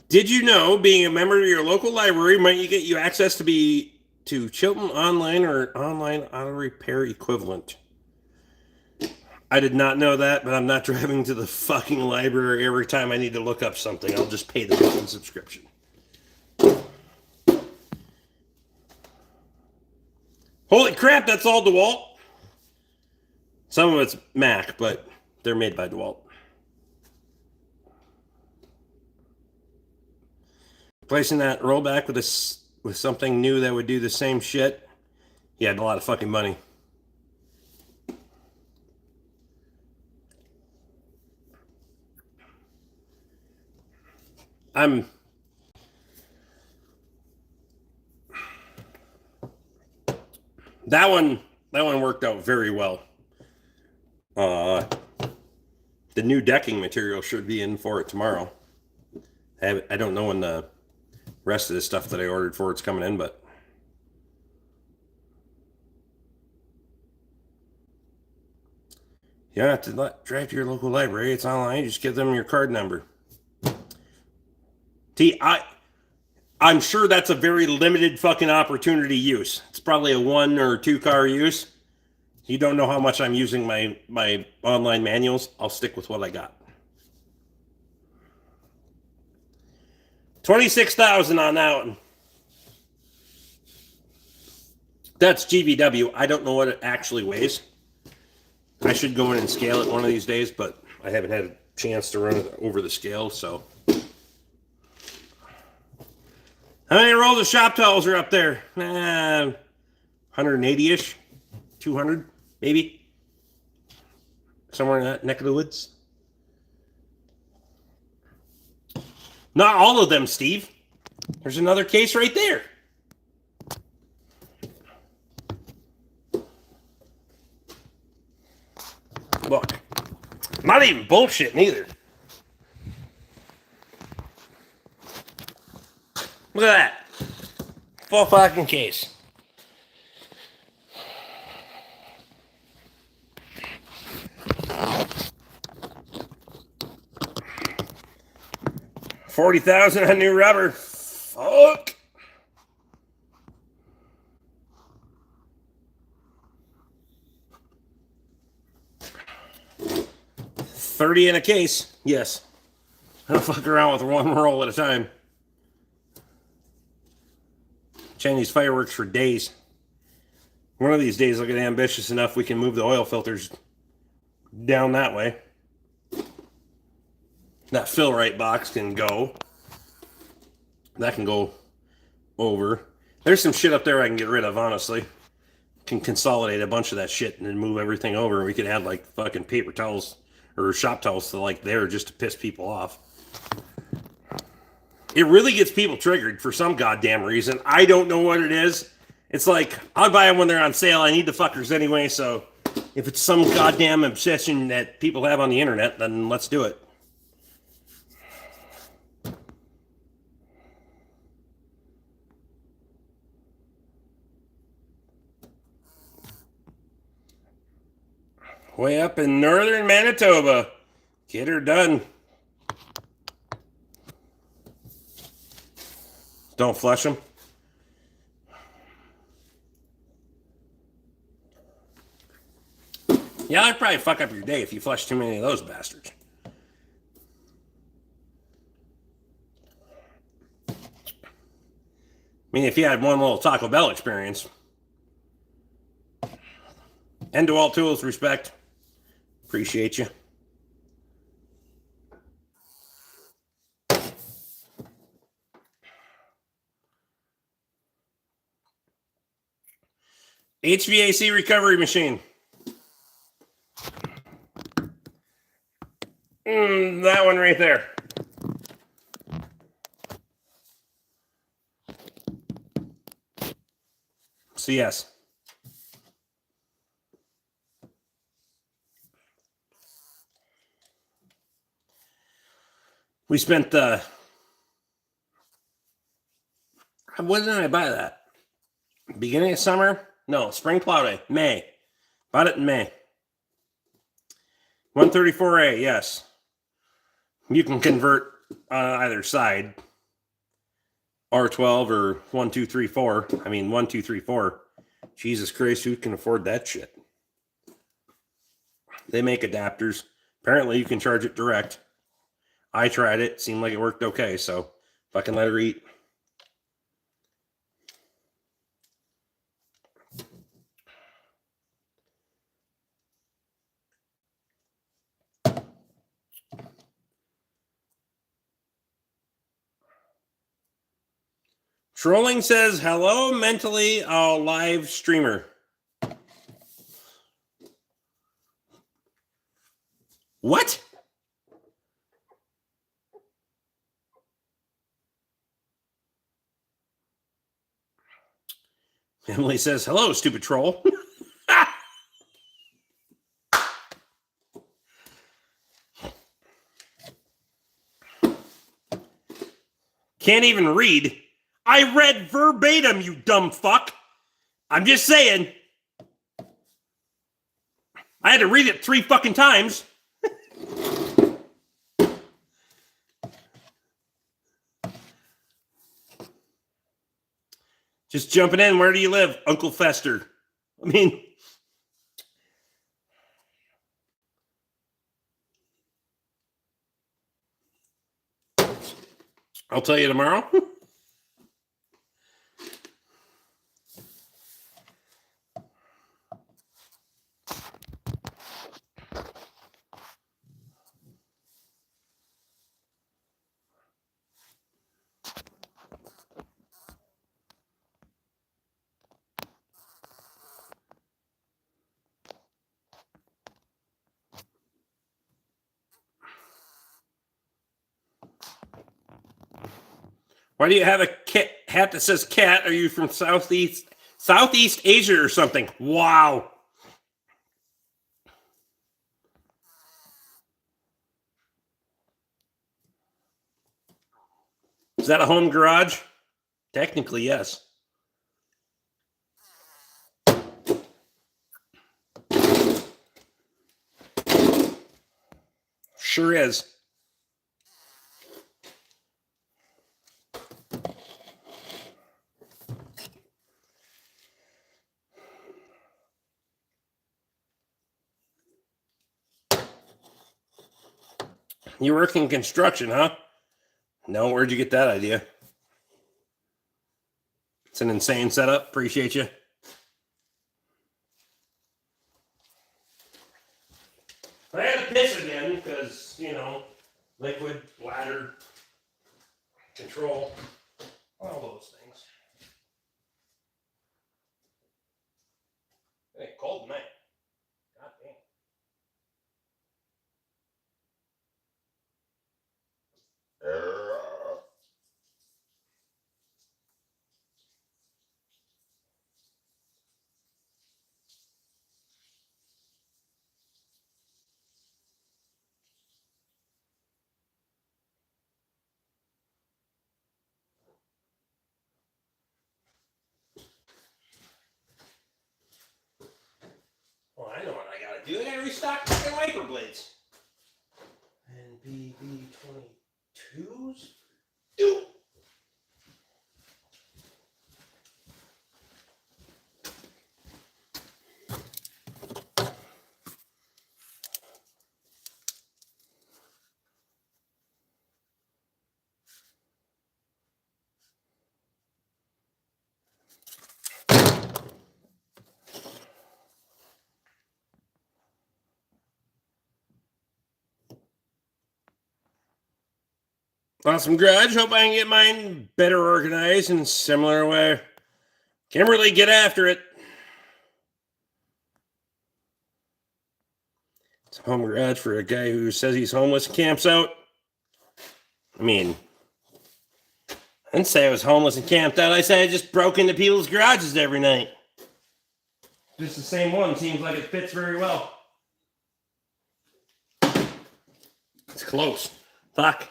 Did you know being a member of your local library might get you access to Chilton Online or Online Auto Repair Equivalent? I did not know that, but I'm not driving to the fucking library every time I need to look up something. I'll just pay the fucking subscription. Holy crap, that's all DeWalt. Some of it's Mac, but they're made by DeWalt. Replacing that rollback with something new that would do the same shit, you had a lot of fucking money. That one worked out very well. The new decking material should be in for it tomorrow. I don't know when the rest of the stuff that I ordered for it's coming in, but you don't have to drive to your local library. It's online. You just give them your card number. I'm sure that's a very limited fucking opportunity use. It's probably a 1 or 2 car use. You don't know how much I'm using my online manuals. I'll stick with what I got. 26,000 on that one. That's GVW. I don't know what it actually weighs. I should go in and scale it one of these days, but I haven't had a chance to run it over the scale, so. How many rolls of shop towels are up there? 180-ish, 200, maybe. Somewhere in that neck of the woods. Not all of them, Steve. There's another case right there. Look, not even bullshit neither. Look at that. Full fucking case. $40,000 on new rubber. Fuck. $30 in a case. Yes. I don't fuck around with one roll at a time. Chinese fireworks for days. One of these days I'll get ambitious enough we can move the oil filters down that way. That fill right box can go. That can go over. There's some shit up there I can get rid of, honestly. Can consolidate a bunch of that shit and then move everything over. We could have like fucking paper towels or shop towels to like there just to piss people off. It really gets people triggered for some goddamn reason. I don't know what it is. It's like, I'll buy them when they're on sale. I need the fuckers anyway, so if it's some goddamn obsession that people have on the internet, then let's do it. Way up in northern Manitoba. Get her done. Don't flush them. Yeah, I'd probably fuck up your day if you flush too many of those bastards. I mean, if you had one little Taco Bell experience. And to all tools, respect. Appreciate you. HVAC recovery machine. That one right there. So yes. We spent when did I buy that? Beginning of summer? No, spring plow day. May. Bought it in May. 134A, yes. You can convert either side. R12 or 1234. I mean 1234. Jesus Christ, who can afford that shit? They make adapters. Apparently you can charge it direct. I tried it. Seemed like it worked okay, so fucking let her eat. Trolling says, hello, mentally live streamer. What? Emily says, hello, stupid troll. Can't even read. I read verbatim, you dumb fuck. I'm just saying. I had to read it 3 fucking times. Just jumping in. Where do you live, Uncle Fester? I mean, I'll tell you tomorrow. Why do you have a hat that says cat? Are you from Southeast Asia or something? Wow. Is that a home garage? Technically, yes. Sure is. You work in construction, huh? No, where'd you get that idea? It's an insane setup. Appreciate you. I had to piss again because, you know, liquid, bladder, control, all those things. Hey, cold night. God damn. Well, I know what I gotta do. I gotta restock fucking wiper blades. And BB22s? Dude. Awesome garage. Hope I can get mine better organized in a similar way. Can't really get after it. It's a home garage for a guy who says he's homeless and camps out. I mean, I didn't say I was homeless and camped out. I said I just broke into people's garages every night. Just the same one. Seems like it fits very well. It's close. Fuck.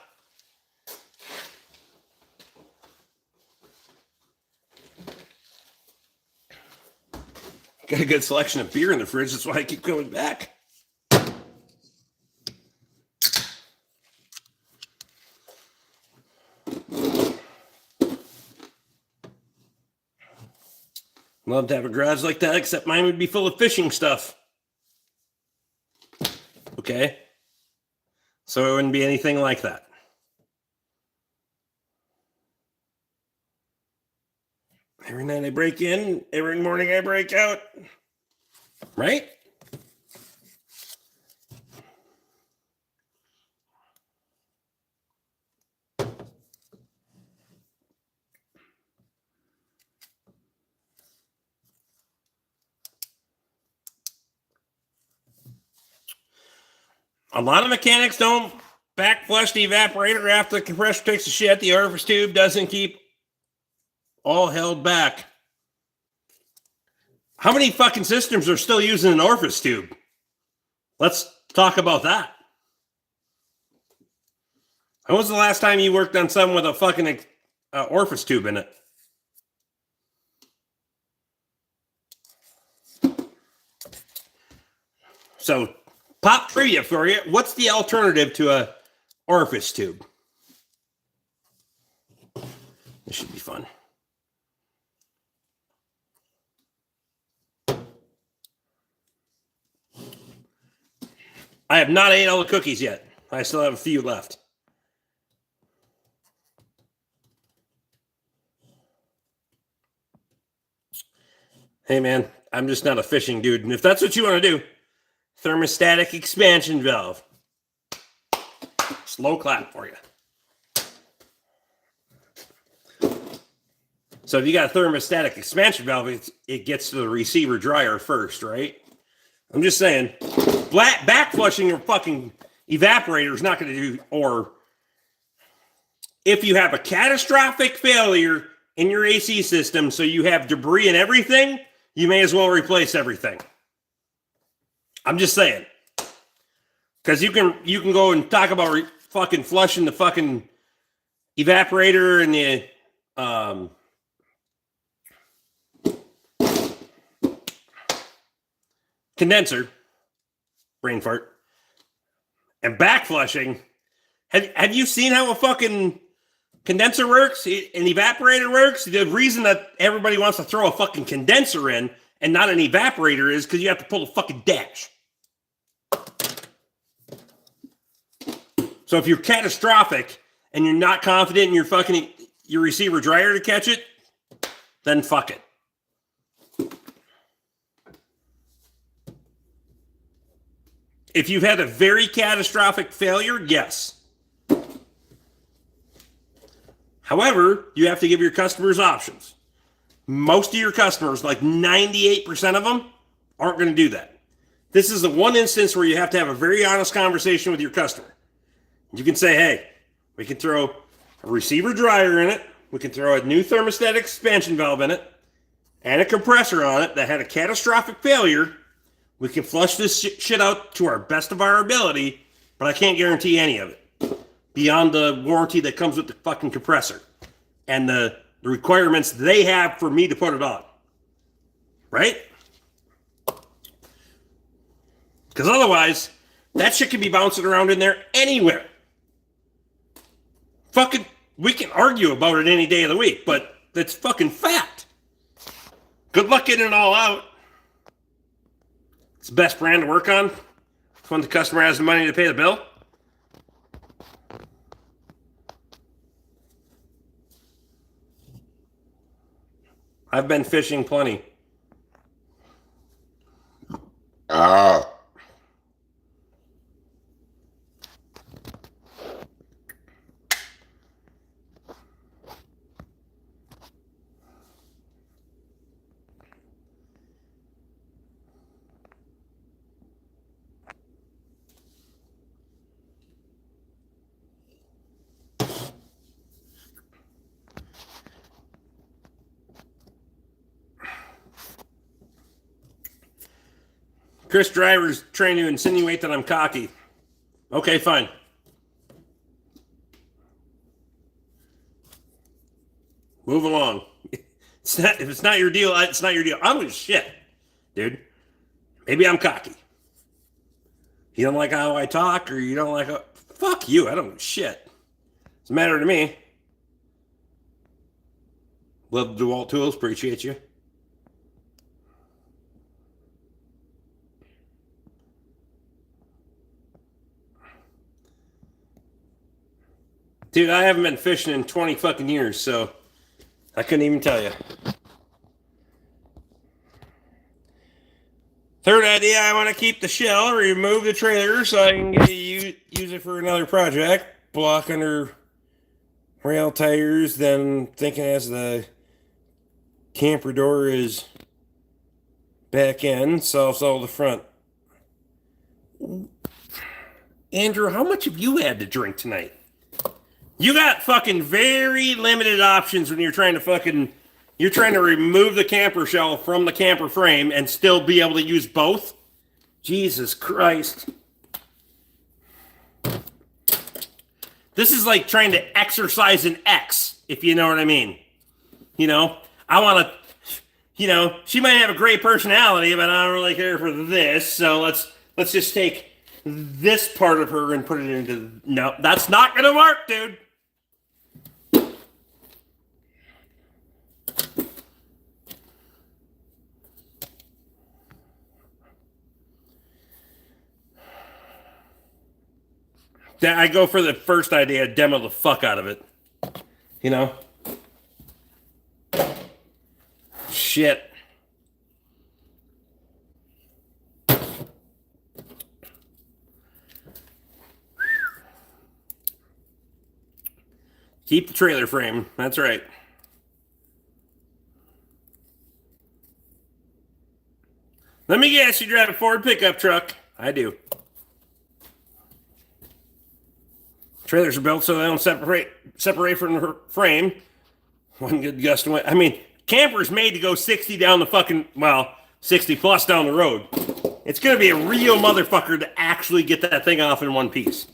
Got a good selection of beer in the fridge. That's why I keep going back. Love to have a garage like that, except mine would be full of fishing stuff. Okay? So it wouldn't be anything like that. Every night I break in, every morning I break out. Right? A lot of mechanics don't back flush the evaporator after the compressor takes a shit. The orifice tube doesn't keep all held back. How many fucking systems are still using an orifice tube? Let's talk about that. When was the last time you worked on something with a fucking orifice tube in it? So, pop trivia for you. What's the alternative to a orifice tube? This should be fun. I have not ate all the cookies yet. I still have a few left. Hey, man, I'm just not a fishing dude. And if that's what you want to do, thermostatic expansion valve. Slow clap for you. So if you got a thermostatic expansion valve, it gets to the receiver dryer first, right? I'm just saying, back flushing your fucking evaporator is not going to do, or if you have a catastrophic failure in your AC system, so you have debris and everything, you may as well replace everything. I'm just saying. Because you can go and talk about fucking flushing the fucking evaporator and the condenser, brain fart, and back flushing. Have you seen how a fucking condenser works? An evaporator works? The reason that everybody wants to throw a fucking condenser in and not an evaporator is because you have to pull a fucking dash. So if you're catastrophic and you're not confident in your receiver dryer to catch it, then fuck it. If you've had a very catastrophic failure, yes. However, you have to give your customers options. Most of your customers, like 98% of them, aren't going to do that. This is the one instance where you have to have a very honest conversation with your customer. You can say, hey, we can throw a receiver dryer in it. We can throw a new thermostatic expansion valve in it and a compressor on it that had a catastrophic failure. We can flush this shit out to our best of our ability, but I can't guarantee any of it beyond the warranty that comes with the fucking compressor and the requirements they have for me to put it on. Right? Because otherwise, that shit can be bouncing around in there anywhere. Fucking, we can argue about it any day of the week, but that's fucking fact. Good luck getting it all out. It's the best brand to work on. It's when the customer has the money to pay the bill. I've been fishing plenty. Chris Driver's trying to insinuate that I'm cocky. Okay, fine. Move along. If it's not your deal, it's not your deal. I'm with shit, dude. Maybe I'm cocky. You don't like how I talk, or you don't like how... Fuck you, I don't give a shit. Doesn't matter to me. Love the DeWalt tools, appreciate you. Dude, I haven't been fishing in 20 fucking years, so I couldn't even tell you. Third idea, I want to keep the shell, remove the trailer so I can use it for another project. Block under rail tires, then thinking as the camper door is back in, solves all the front. Andrew, how much have you had to drink tonight? You got fucking very limited options when you're trying to remove the camper shell from the camper frame and still be able to use both? Jesus Christ. This is like trying to exercise an X, if you know what I mean. You know, I want to, you know, she might have a great personality, but I don't really care for this, so let's just take this part of her and put it into... No, that's not going to work, dude. I go for the first idea, demo the fuck out of it. You know? Shit. Keep the trailer frame. That's right. Let me guess, you drive a Ford pickup truck. I do. Trailers are built so they don't separate from the frame. One good gust of wind. I mean, camper's made to go 60 down the fucking, 60 plus down the road. It's going to be a real motherfucker to actually get that thing off in one piece.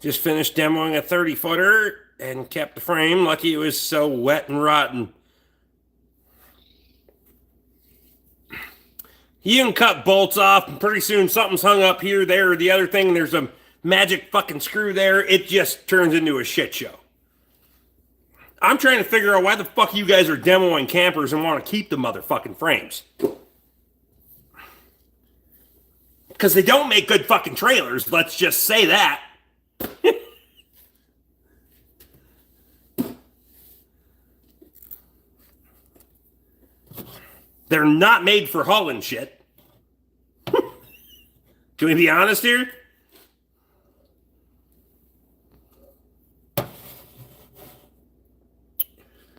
Just finished demoing a 30-footer and kept the frame. Lucky it was so wet and rotten. You can cut bolts off, and pretty soon something's hung up here, there, or the other thing. There's magic fucking screw there, it just turns into a shit show. I'm trying to figure out why the fuck you guys are demoing campers and want to keep the motherfucking frames. Because they don't make good fucking trailers, let's just say that. They're not made for hauling shit. Can we be honest here?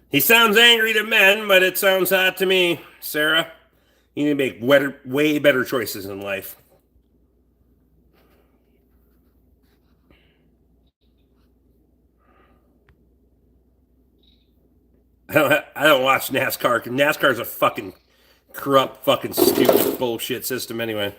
He sounds angry to men, but it sounds hot to me, Sarah. You need to make way better choices in life. I don't watch NASCAR. NASCAR's a fucking corrupt, fucking stupid bullshit system anyway.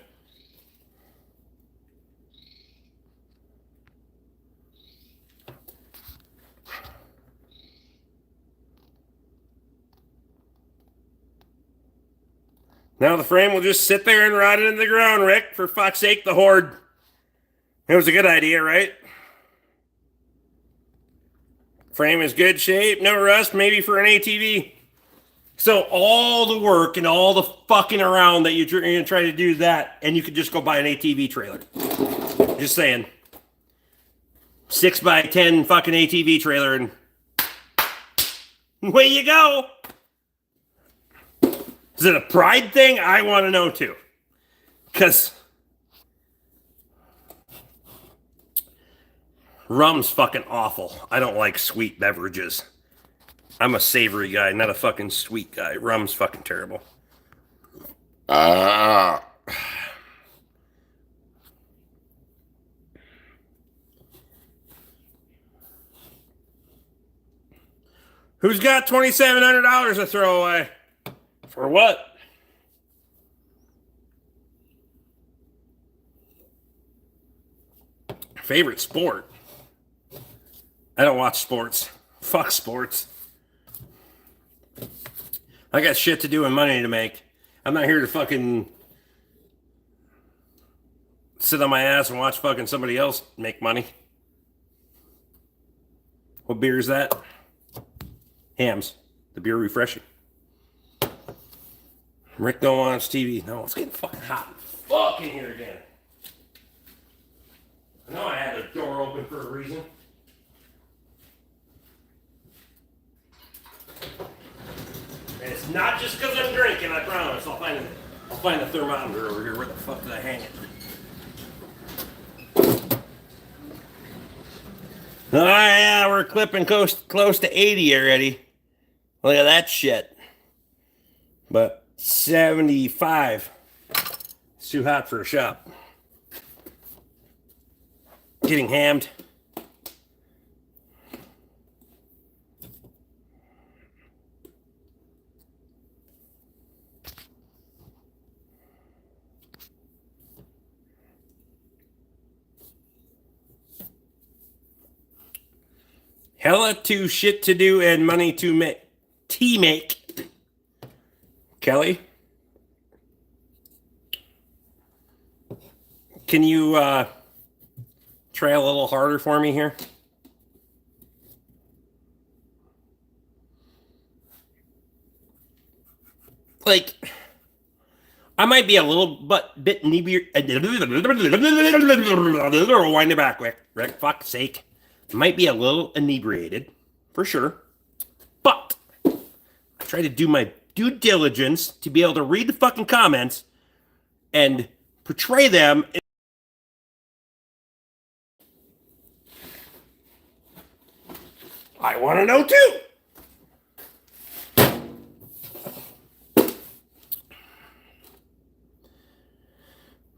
Now the frame will just sit there and rot it into the ground, Rick. For fuck's sake, the Horde. It was a good idea, right? Frame is good shape, no rust, maybe for an ATV. So all the work and all the fucking around that you're going to try to do that, and you could just go buy an ATV trailer. Just saying. 6x10 fucking ATV trailer, and away you go. Is it a pride thing? I want to know too. Because rum's fucking awful. I don't like sweet beverages. I'm a savory guy, not a fucking sweet guy. Rum's fucking terrible. Who's got $2,700 to throw away? For what? Favorite sport? I don't watch sports. Fuck sports. I got shit to do and money to make. I'm not here to fucking sit on my ass and watch fucking somebody else make money. What beer is that? Hams. The beer refreshing. Rick don't watch TV. No, it's getting fucking hot. Fuck in here again. I know I had the door open for a reason. And it's not just because I'm drinking, I promise. I'll find the thermometer over here. Where the fuck did I hang it? Oh yeah, we're clipping close to 80 already. Look at that shit. But 75. It's too hot for a shop. Getting hammed. Hella to shit to do and money to make. Tea make. Kelly, can you try a little harder for me here? Like, I might be a bit inebriated. Wind it back, Rick. Fuck's sake. Might be a little inebriated, for sure. But I try to do my due diligence to be able to read the fucking comments and portray them. I want to know too.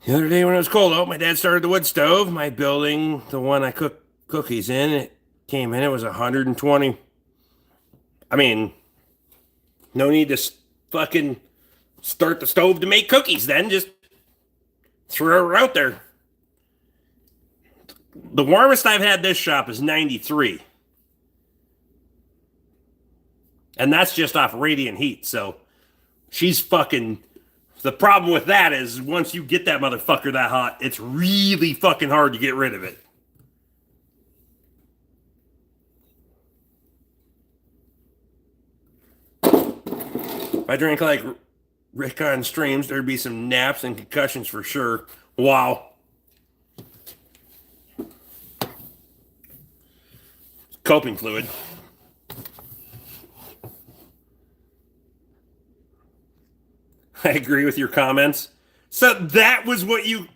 The other day when it was cold out, my dad started the wood stove. My building, the one I cook cookies in, it came in, it was 120. I mean, no need to fucking start the stove to make cookies then. Just throw her out there. The warmest I've had this shop is 93. And that's just off radiant heat. So she's fucking The problem with that is once you get that motherfucker that hot, it's really fucking hard to get rid of it. If I drank like Rick on streams, there'd be some naps and concussions for sure. Wow. Coping fluid. I agree with your comments. So that was what you...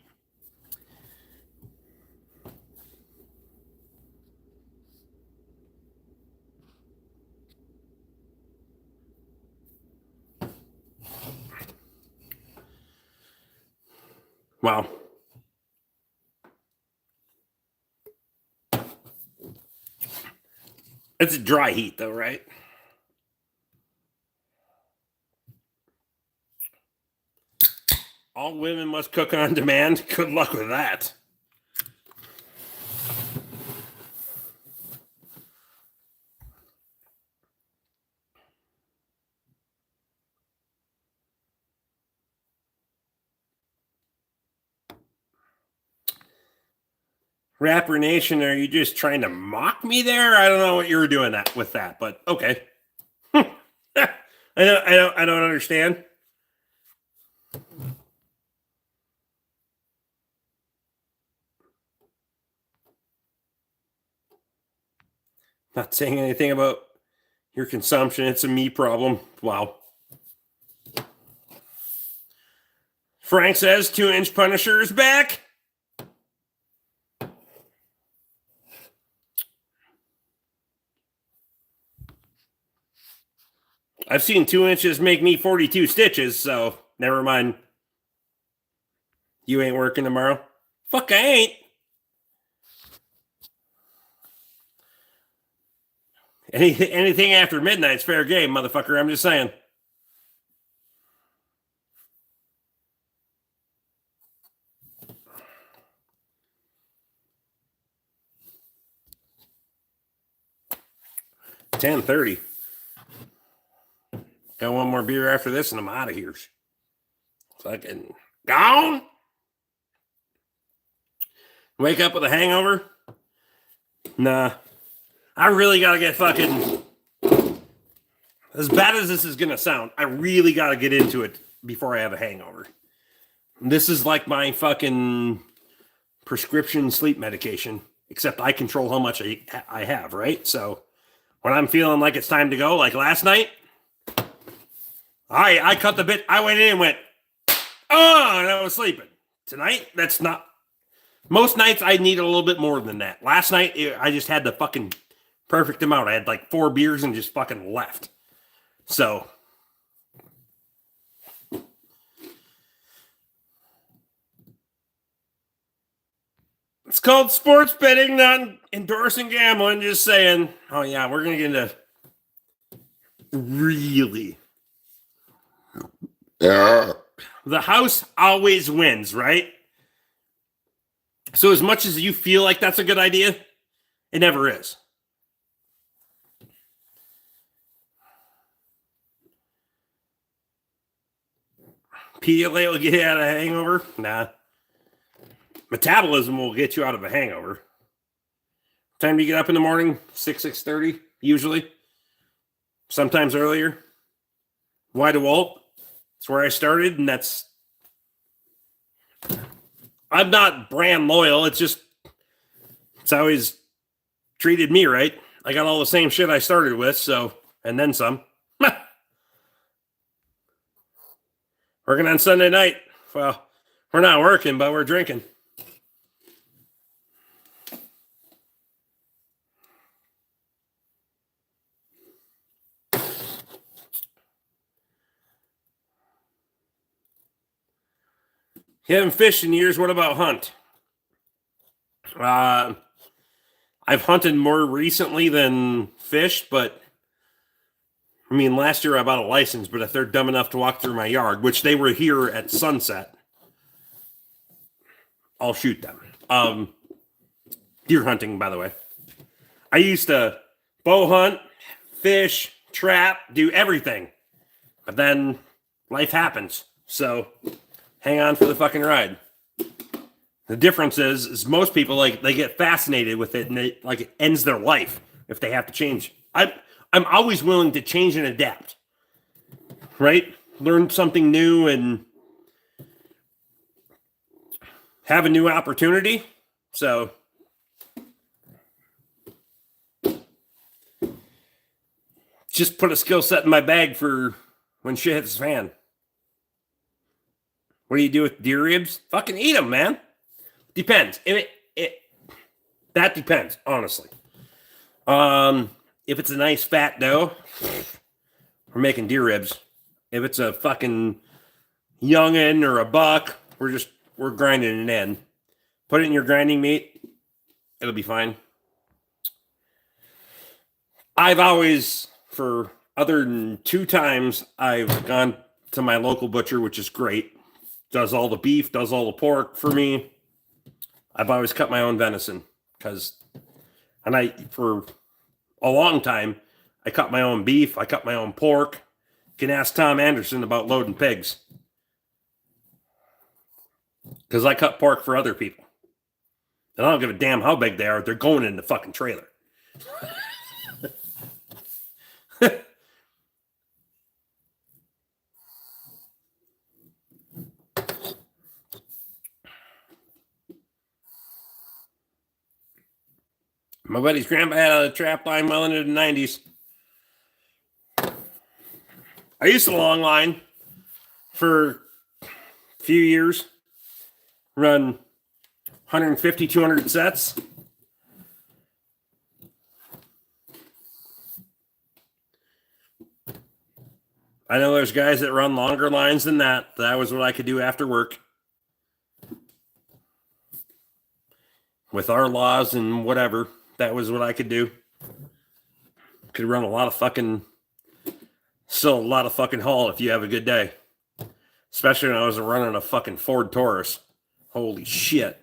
Wow. It's a dry heat though, right? All women must cook on demand. Good luck with that. Rapper Nation, are you just trying to mock me there? I don't know what you were doing that with that, but okay. I don't understand. Not saying anything about your consumption. It's a me problem. Wow. Frank says 2-inch Punisher is back. I've seen 2 inches make me 42 stitches, so never mind. You ain't working tomorrow? Fuck, I ain't. Anything after midnight's fair game, motherfucker. I'm just saying. $10:30. Got one more beer after this, and I'm out of here. Fucking gone. Wake up with a hangover? Nah. I really gotta get fucking... As bad as this is gonna sound, I really gotta get into it before I have a hangover. This is like my fucking prescription sleep medication, except I control how much I have, right? So when I'm feeling like it's time to go, like last night, I cut the bit. I went in and went, oh, and I was sleeping. Tonight, that's not... Most nights, I need a little bit more than that. Last night, I just had the fucking perfect amount. I had like 4 beers and just fucking left. So... It's called sports betting, not endorsing gambling. Just saying, oh yeah, we're going to get into really... The house always wins, right? So as much as you feel like that's a good idea, it never is. Pedialyte will get you out of a hangover? Nah. Metabolism will get you out of a hangover. Time do you get up in the morning? 6:30, usually. Sometimes earlier. Why DeWalt? It's where I started, and that's... I'm not brand loyal. It's just... It's always treated me right. I got all the same shit I started with, so... And then some. Working on Sunday night. Well, we're not working, but we're drinking. You haven't fished in years. What about hunt? I've hunted more recently than fished, but I mean, last year I bought a license, but if they're dumb enough to walk through my yard, which they were here at sunset, I'll shoot them. Deer hunting, by the way. I used to bow hunt, fish, trap, do everything. But then life happens. So hang on for the fucking ride. The difference is most people, like, they get fascinated with it, and it ends their life if they have to change. I'm always willing to change and adapt, right? Learn something new and have a new opportunity. So just put a skill set in my bag for when shit hits the fan. What do you do with deer ribs? Fucking eat them, man. Depends. That depends, honestly. If it's a nice fat doe, we're making deer ribs. If it's a fucking youngin or a buck, we're grinding it in. Put it in your grinding meat. It'll be fine. I've always, for other than 2 times, I've gone to my local butcher, which is great. Does all the beef, does all the pork for me. I've always cut my own venison for a long time, I cut my own beef. I cut my own pork. You can ask Tom Anderson about loading pigs. Because I cut pork for other people. And I don't give a damn how big they are. They're going in the fucking trailer. My buddy's grandpa had a trap line well into the 90s. I used to long line for a few years. Run 150, 200 sets. I know there's guys that run longer lines than that. That was what I could do after work. With our laws and whatever, that was what I could do. Could run a lot of fucking haul if you have a good day. Especially when I was running a fucking Ford Taurus. Holy shit.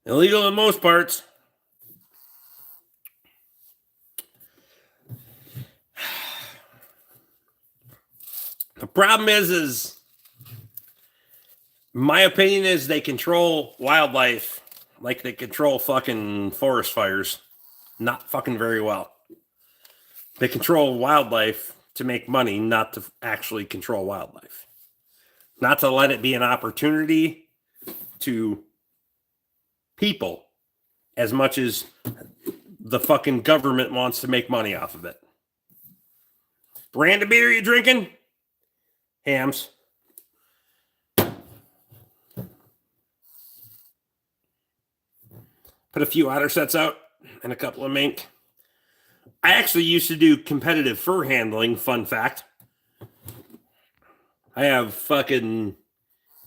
Illegal in most parts. The problem is my opinion is they control wildlife like they control fucking forest fires. Not fucking very well. They control wildlife to make money, not to actually control wildlife. Not to let it be an opportunity to people as much as the fucking government wants to make money off of it. Brand of beer you drinking? Hams. Put a few otter sets out and a couple of mink. I actually used to do competitive fur handling, fun fact. I have fucking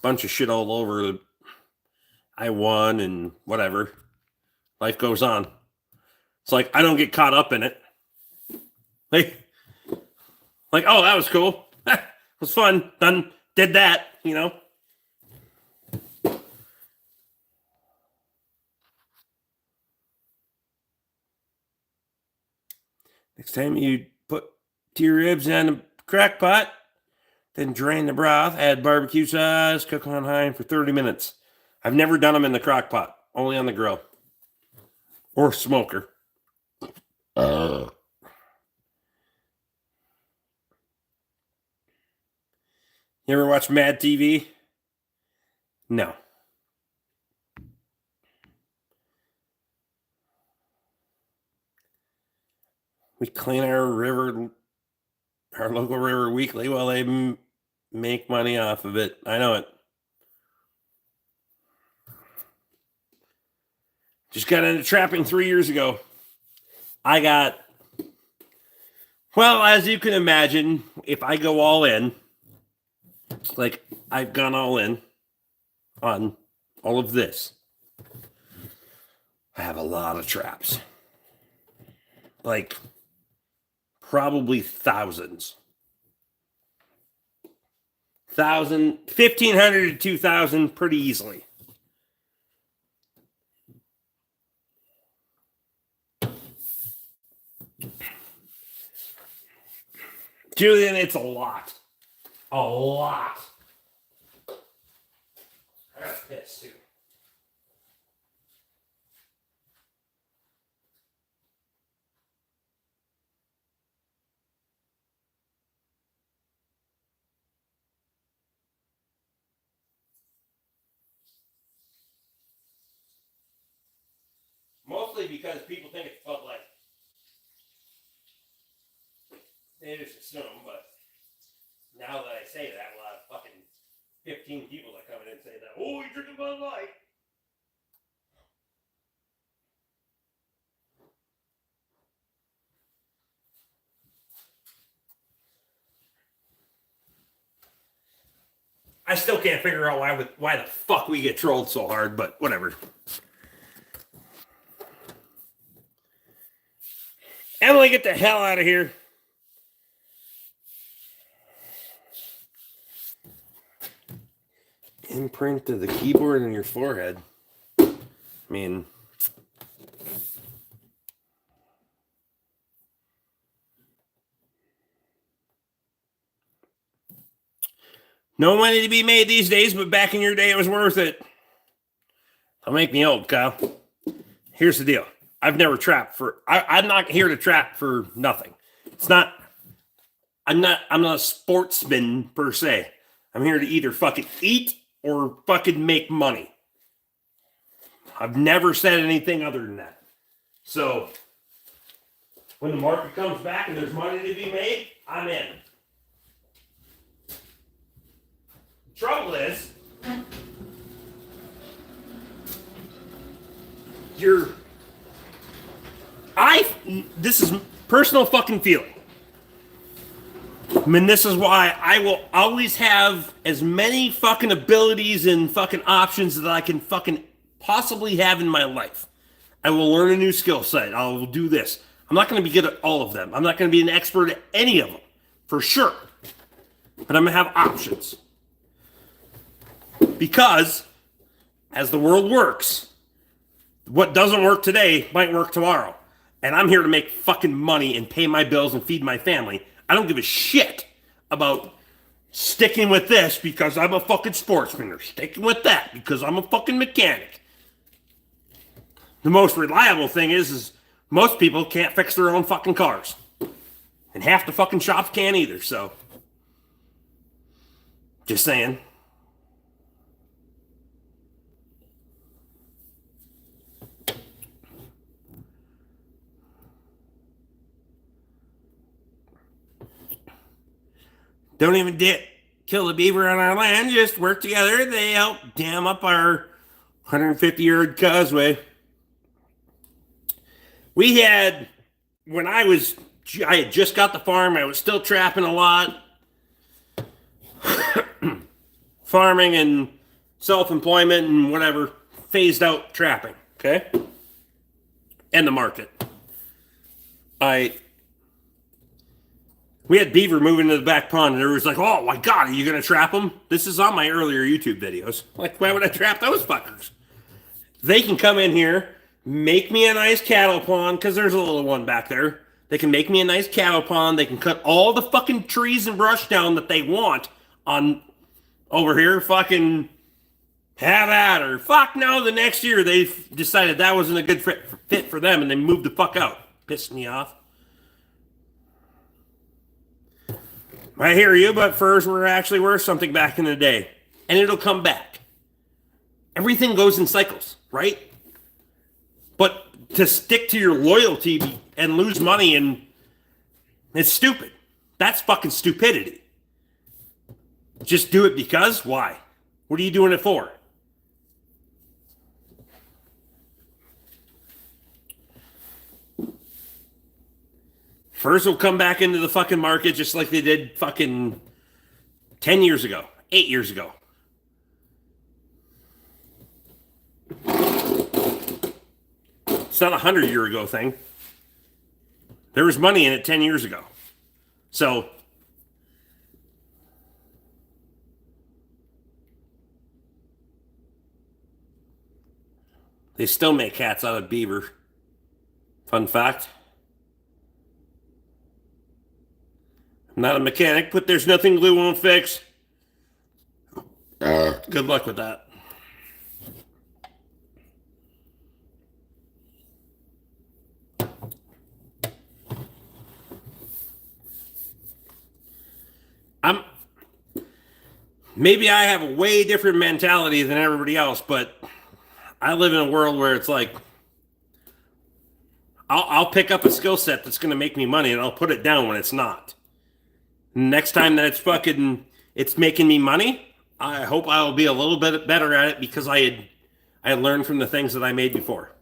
bunch of shit all over. I won and whatever. Life goes on. It's like I don't get caught up in it. Like, oh, that was cool. It was fun. Done. Did that, you know. Next time you put deer ribs in a crack pot, then drain the broth, add barbecue sauce, cook on high for 30 minutes. I've never done them in the crock pot, only on the grill or smoker. You ever watch Mad TV? No. We clean our local river weekly while they make money off of it. I know it. Just got into trapping 3 years ago. Well, as you can imagine, if I go all in, like I've gone all in on all of this, I have a lot of traps. Like probably thousands. 1,500 to 2,000 pretty easily. Julian, it's a lot. A lot. I got pissed too. Mostly because people think it's Bud Light. They just assume, but now that I say that, we'll have fucking 15 people that come in and say that, oh, you're drinking Bud Light. I still can't figure out why the fuck we get trolled so hard, but whatever. Emily, get the hell out of here. Imprint of the keyboard on your forehead. I mean, no money to be made these days, but back in your day, it was worth it. Don't make me old, Kyle. Here's the deal. I've never trapped for. I'm not here to trap for nothing. It's not. I'm not a sportsman per se. I'm here to either fucking eat or fucking make money. I've never said anything other than that. So when the market comes back and there's money to be made, I'm in. The trouble is, this is personal fucking feeling. I mean, this is why I will always have as many fucking abilities and fucking options that I can fucking possibly have in my life. I will learn a new skill set. I will do this. I'm not going to be good at all of them. I'm not going to be an expert at any of them, for sure. But I'm going to have options. Because, as the world works, what doesn't work today might work tomorrow. And I'm here to make fucking money and pay my bills and feed my family. I don't give a shit about sticking with this because I'm a fucking sportsman or sticking with that because I'm a fucking mechanic. The most reliable thing is most people can't fix their own fucking cars. And half the fucking shops can't either, so. Just saying. Don't even kill the beaver on our land. Just work together. They help dam up our 150-yard causeway. We had, when I had just got the farm. I was still trapping a lot. Farming and self-employment and whatever. Phased out trapping. Okay? And the market. We had beaver moving to the back pond, and everyone's like, oh my God, are you going to trap them? This is on my earlier YouTube videos. Like, why would I trap those fuckers? They can come in here, make me a nice cattle pond, because there's a little one back there. They can make me a nice cattle pond. They can cut all the fucking trees and brush down that they want on over here. Fucking have at her. Fuck no, the next year they decided that wasn't a good fit for them, and they moved the fuck out. Pissed me off. I hear you, but furs were actually worth something back in the day. And it'll come back. Everything goes in cycles, right? But to stick to your loyalty and lose money, and it's stupid. That's fucking stupidity. Just do it because? Why? What are you doing it for? Furs will come back into the fucking market just like they did fucking 10 years ago, 8 years ago. It's not a 100-year ago thing. There was money in it 10 years ago. So, they still make hats out of beaver. Fun fact. I'm not a mechanic, but there's nothing glue won't fix. Good luck with that. Maybe I have a way different mentality than everybody else, but I live in a world where it's like I'll pick up a skill set that's going to make me money, and I'll put it down when it's not. Next time that it's making me money, I hope I will be a little bit better at it because I learned from the things that I made before.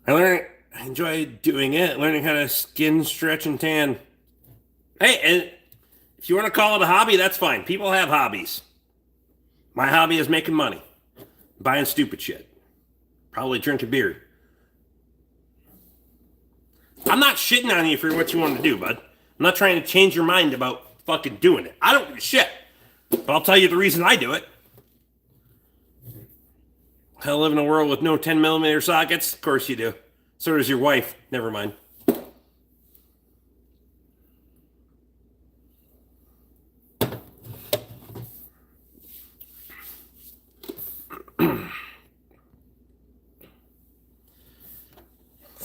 I enjoy doing it, learning how to skin, stretch, and tan. Hey, and if you want to call it a hobby, that's fine. People have hobbies. My hobby is making money, buying stupid shit, probably drinking beer. I'm not shitting on you for what you want to do, bud. I'm not trying to change your mind about fucking doing it. I don't give a shit. But I'll tell you the reason I do it. I live in a world with no 10mm sockets. Of course you do. So does your wife. Never mind.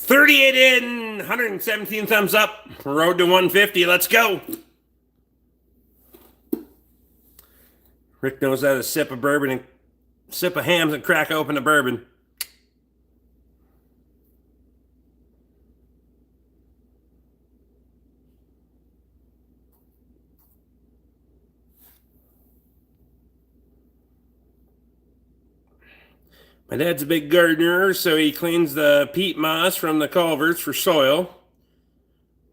$38 in, 117 thumbs up. Road to 150. Let's go. Rick knows how to sip a bourbon and sip a hams and crack open a bourbon. My dad's a big gardener, so he cleans the peat moss from the culverts for soil.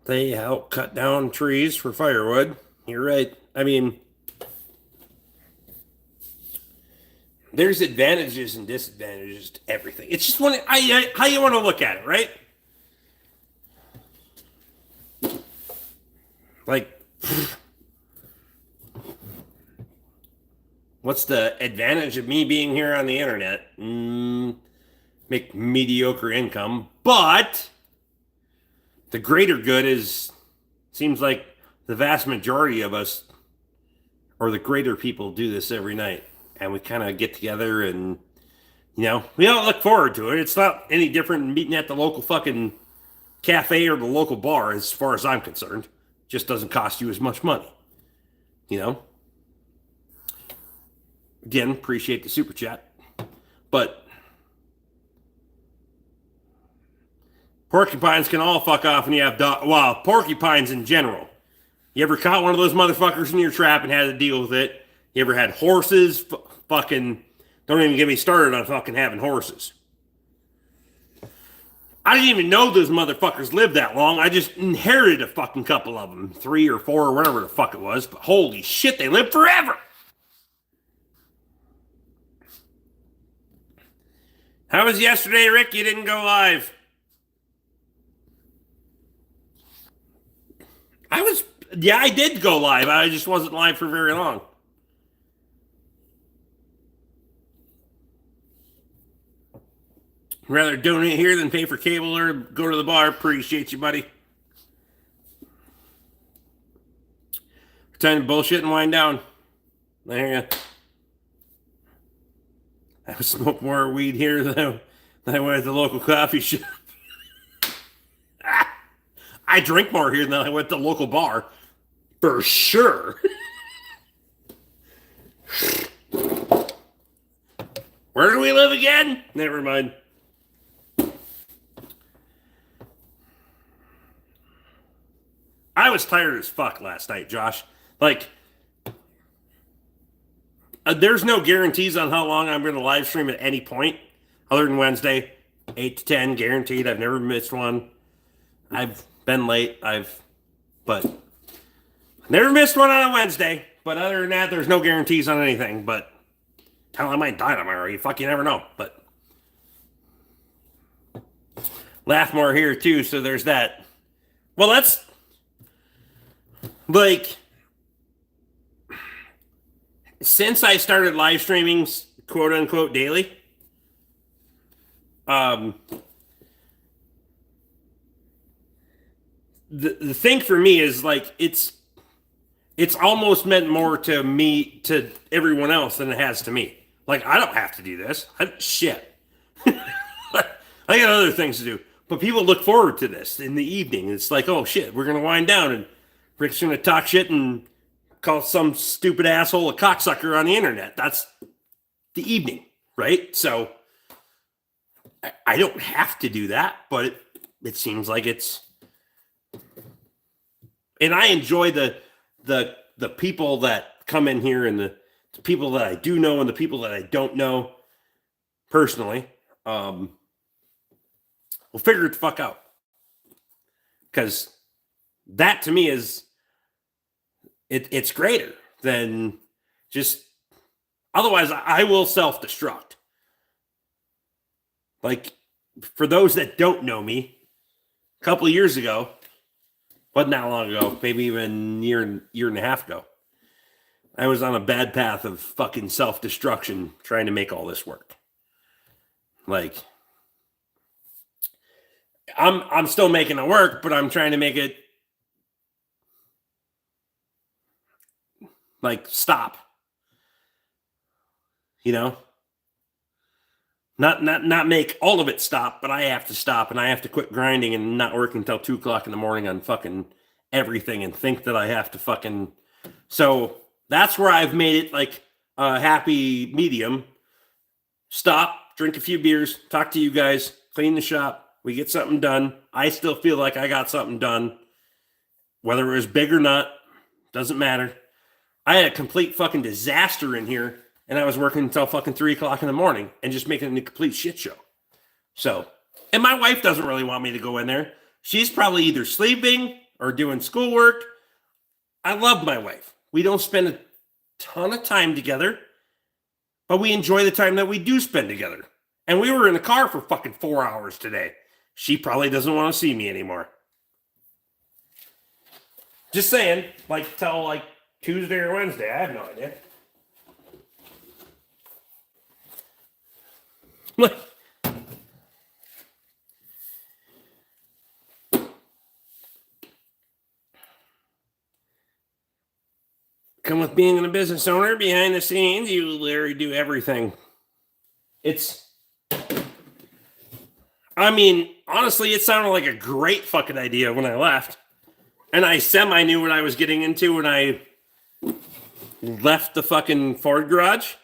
They help cut down trees for firewood. You're right. I mean, there's advantages and disadvantages to everything. It's just how you want to look at it, right? Like, what's the advantage of me being here on the internet? Make mediocre income, but the greater good seems like the vast majority of us, or the greater people, do this every night. And we kind of get together and, we all look forward to it. It's not any different than meeting at the local fucking cafe or the local bar, as far as I'm concerned. It just doesn't cost you as much money. Again, appreciate the super chat. But porcupines can all fuck off when you have porcupines in general. You ever caught one of those motherfuckers in your trap and had to deal with it? You ever had horses? Fucking, don't even get me started on fucking having horses. I didn't even know those motherfuckers lived that long. I just inherited a fucking couple of them. 3 or 4 or whatever the fuck it was. But holy shit, they live forever. How was yesterday, Rick? You didn't go live. I did go live. I just wasn't live for very long. Rather donate here than pay for cable or go to the bar. Appreciate you, buddy. Time to bullshit and wind down. There you go. I would smoke more weed here than I would at the local coffee shop. I drink more here than I would at the local bar. For sure. Where do we live again? Never mind. I was tired as fuck last night, Josh. Like, there's no guarantees on how long I'm going to live stream at any point, other than Wednesday, 8 to 10, guaranteed. I've never missed one. I've been late. But never missed one on a Wednesday. But other than that, there's no guarantees on anything. But hell, I might die tomorrow. You never know. But laugh more here too. So there's that. Well, that's like, since I started live streaming, quote unquote, daily, the thing for me is like it's almost meant more to everyone else than it has to me. Like I don't have to do this. Shit. I got other things to do. But people look forward to this in the evening. It's like, oh shit, we're gonna wind down and Rick's gonna talk shit and call some stupid asshole a cocksucker on the internet. That's the evening, right? So I don't have to do that, but it seems like it's, and I enjoy the people that come in here and the people that I do know and the people that I don't know personally. We'll figure it the fuck out, because that to me is it's greater than just, otherwise I will self-destruct. Like, for those that don't know me, a couple of years ago, wasn't that long ago, maybe even year and a half ago, I was on a bad path of fucking self-destruction trying to make all this work. Like, I'm still making it work, but I'm trying to make it like stop. You know? Not make all of it stop, but I have to stop and I have to quit grinding and not work until 2:00 in the morning on fucking everything and think that I have to fucking. So that's where I've made it like a happy medium. Stop, drink a few beers, talk to you guys, clean the shop. We get something done. I still feel like I got something done. Whether it was big or not, doesn't matter. I had a complete fucking disaster in here, and I was working until fucking 3:00 in the morning and just making it a complete shit show. So, and my wife doesn't really want me to go in there. She's probably either sleeping or doing schoolwork. I love my wife. We don't spend a ton of time together, but we enjoy the time that we do spend together. And we were in the car for fucking 4 hours today. She probably doesn't want to see me anymore. Just saying, like, till like Tuesday or Wednesday. I have no idea. Come with being a business owner, behind the scenes, you literally do everything. I mean, honestly, it sounded like a great fucking idea when I left. And I semi knew what I was getting into when I left the fucking Ford garage,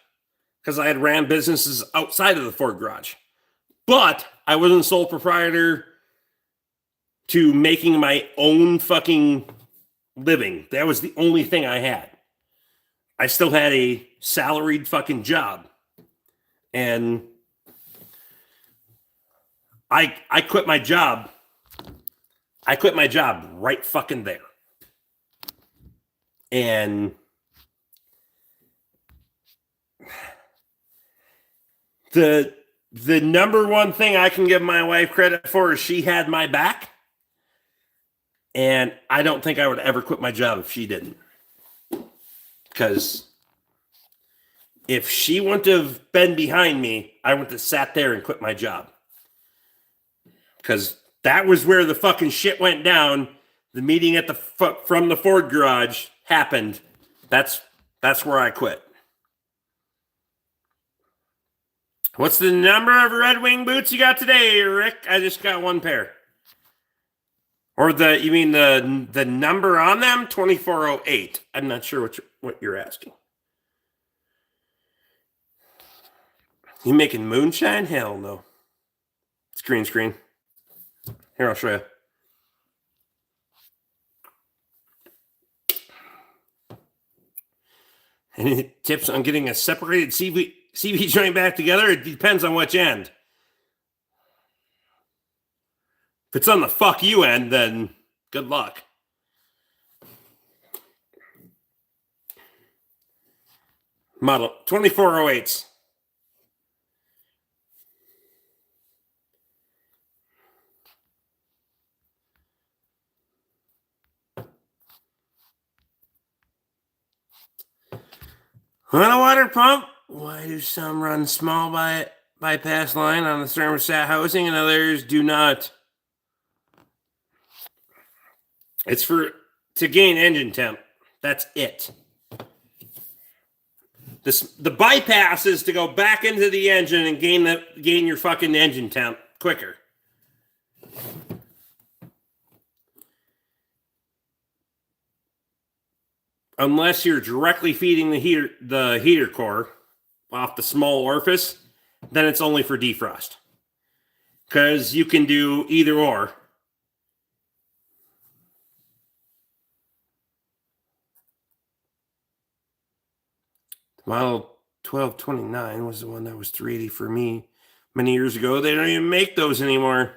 because I had ran businesses outside of the Ford garage. But I wasn't sole proprietor to making my own fucking living. That was the only thing I had. I still had a salaried fucking job. And I quit my job. I quit my job right fucking there. And the number one thing I can give my wife credit for is she had my back. And I don't think I would ever quit my job if she didn't. Because if she wouldn't have been behind me, I wouldn't have sat there and quit my job. Because that was where the fucking shit went down. The meeting at from the Ford garage happened. That's where I quit. What's the number of Red Wing boots you got today, Rick? I just got one pair. Or you mean the number on them? 2408. I'm not sure what you're asking. You making moonshine? Hell no. It's green screen. Here, I'll show you. Any tips on getting a separated CV joint back together? It depends on which end. If it's on the fuck you end, then good luck. Model 2408s. On a water pump, why do some run small bypass line on the thermostat housing and others do not? It's to gain engine temp. That's it. The bypass is to go back into the engine and gain your fucking engine temp quicker. Unless you're directly feeding the heater core off the small orifice, then it's only for defrost. Because you can do either or. Model 1229 was the one that was $380 for me many years ago. They don't even make those anymore.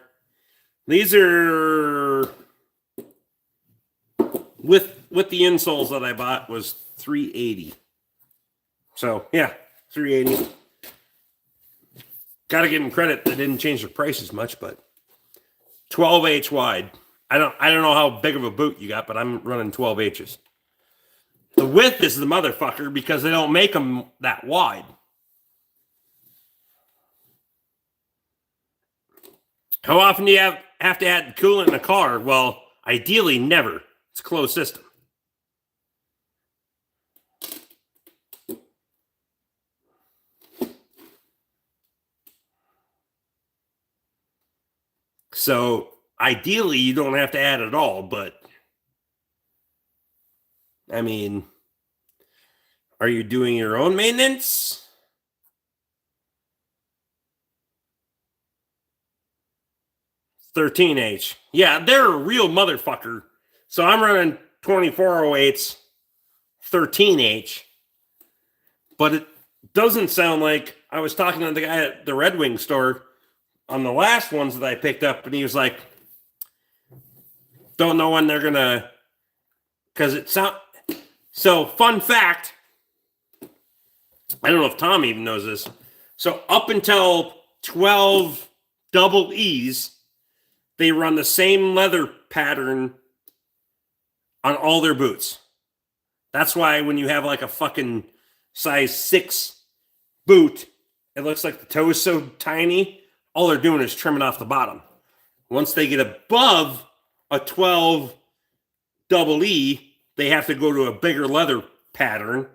These are with the insoles that I bought was $380. So yeah, $380. Got to give them credit. They didn't change the price as much, but 12H wide. I don't know how big of a boot you got, but I'm running 12 H's. The width is the motherfucker because they don't make them that wide. How often do you have to add coolant in a car? Well, ideally never. It's a closed system. So ideally you don't have to add at all, but I mean, are you doing your own maintenance? $13H. Yeah, they're a real motherfucker. So I'm running 2408s, 13H. But it doesn't sound like I was talking to the guy at the Red Wing store on the last ones that I picked up, and he was like, don't know when they're going to, because it sounds. So, fun fact, I don't know if Tom even knows this. So, up until 12 double E's, they run the same leather pattern on all their boots. That's why when you have like a fucking size 6 boot, it looks like the toe is so tiny, all they're doing is trimming off the bottom. Once they get above a 12 double E, they have to go to a bigger leather pattern.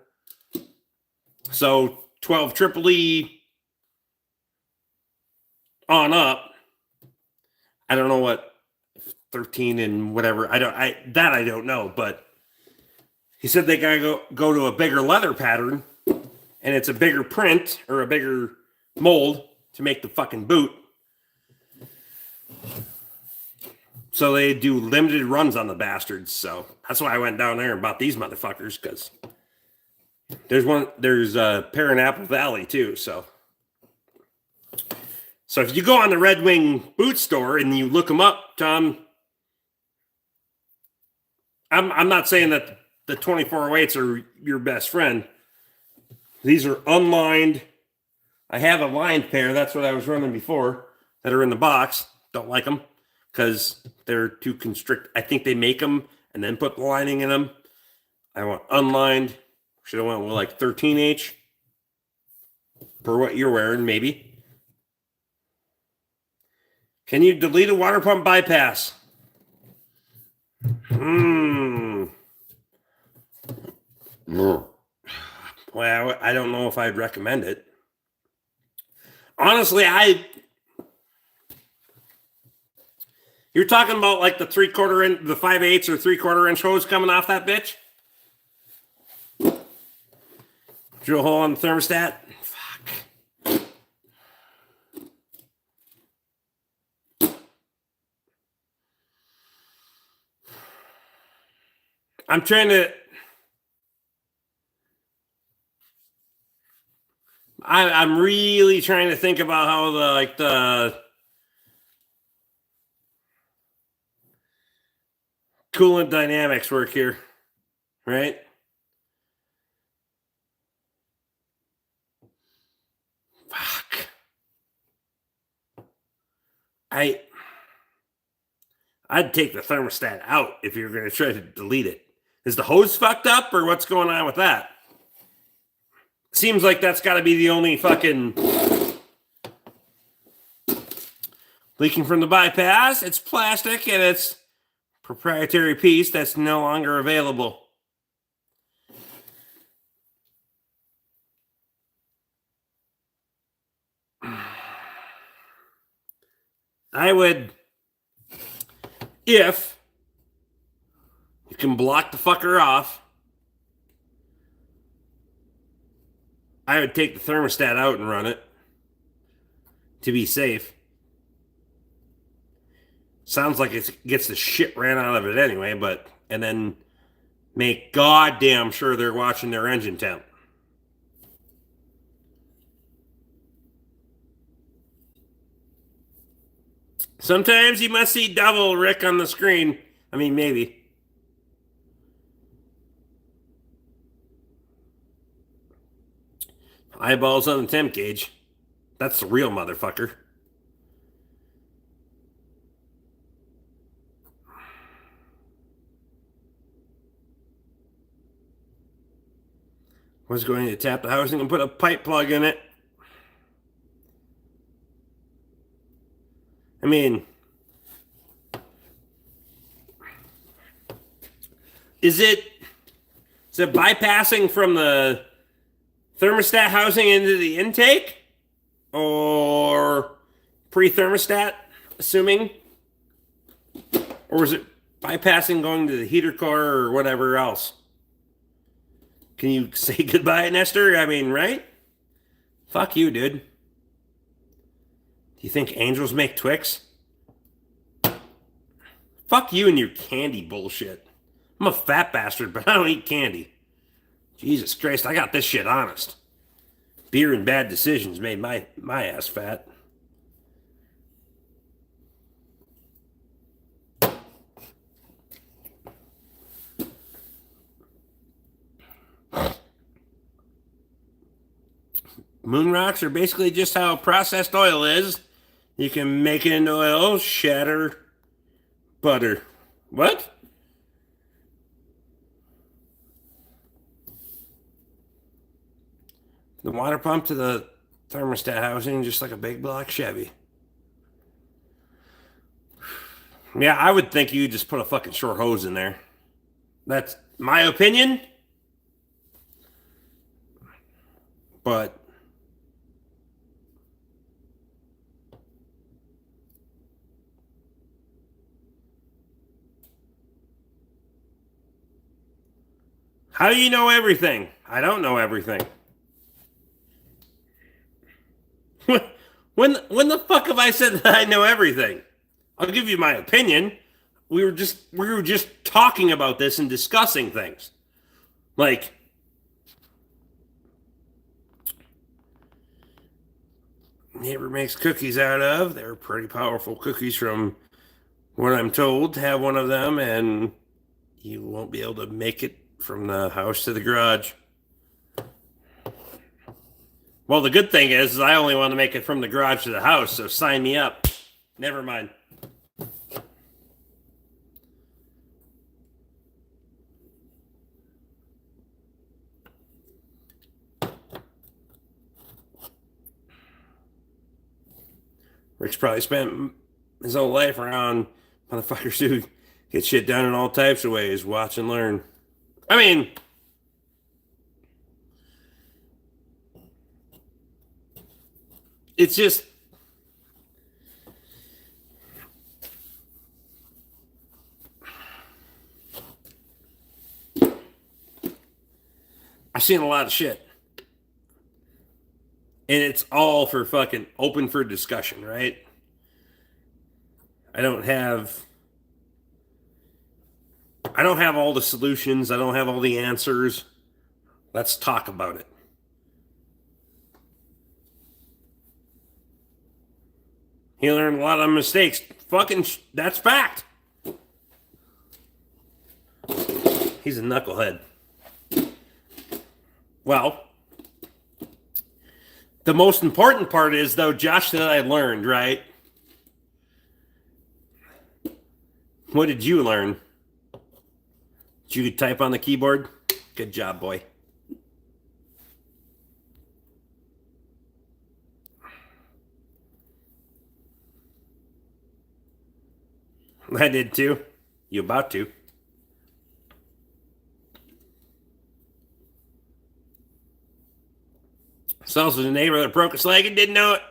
So 12 triple E on up. I don't know what 13 and whatever. I don't know, but he said they gotta go to a bigger leather pattern, and it's a bigger print or a bigger mold to make the fucking boot. So they do limited runs on the bastards. So that's why I went down there and bought these motherfuckers, because there's a pair in Apple Valley too. So if you go on the Red Wing boot store and you look them up, Tom, I'm not saying that the 2408s are your best friend. These are unlined. I have a lined pair. That's what I was running before, that are in the box. Don't like them because they're too constrict. I think they make them and then put the lining in them. I want unlined. Should have went with like 13H for what you're wearing, maybe. Can you delete a water pump bypass? Well, I don't know if I'd recommend it. Honestly, you're talking about like the 3/4 inch, the 5/8 or 3/4 inch hose coming off that bitch? Drill hole on the thermostat? Fuck. I'm really trying to think about how the coolant dynamics work here, right? Fuck. I'd take the thermostat out if you're going to try to delete it. Is the hose fucked up or what's going on with that? Seems like that's got to be the only fucking leaking from the bypass. It's plastic and it's proprietary piece that's no longer available. I would, if you can block the fucker off, I would take the thermostat out and run it to be safe. Sounds like it gets the shit ran out of it anyway, but, and then make goddamn sure they're watching their engine temp. Sometimes you must see double, Rick, on the screen. I mean, maybe. Eyeballs on the temp gauge. That's the real motherfucker. Was going to tap the housing and put a pipe plug in it. I mean, is it bypassing from the thermostat housing into the intake? Or pre-thermostat, assuming? Or is it bypassing going to the heater core or whatever else? Can you say goodbye, Nestor? I mean, right? Fuck you, dude. Do you think angels make Twix? Fuck you and your candy bullshit. I'm a fat bastard, but I don't eat candy. Jesus Christ, I got this shit honest. Beer and bad decisions made my ass fat. Moon rocks are basically just how processed oil is. You can make it into oil, shatter, butter. What? The water pump to the thermostat housing, just like a big block Chevy. Yeah, I would think you just put a fucking short hose in there. That's my opinion. But how do you know everything? I don't know everything. When the fuck have I said that I know everything? I'll give you my opinion. We were just talking about this and discussing things. Like, neighbor makes cookies out of. They're pretty powerful cookies from what I'm told. Have one of them and you won't be able to make it from the house to the garage. Well, the good thing is I only want to make it from the garage to the house, so sign me up. Never mind. Rick's probably spent his whole life around motherfuckers who get shit done in all types of ways. Watch and learn. I mean, it's just, I've seen a lot of shit. And it's all for fucking open for discussion, right? I don't have all the solutions. I don't have all the answers. Let's talk about it. He learned a lot of mistakes. That's fact. He's a knucklehead. Well, the most important part is, though, Josh, that I learned, right? What did you learn? Did you type on the keyboard? Good job, boy. I did too. You about to. Sells a neighbor that broke his leg and didn't know it.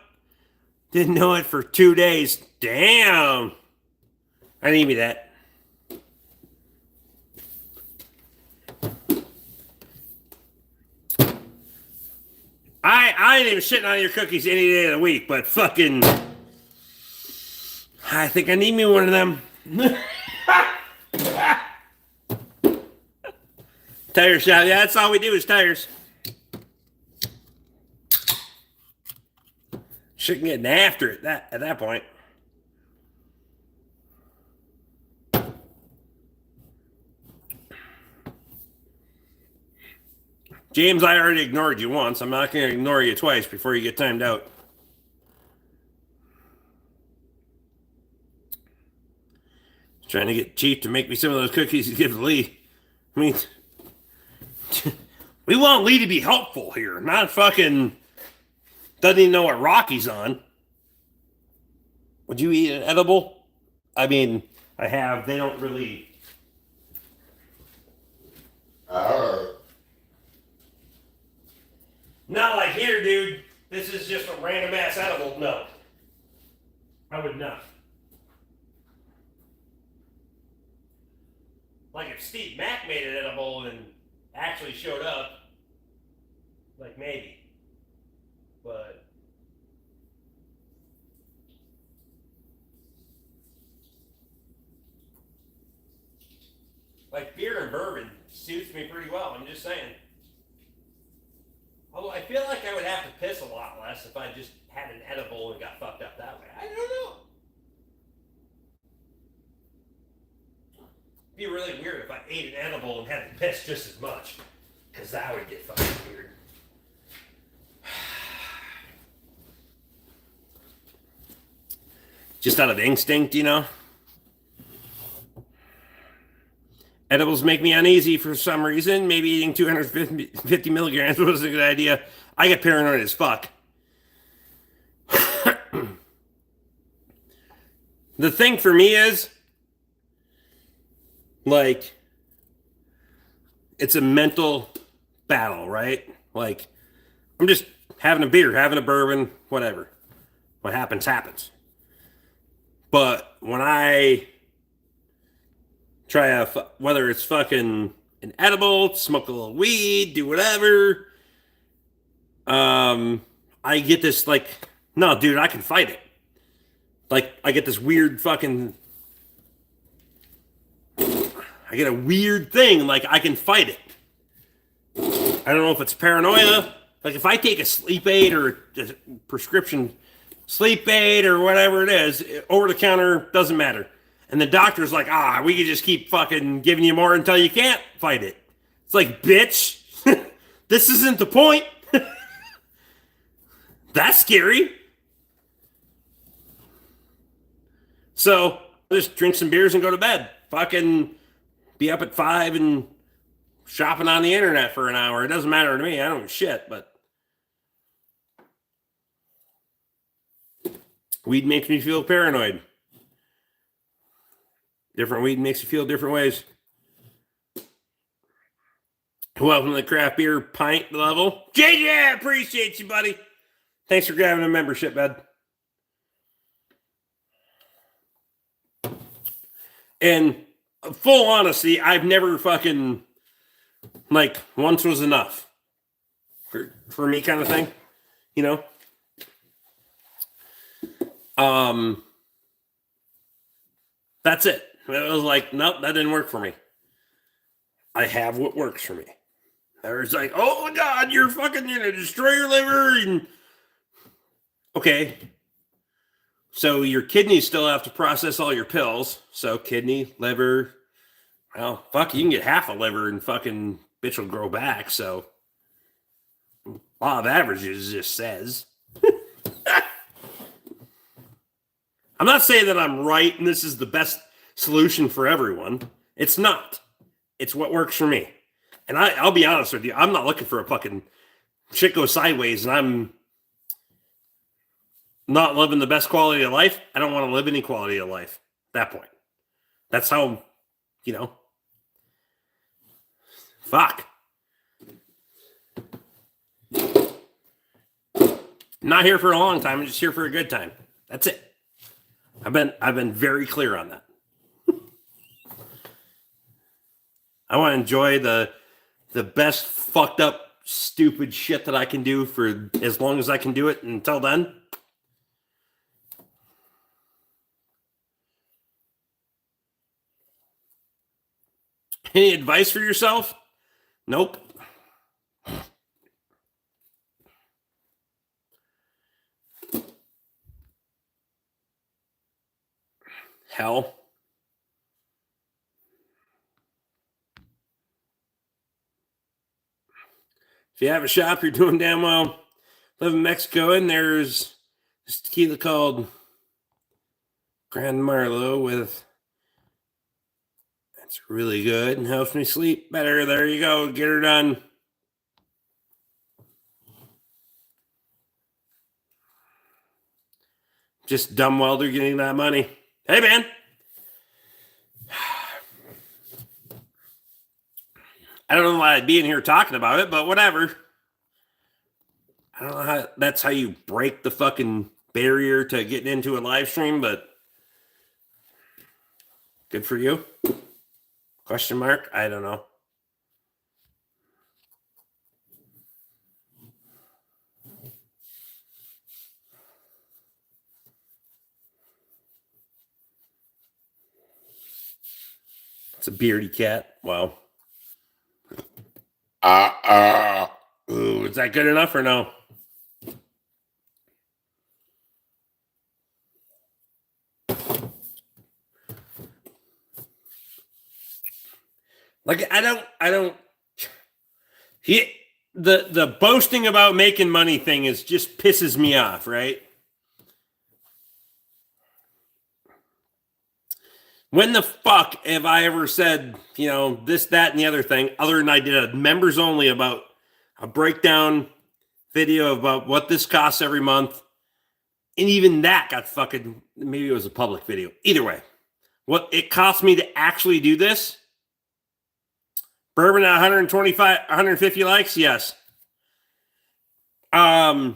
Didn't know it for 2 days. Damn. I need me that. I ain't even shitting on your cookies any day of the week, but fucking, I think I need me one of them. Tire shop. Yeah, that's all we do is tires. Shouldn't get after it at that point. James, I already ignored you once. I'm not going to ignore you twice before you get timed out. Trying to get Chief to make me some of those cookies to give to Lee. I mean, we want Lee to be helpful here, not fucking doesn't even know what Rocky's on. Would you eat an edible? I mean, I have. They don't really. Not like here, dude. This is just a random ass edible. No. I would not. Like if Steve Mack made an edible and actually showed up, like maybe. But like beer and bourbon suits me pretty well. I'm just saying. Although I feel like I would have to piss a lot less if I just had an edible and got fucked up that way. I don't know. It'd be really weird if I ate an edible and had to piss just as much. Because that would get fucking weird. Just out of instinct, you know? Edibles make me uneasy for some reason. Maybe eating 250 milligrams was a good idea. I get paranoid as fuck. The thing for me is, like, it's a mental battle, right? Like, I'm just having a beer, having a bourbon, whatever. What happens, happens. But when I try whether it's fucking an edible, smoke a little weed, do whatever, I get this like, no, dude, I can fight it. Like, I get this weird fucking, I get a weird thing, like I can fight it. I don't know if it's paranoia. Like if I take a sleep aid or a prescription sleep aid or whatever it is, over the counter, doesn't matter. And the doctor's like, we can just keep fucking giving you more until you can't fight it. It's like, bitch, this isn't the point. That's scary. So just drink some beers and go to bed. Fucking be up at 5 and shopping on the internet for an hour. It doesn't matter to me. I don't give a shit, but weed makes me feel paranoid. Different weed makes you feel different ways. Welcome to the craft beer pint level. JJ, appreciate you, buddy. Thanks for grabbing a membership, bud. And full honesty, I've never fucking, like, once was enough. For me kind of thing. You know? That's it. It was like, nope, that didn't work for me. I have what works for me. There's like, oh my God, you're fucking gonna destroy your liver. And okay. So your kidneys still have to process all your pills. So kidney, liver, well, fuck, you can get half a liver and fucking bitch will grow back. So law of averages just says. I'm not saying that I'm right and this is the best solution for everyone. It's not. It's what works for me. And I'll be honest with you, I'm not looking for a fucking shit go sideways and I'm not living the best quality of life. I don't want to live any quality of life at that point. That's how you know. Fuck. I'm not here for a long time. I'm just here for a good time. That's it. I've been very clear on that. I want to enjoy the best fucked up stupid shit that I can do for as long as I can do it. Until then, any advice for yourself? Nope. Hell. If you have a shop, you're doing damn well. Live in Mexico, and there's this tequila called Grand Marlo with. It's really good and helps me sleep better. There you go. Get her done. Just dumb welder getting that money. Hey, man. I don't know why I'd be in here talking about it, but whatever. I don't know how that's how you break the fucking barrier to getting into a live stream, but good for you. Question mark? I don't know. It's a beardy cat. Wow. Ooh, is that good enough or no? Like I don't. The boasting about making money thing is just pisses me off, right? When the fuck have I ever said, you know, this, that, and the other thing, other than I did a members only about a breakdown video about what this costs every month. And even that got fucking, maybe it was a public video. Either way, what it cost me to actually do this. Bourbon at 125, 150 likes, yes. And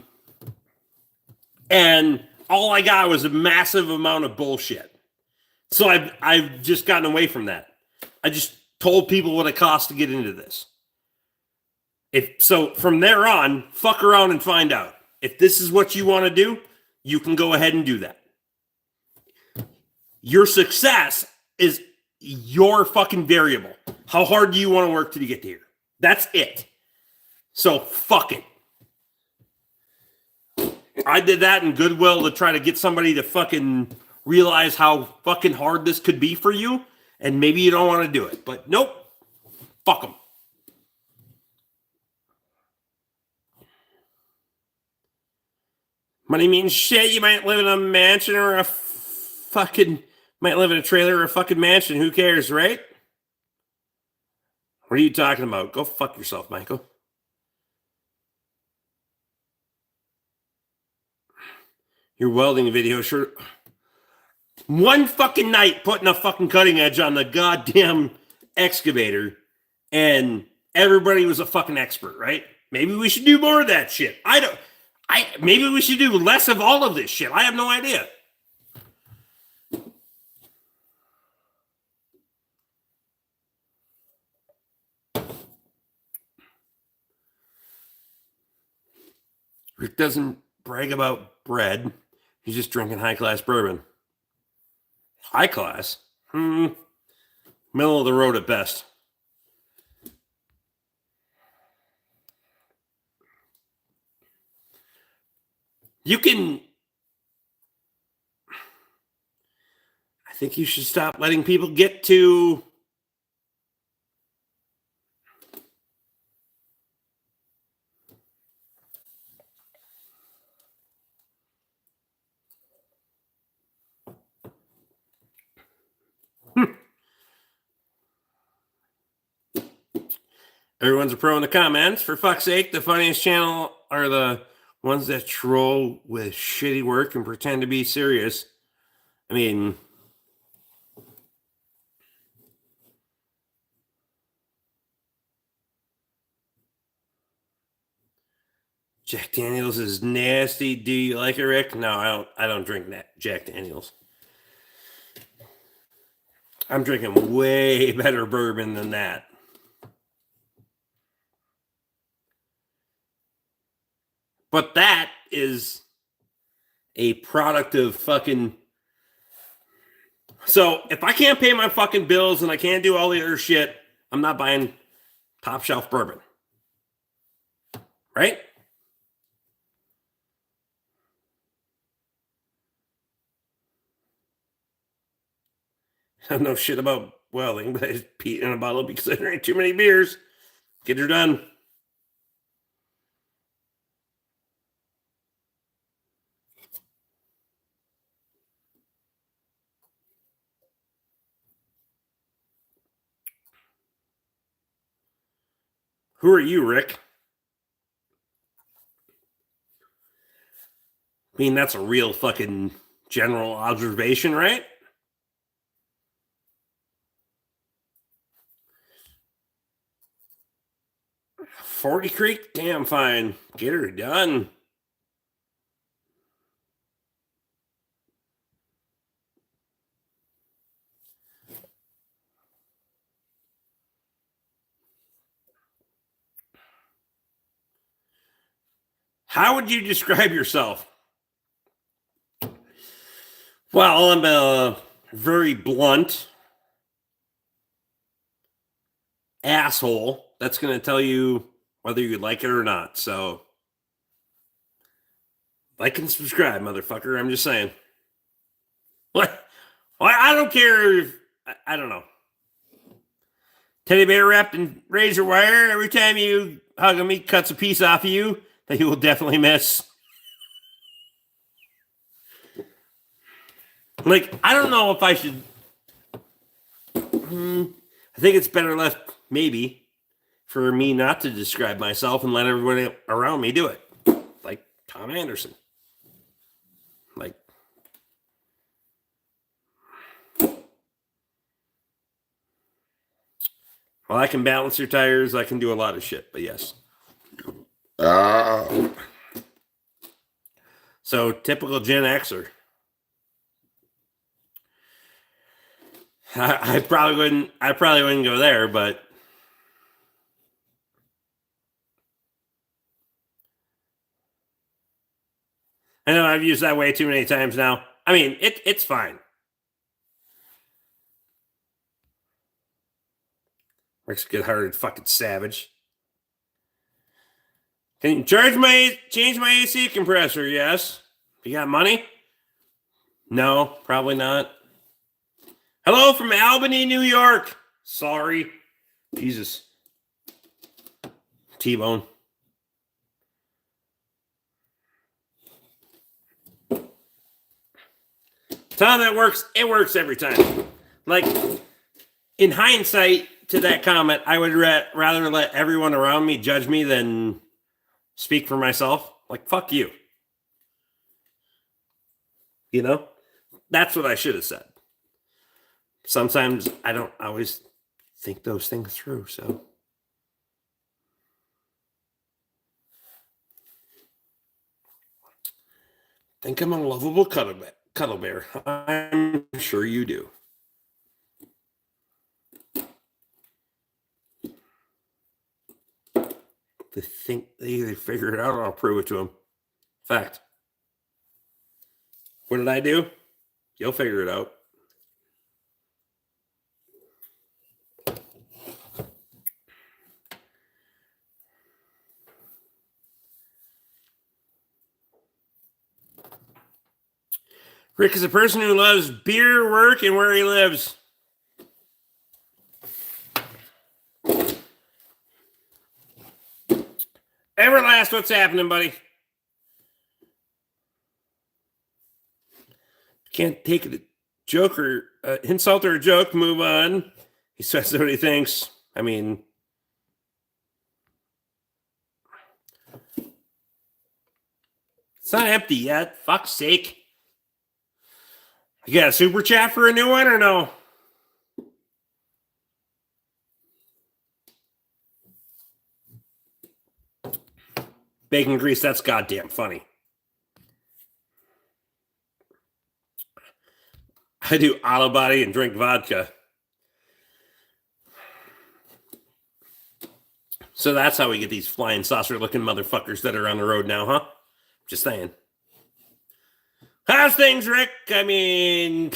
all I got was a massive amount of bullshit. So I've just gotten away from that. I just told people what it costs to get into this. So from there on, fuck around and find out. If this is what you want to do, you can go ahead and do that. Your success is your fucking variable. How hard do you want to work to get here? That's it. So fuck it. I did that in goodwill to try to get somebody to fucking realize how fucking hard this could be for you, and maybe you don't want to do it. But nope. Fuck them. Money means shit. You might live in a mansion or might live in a trailer or a fucking mansion. Who cares, right? What are you talking about? Go fuck yourself, Michael. Your welding video, sure. One fucking night putting a fucking cutting edge on the goddamn excavator, and everybody was a fucking expert, right? Maybe we should do more of that shit. Maybe we should do less of all of this shit. I have no idea. Rick doesn't brag about bread. He's just drinking high-class bourbon. High class? Middle of the road at best. I think you should stop letting people get to Everyone's a pro in the comments. For fuck's sake, the funniest channel are the ones that troll with shitty work and pretend to be serious. I mean, Jack Daniels is nasty. Do you like it, Rick? No, I don't drink that Jack Daniels. I'm drinking way better bourbon than that. But that is a product of fucking. So if I can't pay my fucking bills and I can't do all the other shit, I'm not buying top shelf bourbon. Right? I don't know shit about welding, but I just peed in a bottle because I drank too many beers. Get her done. Who are you, Rick? I mean, that's a real fucking general observation, right? Forty Creek? Damn fine. Get her done. How would you describe yourself? Well, I'm a very blunt asshole that's going to tell you whether you like it or not. So, like and subscribe, motherfucker. I'm just saying. What? Well, I don't care if, I don't know. Teddy bear wrapped in razor wire. Every time you hug him, he cuts a piece off of you that you will definitely miss. Like, I don't know if I should. I think it's better left, maybe, for me not to describe myself and let everybody around me do it. Like Tom Anderson. Like, well, I can balance your tires. I can do a lot of shit, but yes. So, typical Gen Xer. I probably wouldn't go there, but I know I've used that way too many times now. I mean, it's fine. Rick's a good-hearted fucking savage. Can you change my AC compressor? Yes. You got money? No, probably not. Hello from Albany, New York. Sorry. Jesus. T-Bone. Tell them that works. It works every time. Like, in hindsight to that comment, I would rather let everyone around me judge me than speak for myself. Like, fuck you. You know? That's what I should have said. Sometimes I don't always think those things through, so. Think I'm a lovable cuddle bear. I'm sure you do. They think they either figure it out or I'll prove it to them. Fact. What did I do? You'll figure it out. Rick is a person who loves beer, work, and where he lives. Everlast, what's happening, buddy? Can't take a joke or insult or a joke. Move on. He says what he thinks. I mean, it's not empty yet. Fuck's sake. You got a super chat for a new one or no? Bacon grease, that's goddamn funny. I do auto body and drink vodka. So that's how we get these flying saucer looking motherfuckers that are on the road now, huh? Just saying. How's things, Rick? I mean,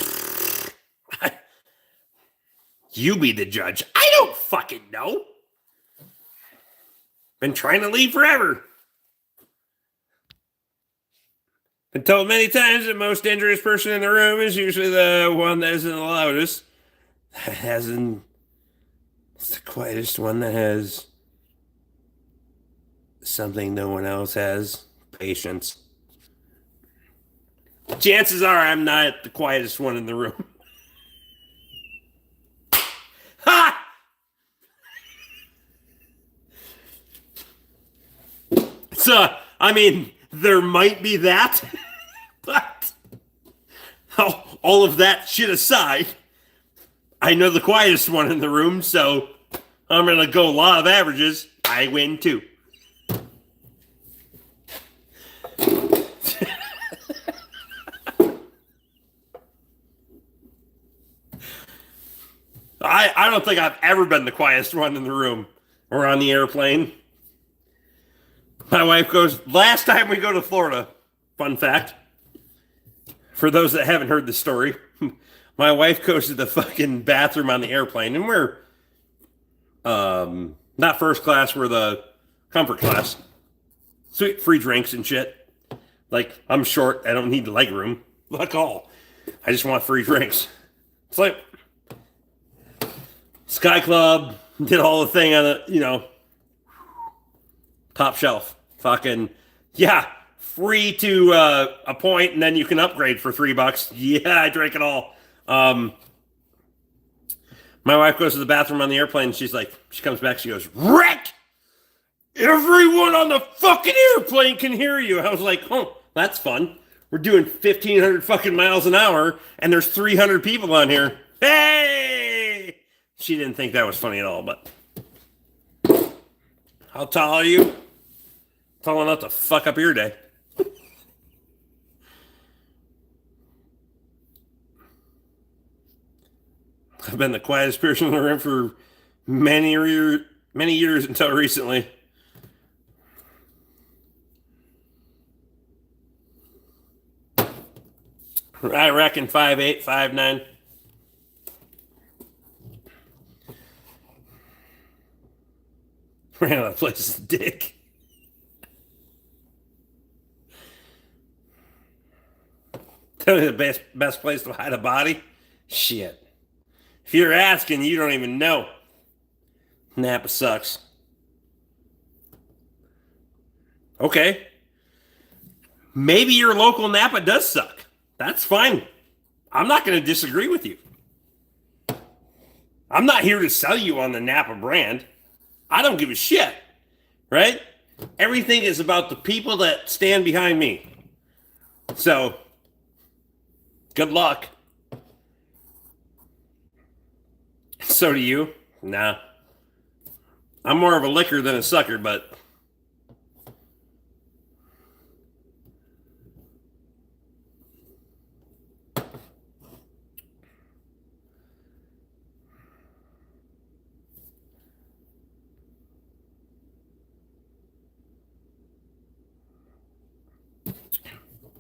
you be the judge. I don't fucking know. Been trying to leave forever. Been told many times the most dangerous person in the room is usually the one that isn't the loudest. It's the quietest one that has something no one else has. Patience. Chances are I'm not the quietest one in the room. Ha! So, I mean, there might be that, but all of that shit aside, I know the quietest one in the room, so I'm going to go law of averages. I win too. I don't think I've ever been the quietest one in the room or on the airplane. My wife goes, last time we go to Florida, fun fact, for those that haven't heard the story, my wife goes to the fucking bathroom on the airplane, and we're not first class, we're the comfort class. Sweet free drinks and shit. Like, I'm short, I don't need the leg room. Fuck all. I just want free drinks. It's like Sky Club, did all the thing on the, top shelf. Fucking, yeah, free to a point, and then you can upgrade for $3. Yeah, I drank it all. My wife goes to the bathroom on the airplane, and she comes back, she goes, Rick! Everyone on the fucking airplane can hear you. I was like, oh, that's fun. We're doing 1,500 fucking miles an hour, and there's 300 people on here. Hey! She didn't think that was funny at all, but how tall are you? Tall enough to fuck up your day. I've been the quietest person in the room for many years until recently. I reckon 5'8", 5'9". Ran out of places to dick. Tell me the best place to hide a body? Shit. If you're asking, you don't even know. Napa sucks. Okay. Maybe your local Napa does suck. That's fine. I'm not going to disagree with you. I'm not here to sell you on the Napa brand. I don't give a shit. Right? Everything is about the people that stand behind me. So, good luck. So do you? Nah. I'm more of a licker than a sucker, but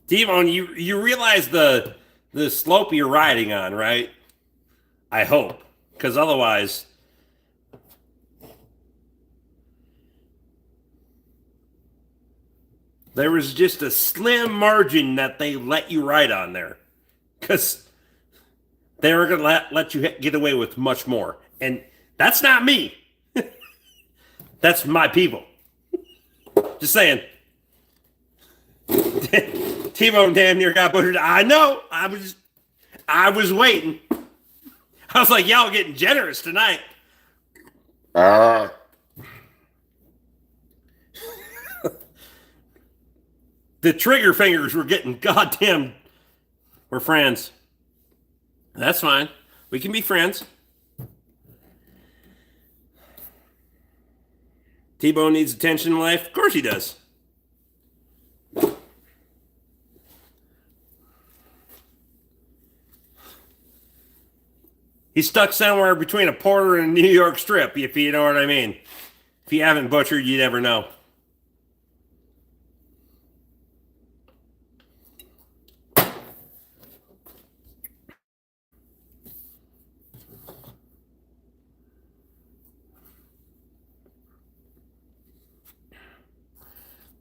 T-Bone, you realize the slope you're riding on, right? I hope. Because otherwise, there was just a slim margin that they let you ride on there. Because they were going to let you get away with much more. And that's not me. That's my people. Just saying. T-Bone damn near got butchered. I know. I was waiting. I was like, y'all getting generous tonight. The trigger fingers were getting goddamn. We're friends. That's fine. We can be friends. T-Bone needs attention in life. Of course he does. He's stuck somewhere between a Porter and a New York strip, if you know what I mean. If you haven't butchered, you never know.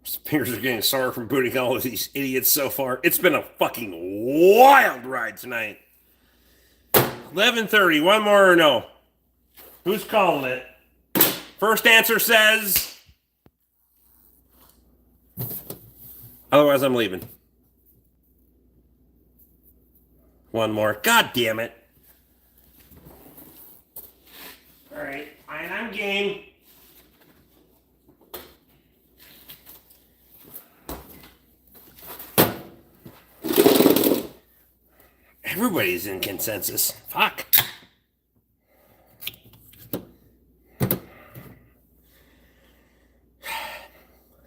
His fingers are getting sore from booting all of these idiots so far. It's been a fucking wild ride tonight. 11:30. One more or no? Who's calling it? First answer says. Otherwise, I'm leaving. One more. God damn it. All right. I'm game. Everybody's in consensus. Fuck.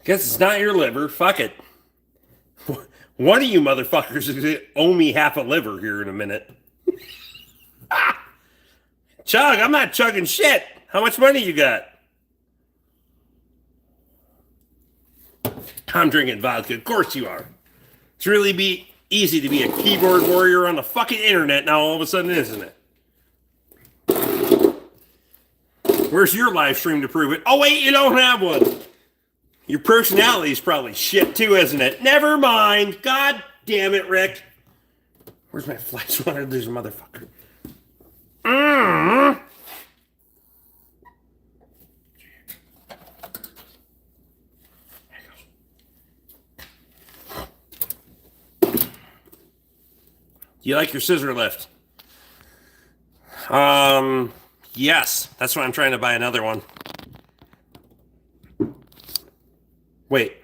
Guess it's not your liver. Fuck it. One of you motherfuckers is gonna owe me half a liver here in a minute. Chug, I'm not chugging shit. How much money you got? I'm drinking vodka. Of course you are. It's really easy to be a keyboard warrior on the fucking internet now all of a sudden, isn't it? Where's your live stream to prove it? Oh, wait, you don't have one. Your personality is probably shit too, isn't it? Never mind. God damn it, Rick. Where's my flash water? There's a motherfucker. Do you like your scissor lift? Yes. That's why I'm trying to buy another one. Wait.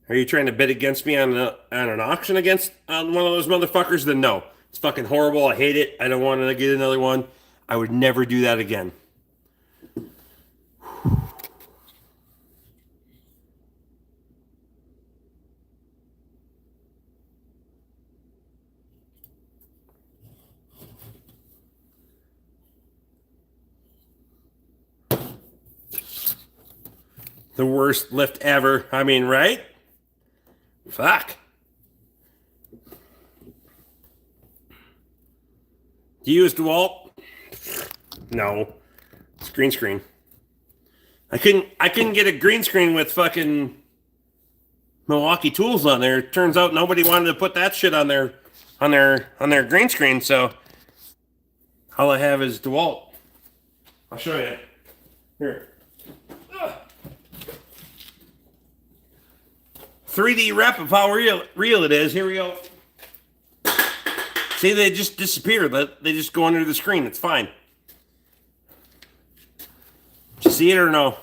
Are you trying to bid against me on an auction on one of those motherfuckers? Then no. It's fucking horrible. I hate it. I don't want to get another one. I would never do that again. The worst lift ever. I mean, right? Fuck. Do you use DeWalt? No. It's green screen. I couldn't get a green screen with fucking Milwaukee tools on there. It turns out nobody wanted to put that shit on their green screen, so all I have is DeWalt. I'll show you. Here. 3D rep of how real it is. Here we go. See, they just disappear. They just go under the screen. It's fine. Did you see it or no?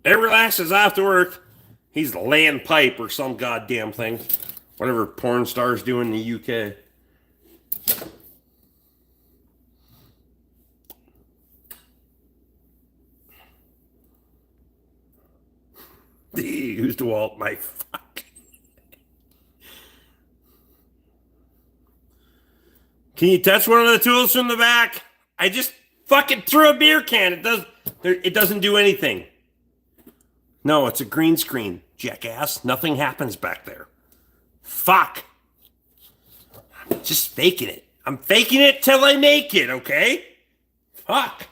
Everlast is off to work. He's laying pipe or some goddamn thing. Whatever porn stars do in the UK. Use DeWalt, my fuck. Can you touch one of the tools from the back? I just fucking threw a beer can. It doesn't do anything. No, it's a green screen, jackass. Nothing happens back there. Fuck. I'm just faking it. I'm faking it till I make it, okay? Fuck.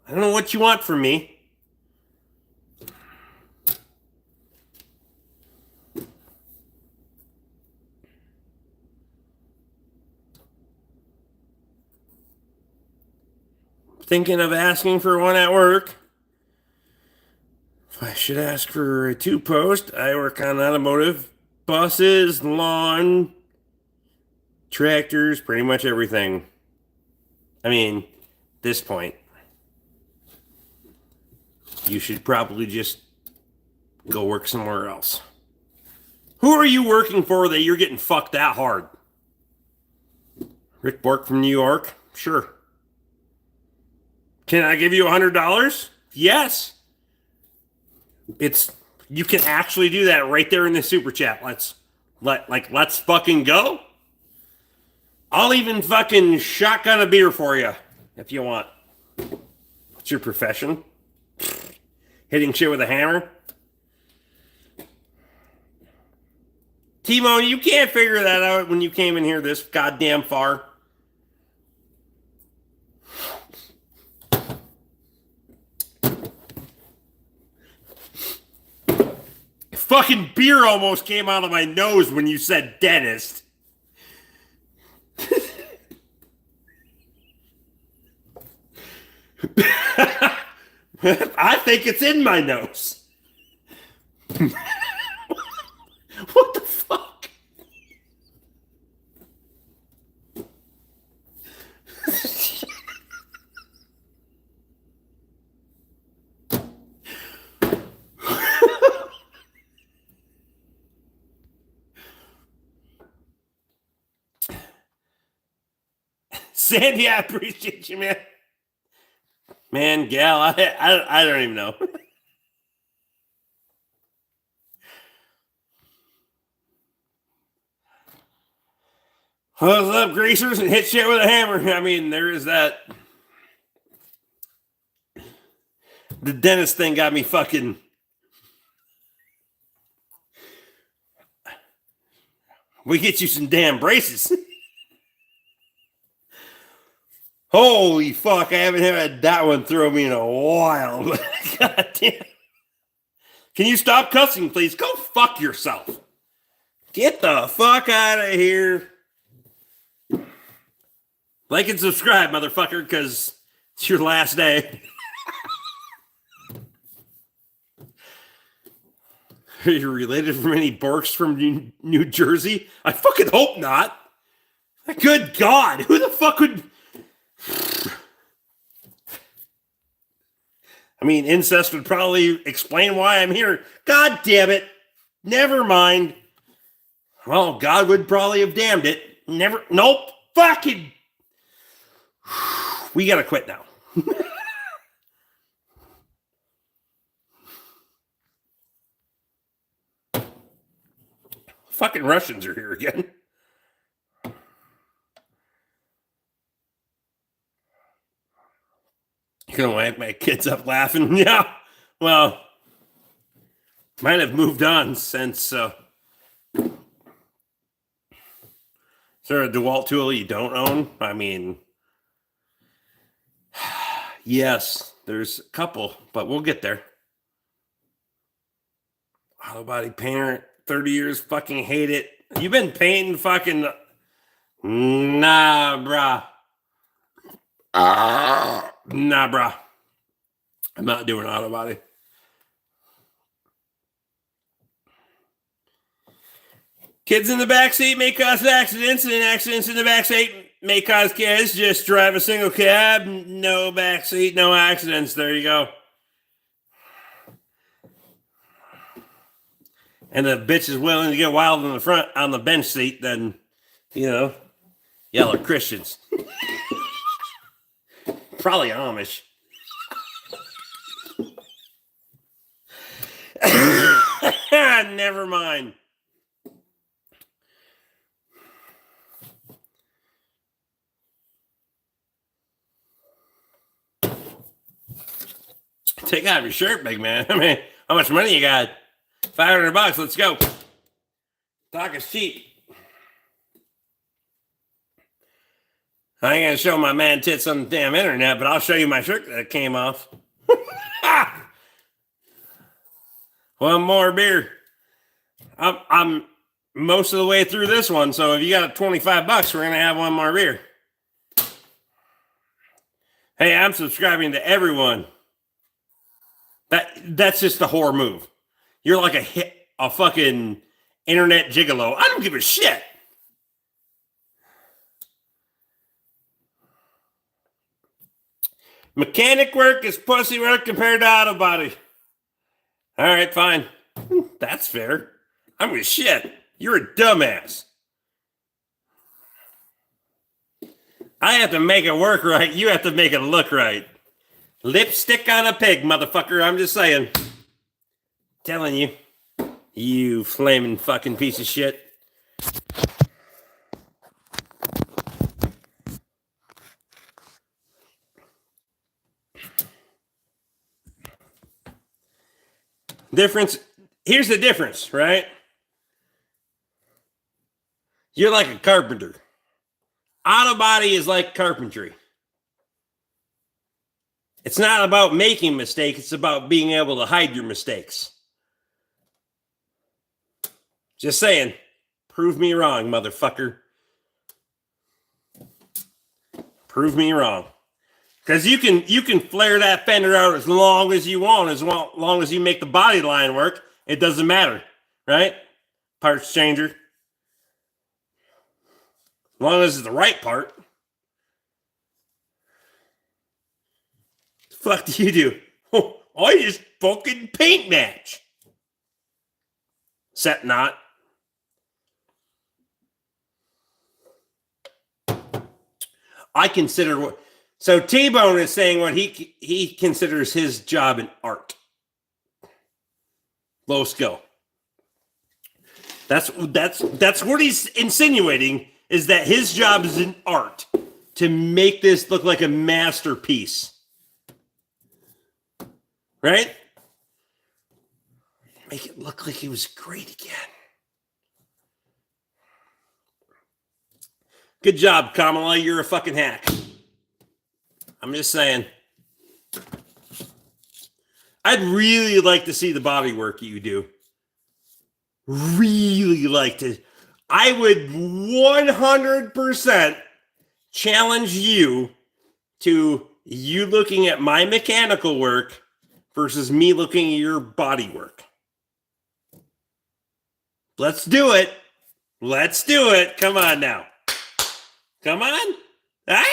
I don't know what you want from me. Thinking of asking for one at work. If I should ask for a 2-post, I work on automotive, buses, lawn, tractors, pretty much everything. I mean, at this point, you should probably just go work somewhere else. Who are you working for that you're getting fucked that hard? Rick BORK from New York? Sure. Can I give you $100? Yes. It's You can actually do that right there in the super chat. Let's fucking go. I'll even fucking shotgun a beer for you if you want. What's your profession? Hitting shit with a hammer? Timo, you can't figure that out when you came in here this goddamn far. Fucking beer almost came out of my nose when you said dentist. I think it's in my nose. What the fuck? Sandy, I appreciate you, man. Man, gal, I don't even know. What's up, greasers, and hit shit with a hammer? I mean, there is that. The dentist thing got me fucking. We get you some damn braces. Holy fuck, I haven't had that one throw me in a while. God damn. Can you stop cussing, please? Go fuck yourself. Get the fuck out of here. Like and subscribe, motherfucker, because it's your last day. Are you related from any Borks from New Jersey? I fucking hope not. Good God, who the fuck would... I mean, incest would probably explain why I'm here. God damn it. Never mind. Well, God would probably have damned it. Nope. Fucking... We gotta quit now. Fucking Russians are here again. You're gonna wipe my kids up laughing. Yeah. Well, might have moved on since. Is there a DeWalt tool you don't own? I mean, yes, there's a couple, but we'll get there. Auto body painter, 30 years, fucking hate it. You've been painting fucking. Nah, bruh. Nah, bruh. I'm not doing auto body. Kids in the backseat may cause accidents, and accidents in the backseat may cause kids. Just drive a single cab, no backseat, no accidents. There you go. And the bitch is willing to get wild in the front on the bench seat, then, you know, y'all are Christians. Probably Amish. Never mind. Take out your shirt, big man. I mean, how much money you got? $500. Let's go. Talk is cheap. I ain't gonna show my man tits on the damn internet, but I'll show you my shirt that came off. One more beer. I'm most of the way through this one, so if you got $25, we're gonna have one more beer. Hey, I'm subscribing to everyone. That's just a whore move. You're like a fucking internet gigolo. I don't give a shit. Mechanic work is pussy work compared to auto body. All right, fine. That's fair. I'm gonna shit. You're a dumbass. I have to make it work right. You have to make it look right. Lipstick on a pig, motherfucker. I'm just saying. Telling you. You flaming fucking piece of shit. Difference. Here's the difference, right? You're like a carpenter. Auto body is like carpentry. It's not about making mistakes. It's about being able to hide your mistakes. Just saying. Prove me wrong, motherfucker. Prove me wrong. Because you can flare that fender out as long as you want, as long as you make the body line work. It doesn't matter, right? Parts changer. As long as it's the right part. The fuck do you do? Oh, I just fucking paint match. Except not. I consider what. So T-Bone is saying what he considers his job an art. Low skill. That's what he's insinuating, is that his job is an art to make this look like a masterpiece. Right? Make it look like he was great again. Good job, Kamala. You're a fucking hack. I'm just saying. I'd really like to see the body work you do. Really like to. I would 100% challenge you to you looking at my mechanical work versus me looking at your body work. Let's do it. Let's do it. Come on now. Come on. Huh?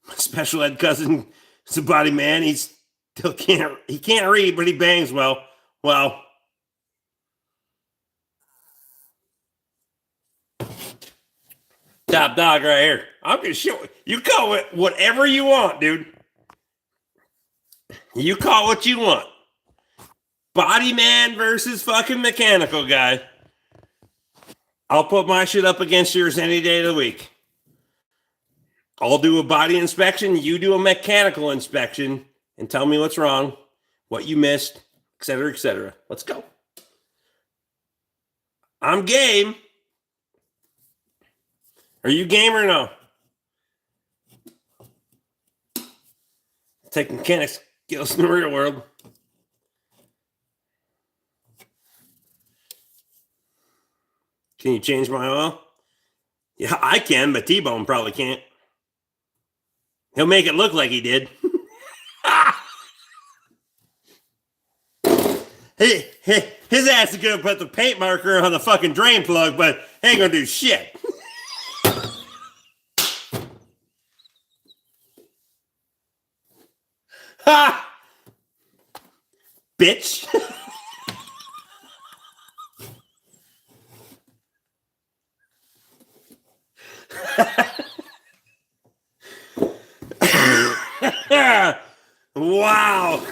My special ed cousin is a body man. He can't read, but he bangs well. Well, top dog right here. I'm gonna show you. Call it whatever you want, dude. You call what you want. Body man versus fucking mechanical guy. I'll put my shit up against yours any day of the week. I'll do a body inspection. You do a mechanical inspection and tell me what's wrong, what you missed, etc., etc. Let's go. I'm game. Are you game or no? Take mechanics skills in the real world. Can you change my oil? Yeah, I can, but T-Bone probably can't. He'll make it look like he did. His ass is gonna put the paint marker on the fucking drain plug, but he ain't gonna do shit. Ha! Bitch. Wow.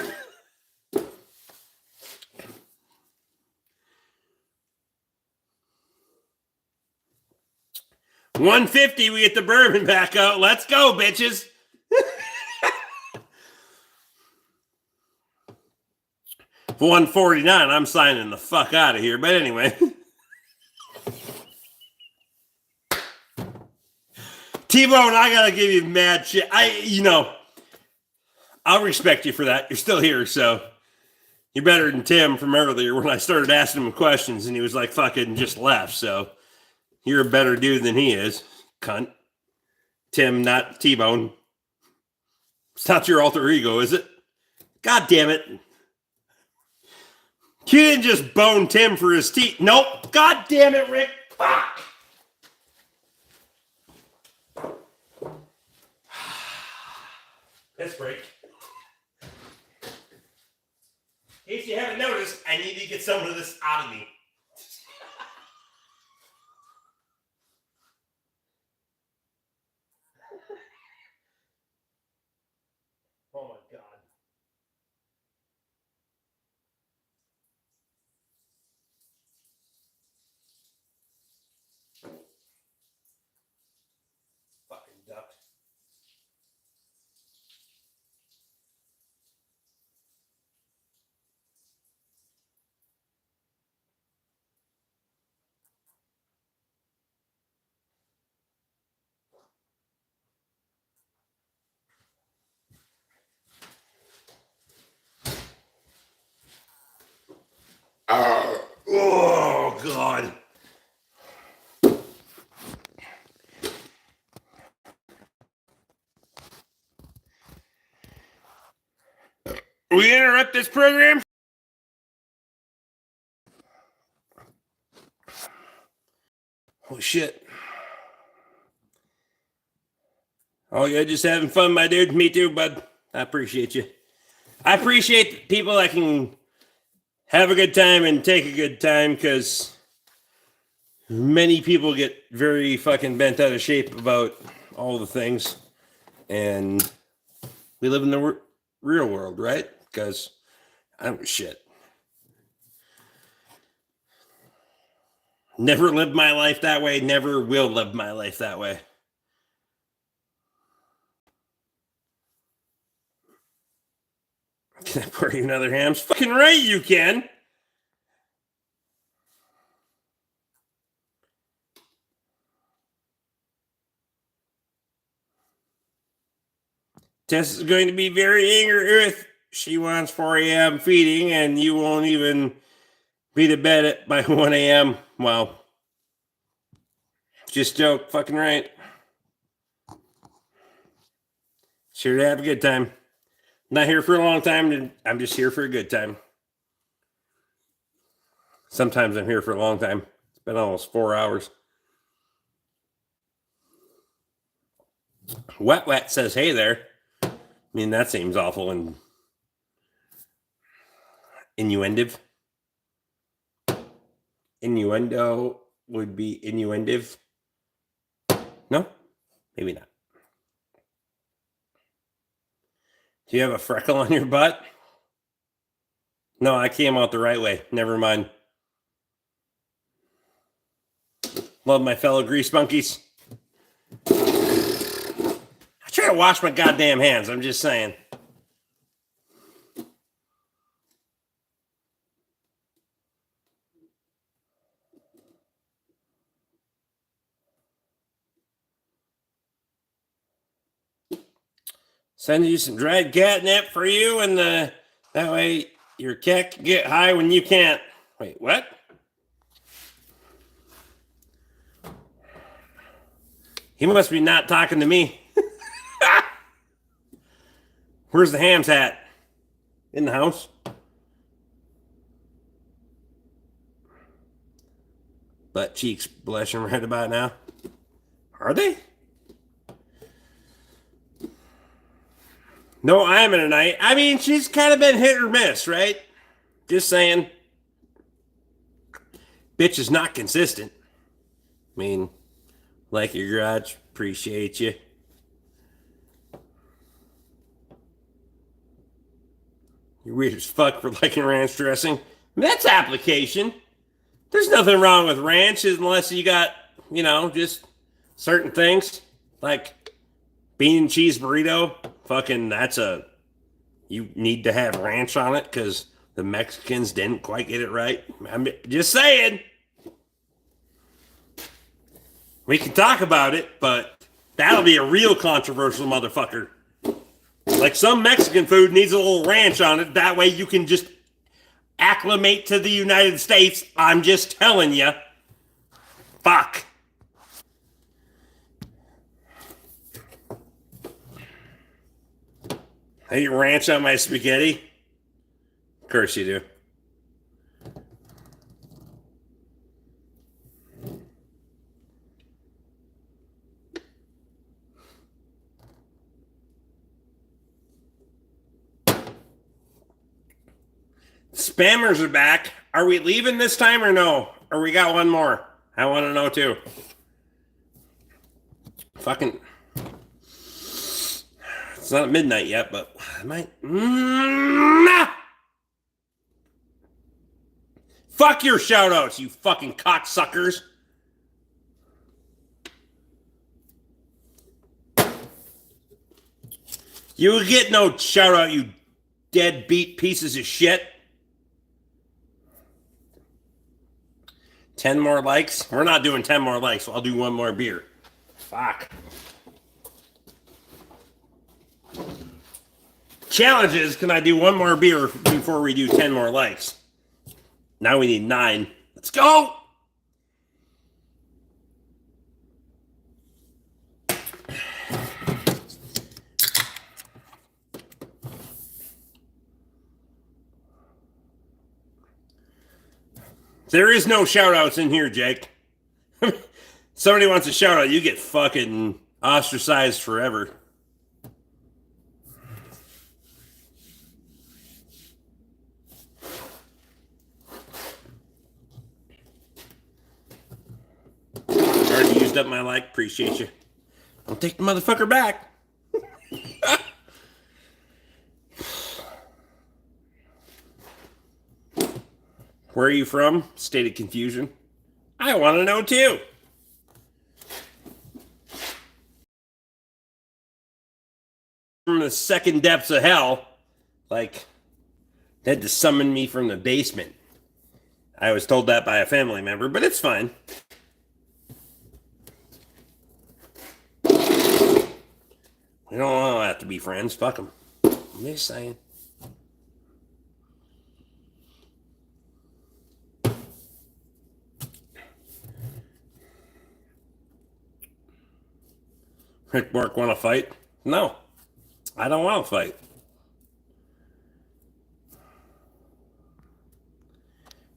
$150, we get the bourbon back out. Let's go, bitches. For $149, I'm signing the fuck out of here. But anyway. T-Bone, I gotta give you mad shit. I'll respect you for that. You're still here, so you're better than Tim from earlier when I started asking him questions and he was like fucking just left. So you're a better dude than he is, cunt. Tim, not T-Bone. It's not your alter ego, is it? God damn it. You didn't just bone Tim for his teeth. Nope. God damn it, Rick. Fuck. Let's break. In case you haven't noticed, I need to get some of this out of me. Oh, God. We interrupt this program? Holy shit. Oh, you're just having fun, my dude. Me too, bud. I appreciate you. I appreciate people that can have a good time and take a good time, because many people get very fucking bent out of shape about all the things. And we live in the real world, right? Because I don't give a shit. Never lived my life that way. Never will live my life that way. Can I pour you another hams? Fucking right you can. Tess is going to be very angry if she wants 4 a.m. feeding and you won't even be to bed by 1 a.m. Well, just joke. Fucking right. Sure to have a good time. Not here for a long time. I'm just here for a good time. Sometimes I'm here for a long time. It's been almost 4 hours. Wet says, hey there. I mean, that seems awful and innuendive. Innuendo would be innuendive. No? Maybe not. Do you have a freckle on your butt? No, I came out the right way. Never mind. Love my fellow grease monkeys. I try to wash my goddamn hands. I'm just saying. Send you some dried catnip for you, and that way your cat can get high when you can't. Wait, what? He must be not talking to me. Where's the hams hat? In the house? Butt cheeks blushing right about now. Are they? No, I'm in a night. I mean, she's kind of been hit or miss, right? Just saying. Bitch is not consistent. I mean, like your garage, appreciate you. You're weird as fuck for liking ranch dressing. I mean, that's application. There's nothing wrong with ranch unless you got, just certain things. Like bean and cheese burrito. Fucking, you need to have ranch on it because the Mexicans didn't quite get it right. I'm just saying. We can talk about it, but that'll be a real controversial motherfucker. Like some Mexican food needs a little ranch on it. That way you can just acclimate to the United States. I'm just telling you. Fuck. I eat ranch on my spaghetti. Of course you do. Spammers are back. Are we leaving this time or no? Or we got one more? I want to know too. Fucking. It's not midnight yet, but I might. Fuck your shout outs, you fucking cocksuckers. You get no shout out, you deadbeat pieces of shit. 10 more likes? We're not doing 10 more likes, so I'll do one more beer. Fuck. Challenge is, can I do one more beer before we do 10 more likes? Now we need 9. Let's go! There is no shout-outs in here, Jake. Somebody wants a shout-out, you get fucking ostracized forever. Already used up my like. Appreciate you. I'll take the motherfucker back. Where are you from? State of confusion. I want to know too. From the second depths of hell, like, they had to summon me from the basement. I was told that by a family member, but it's fine. We don't all have to be friends. Fuck them. I'm just saying. Rick BORK want to fight? No. I don't want to fight.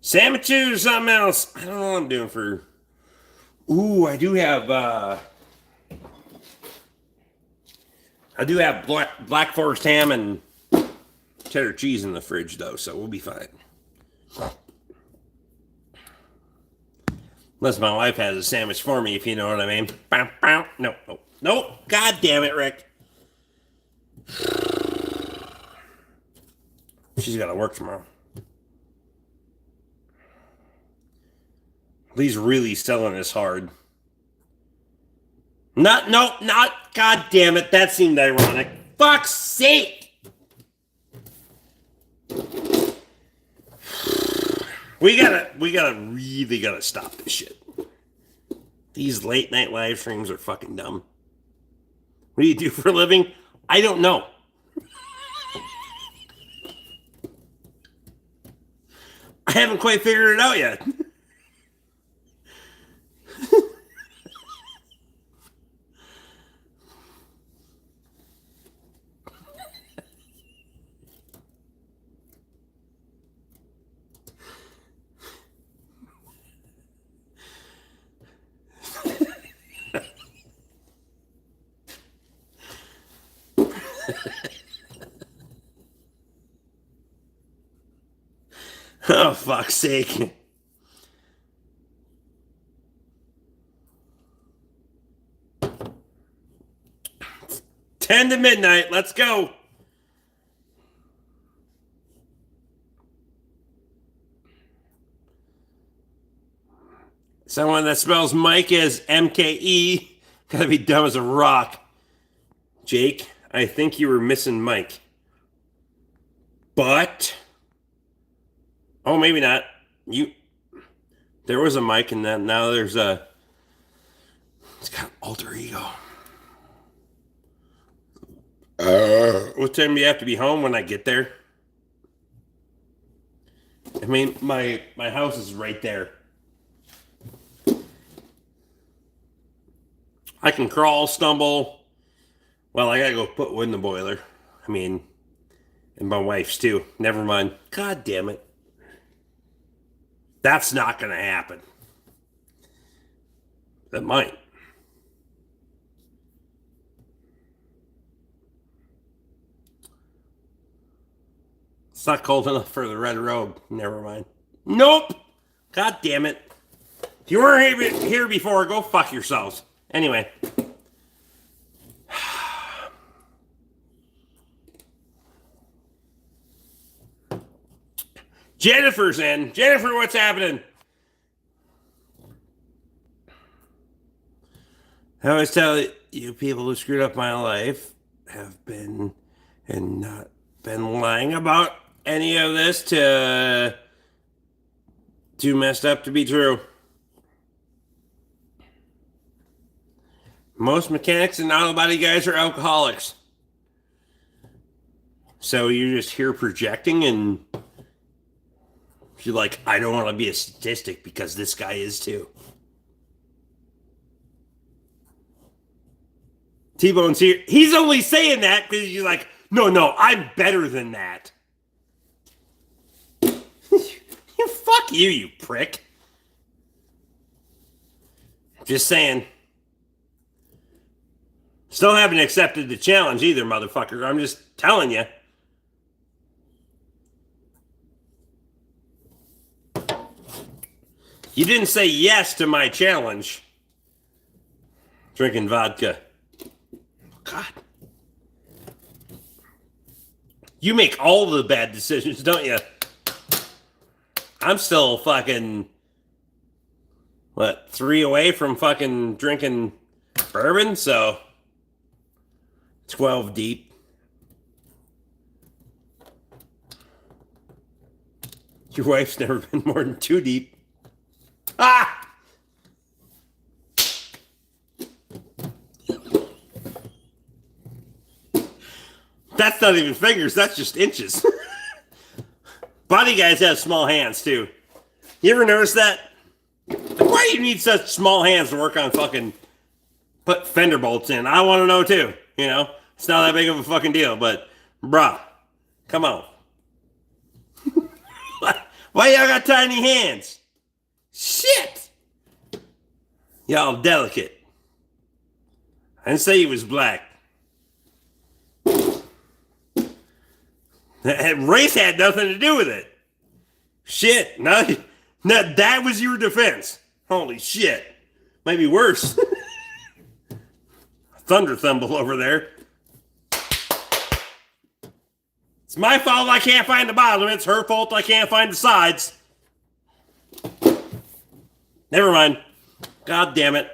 Sandwiches or something else. I don't know what I'm doing for... Ooh, I do have Black Forest ham and cheddar cheese in the fridge, though, so we'll be fine. Unless my wife has a sandwich for me, if you know what I mean. No. Nope. God damn it, Rick. She's got to work tomorrow. Lee's really selling this hard. Not. God damn it. That seemed ironic. Fuck's sake. We really gotta stop this shit. These late night live streams are fucking dumb. What do you do for a living? I don't know. I haven't quite figured it out yet. Oh, fuck's sake. It's 10 to midnight. Let's go. Someone that spells Mike as MKE. Gotta be dumb as a rock. Jake, I think you were missing Mike. But... Oh, maybe not. There was a Mike, and then now there's a... It's got alter ego. What time do you have to be home when I get there? I mean, my house is right there. I can crawl, stumble. Well, I gotta go put wood in the boiler. I mean, and my wife's too. Never mind. God damn it. That's not gonna happen. That might. It's not cold enough for the red robe. Never mind. Nope. God damn it. If you weren't here before, go fuck yourselves. Anyway. Jennifer's in. Jennifer, what's happening? I always tell you people who screwed up my life have been and not been lying about any of this to too messed up to be true. Most mechanics and auto body guys are alcoholics. So you're just here projecting and She's like, I don't want to be a statistic because this guy is too. T-Bone's here. He's only saying that because he's like, no, I'm better than that. Fuck you, you prick. Just saying. Still haven't accepted the challenge either, motherfucker. I'm just telling you. You didn't say yes to my challenge. Drinking vodka. God. You make all the bad decisions, don't you? I'm still fucking, 3 away from fucking drinking bourbon, so 12 deep. Your wife's never been more than 2 deep. Ah! That's not even fingers, that's just inches. Body guys have small hands, too. You ever notice that? Why do you need such small hands to work on fucking put fender bolts in? I want to know, too. You know? It's not that big of a fucking deal, but, bruh, come on. Why y'all got tiny hands? Shit! Y'all delicate. I didn't say he was black. Race had nothing to do with it. Shit. No, that was your defense. Holy shit. Might be worse. Thunder thumble over there. It's my fault I can't find the bottom. It's her fault I can't find the sides. Never mind. God damn it.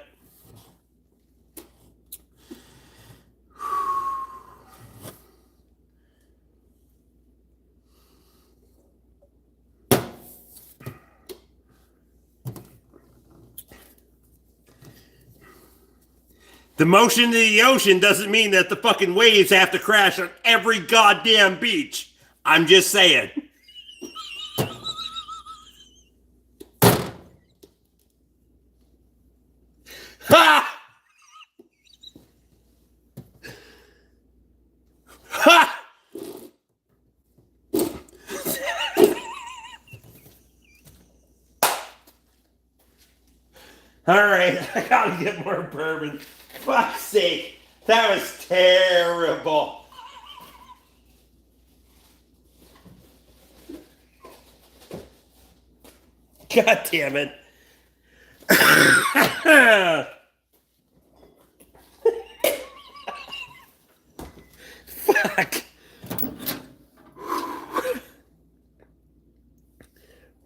The motion of the ocean doesn't mean that the fucking waves have to crash on every goddamn beach. I'm just saying. Ha! Ha! All right, I gotta get more bourbon. Fuck's sake, that was terrible. God damn it. Fuck.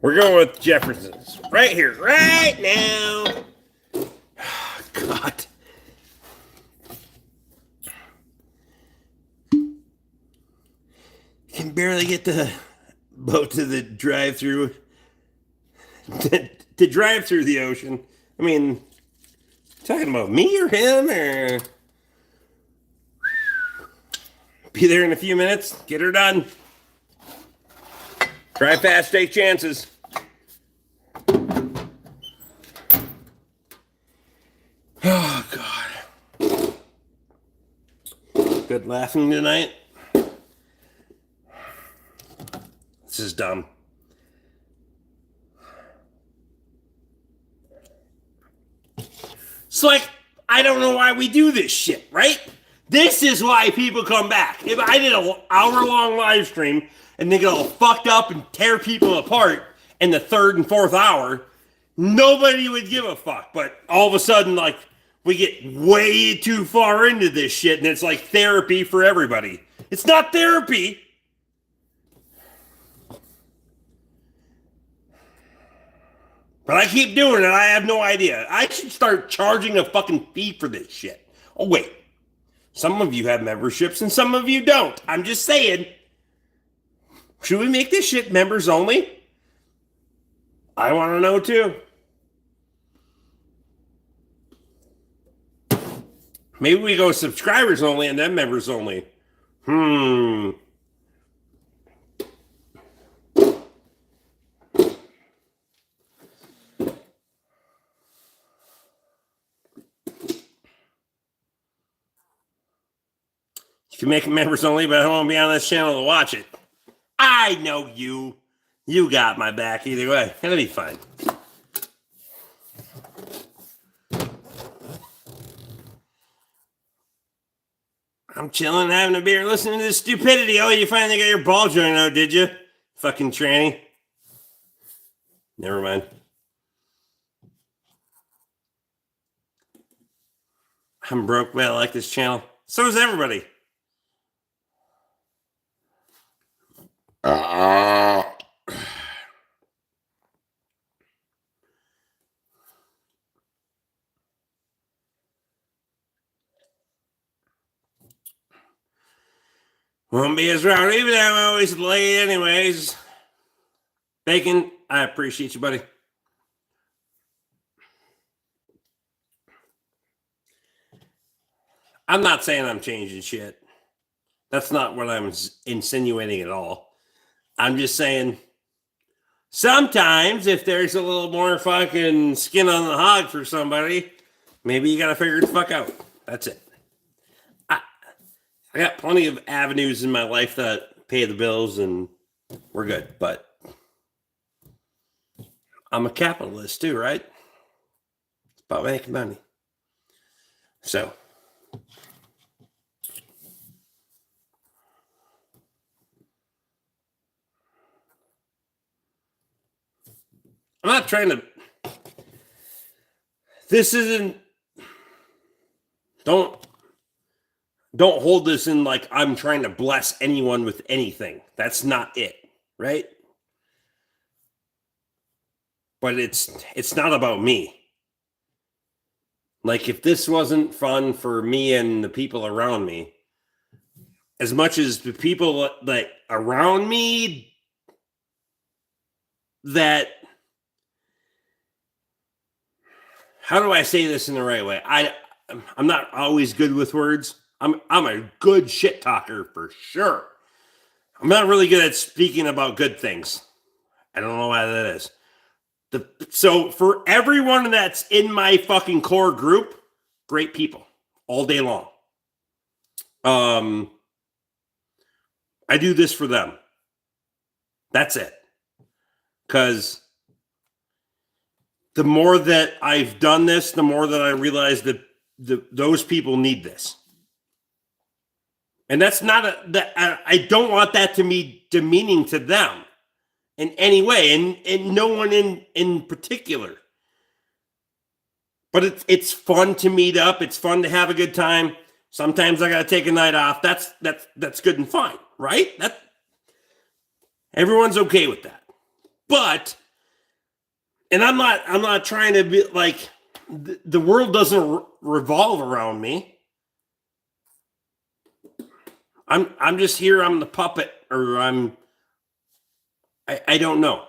We're going with Jefferson's right here, right now. God. Can barely get the boat to the drive-through. to drive through the ocean. I mean, talking about me or him or... Be there in a few minutes. Get her done. Try fast, take chances. Oh, God. Good laughing tonight. This is dumb. It's like, I don't know why we do this shit, right? This is why people come back. If I did an hour-long live stream and they get all fucked up and tear people apart in the 3rd and 4th hour, nobody would give a fuck. But all of a sudden, like, we get way too far into this shit and it's like therapy for everybody. It's not therapy. But I keep doing it. I have no idea. I should start charging a fucking fee for this shit. Oh, wait. Some of you have memberships and some of you don't. I'm just saying. Should we make this shit members only? I want to know too. Maybe we go subscribers only and then members only. can make it members only, but I won't be on this channel to watch it. I know you. You got my back either way. It'll be fine. I'm chilling, having a beer, listening to this stupidity. Oh, you finally got your ball joint out, did you? Fucking tranny. Never mind. I'm broke, but I like this channel. So is everybody. Won't be as rowdy, but I'm always late anyways. Bacon, I appreciate you, buddy. I'm not saying I'm changing shit. That's not what I'm insinuating at all. I'm just saying sometimes if there's a little more fucking skin on the hog for somebody, maybe you gotta figure it the fuck out. That's it. I got plenty of avenues in my life that pay the bills and we're good, but I'm a capitalist too, right? It's about making money. So I'm not trying to. This isn't. Don't hold this in like I'm trying to bless anyone with anything. That's not it, right? But it's not about me. Like if this wasn't fun for me and the people around me, as much as the people that around me that, how do I say this in the right way? I'm not always good with words. I'm a good shit talker for sure. I'm not really good at speaking about good things. I don't know why that is. So for everyone that's in my fucking core group, great people all day long. I do this for them. That's it. Because the more that I've done this, the more that I realize that those people need this. And that's not I don't want that to be demeaning to them in any way, and no one in particular. But it's fun to meet up. It's fun to have a good time. Sometimes I got to take a night off. That's good and fine, right? Everyone's okay with that. But, and I'm not trying to be like, the world doesn't revolve around me. I'm just here. I'm the puppet, or I don't know.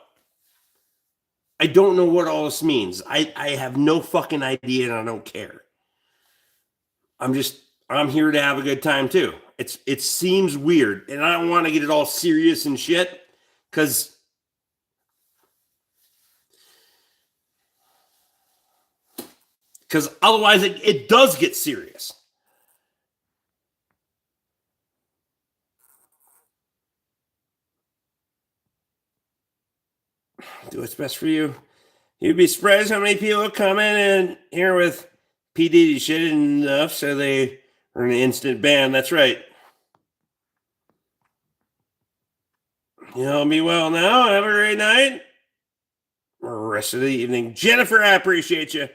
I don't know what all this means. I have no fucking idea, and I don't care. I'm here to have a good time too. It seems weird, and I don't want to get it all serious and shit, because otherwise it does get serious. Do what's best for you. You'd be surprised how many people come in and here with PD shit enough so they are an instant ban. That's right. You'll be well now. Have a great night. Rest of the evening. Jennifer, I appreciate you.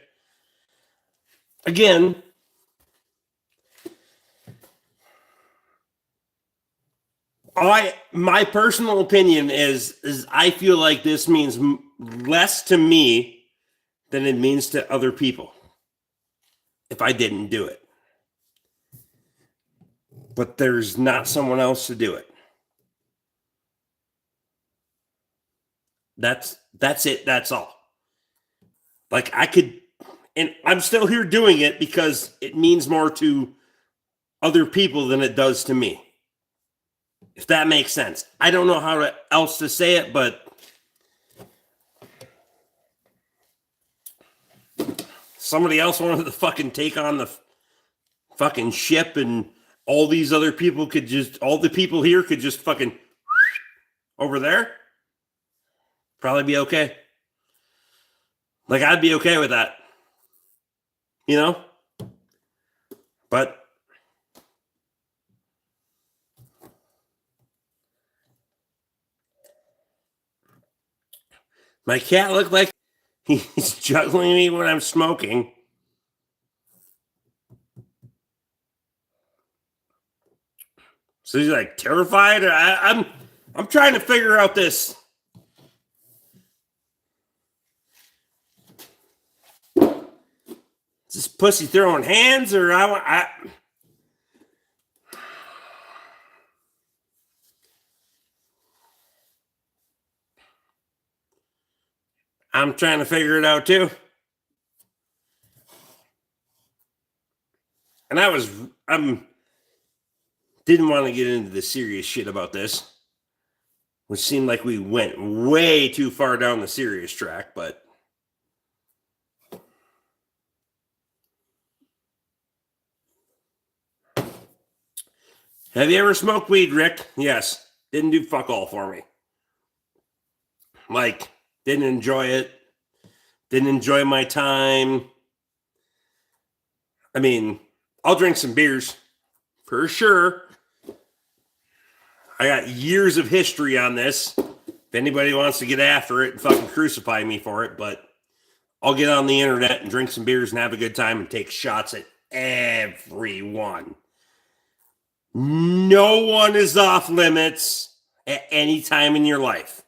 Again, my personal opinion is I feel like this means less to me than it means to other people if I didn't do it. But there's not someone else to do it. That's it. That's all. Like I could, and I'm still here doing it because it means more to other people than it does to me. If that makes sense. I don't know how else to say it, but somebody else wanted to fucking take on the fucking ship, and all these other people could just, all the people here could just fucking over there, probably be okay. Like, I'd be okay with that, you know? But my cat looked like he's juggling me when I'm smoking. So he's like terrified. Or I'm trying to figure out this. Is this pussy throwing hands, or I'm trying to figure it out too. And didn't want to get into the serious shit about this, which seemed like we went way too far down the serious track, but have you ever smoked weed, Rick? Yes. Didn't do fuck all for me. Like, didn't enjoy it. Didn't enjoy my time. I mean, I'll drink some beers for sure. I got years of history on this. If anybody wants to get after it and fucking crucify me for it, but I'll get on the internet and drink some beers and have a good time and take shots at everyone. No one is off limits at any time in your life.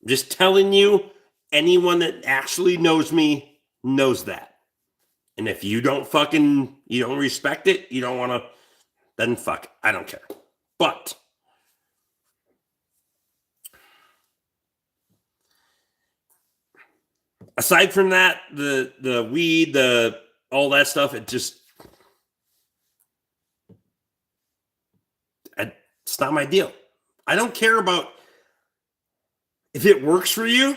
I'm just telling you, anyone that actually knows me knows that. And if you don't respect it, you don't want to, then fuck, I don't care. But aside from that, the weed, all that stuff, it's not my deal. I don't care about if it works for you,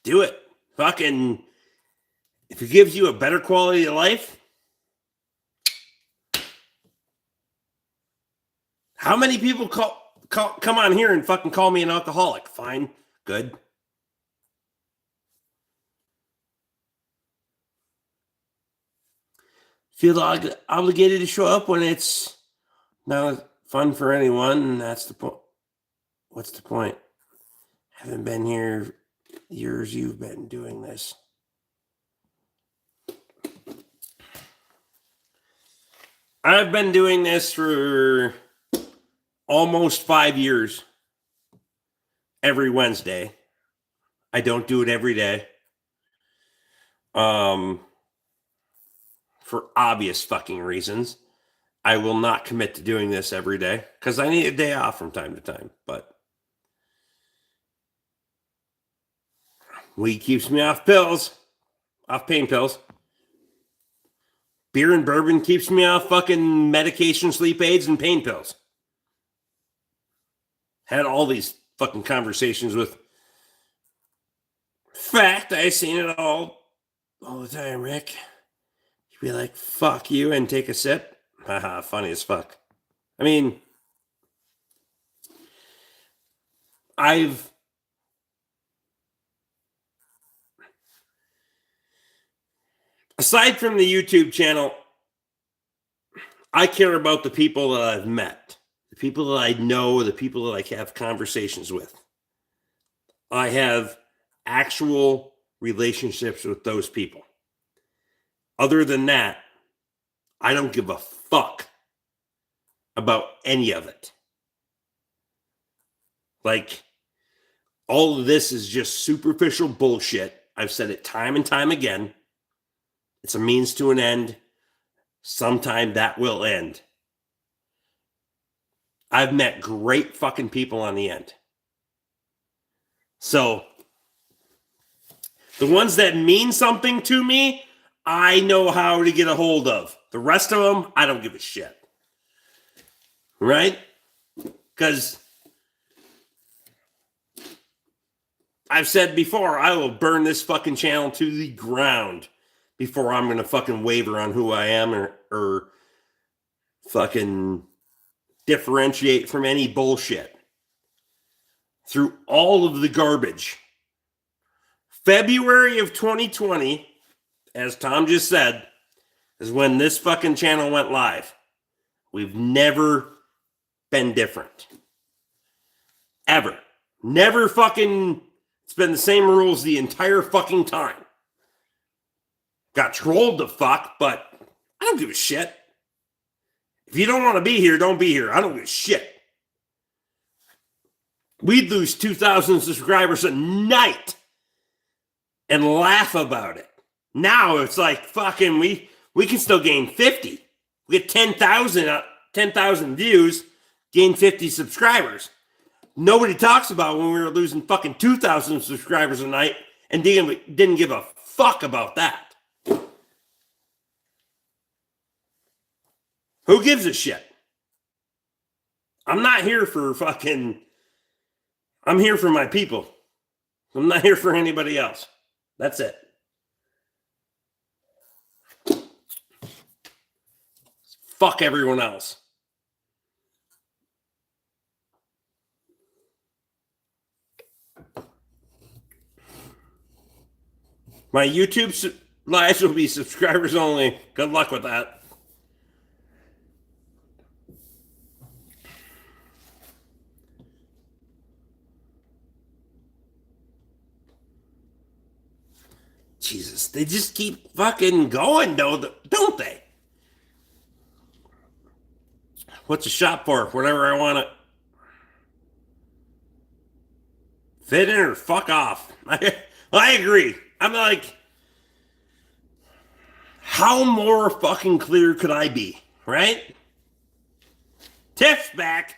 do it. Fucking, if it gives you a better quality of life. How many people come on here and fucking call me an alcoholic? Fine, good. Feel obligated to show up when it's not fun for anyone, and that's the point. What's the point? Haven't been here years. You've been doing this. I've been doing this for almost 5 years. Every Wednesday. I don't do it every day. For obvious fucking reasons. I will not commit to doing this every day because I need a day off from time to time. But weed keeps me off pain pills. Beer and bourbon keeps me off fucking medication, sleep aids, and pain pills. Had all these fucking conversations with fact. I seen it all the time, Rick. You'd be like, fuck you, and take a sip. Haha, funny as fuck. I mean, aside from the YouTube channel, I care about the people that I've met, the people that I know, the people that I have conversations with. I have actual relationships with those people. Other than that, I don't give a fuck about any of it. Like, all of this is just superficial bullshit. I've said it time and time again. It's a means to an end. Sometime that will end. I've met great fucking people on the end. So, the ones that mean something to me, I know how to get a hold of. The rest of them, I don't give a shit. Right? Because I've said before, I will burn this fucking channel to the ground before I'm going to fucking waver on who I am or fucking differentiate from any bullshit. Through all of the garbage. February of 2020, as Tom just said, is when this fucking channel went live. We've never been different. Ever. Never fucking, it's been the same rules the entire fucking time. Got trolled the fuck, but I don't give a shit. If you don't want to be here, don't be here. I don't give a shit. We'd lose 2,000 subscribers a night and laugh about it. Now it's like fucking, we can still gain 50. We get 10,000 views, gain 50 subscribers. Nobody talks about when we were losing fucking 2,000 subscribers a night and didn't give a fuck about that. Who gives a shit? I'm not here for fucking, I'm here for my people. I'm not here for anybody else. That's it. Fuck everyone else. My YouTube lives will be subscribers only. Good luck with that. Jesus, they just keep fucking going, though, don't they? What's a shop for? Whatever I want it. Fit in or fuck off. I agree. I'm like, how more fucking clear could I be, right? Tiff's back.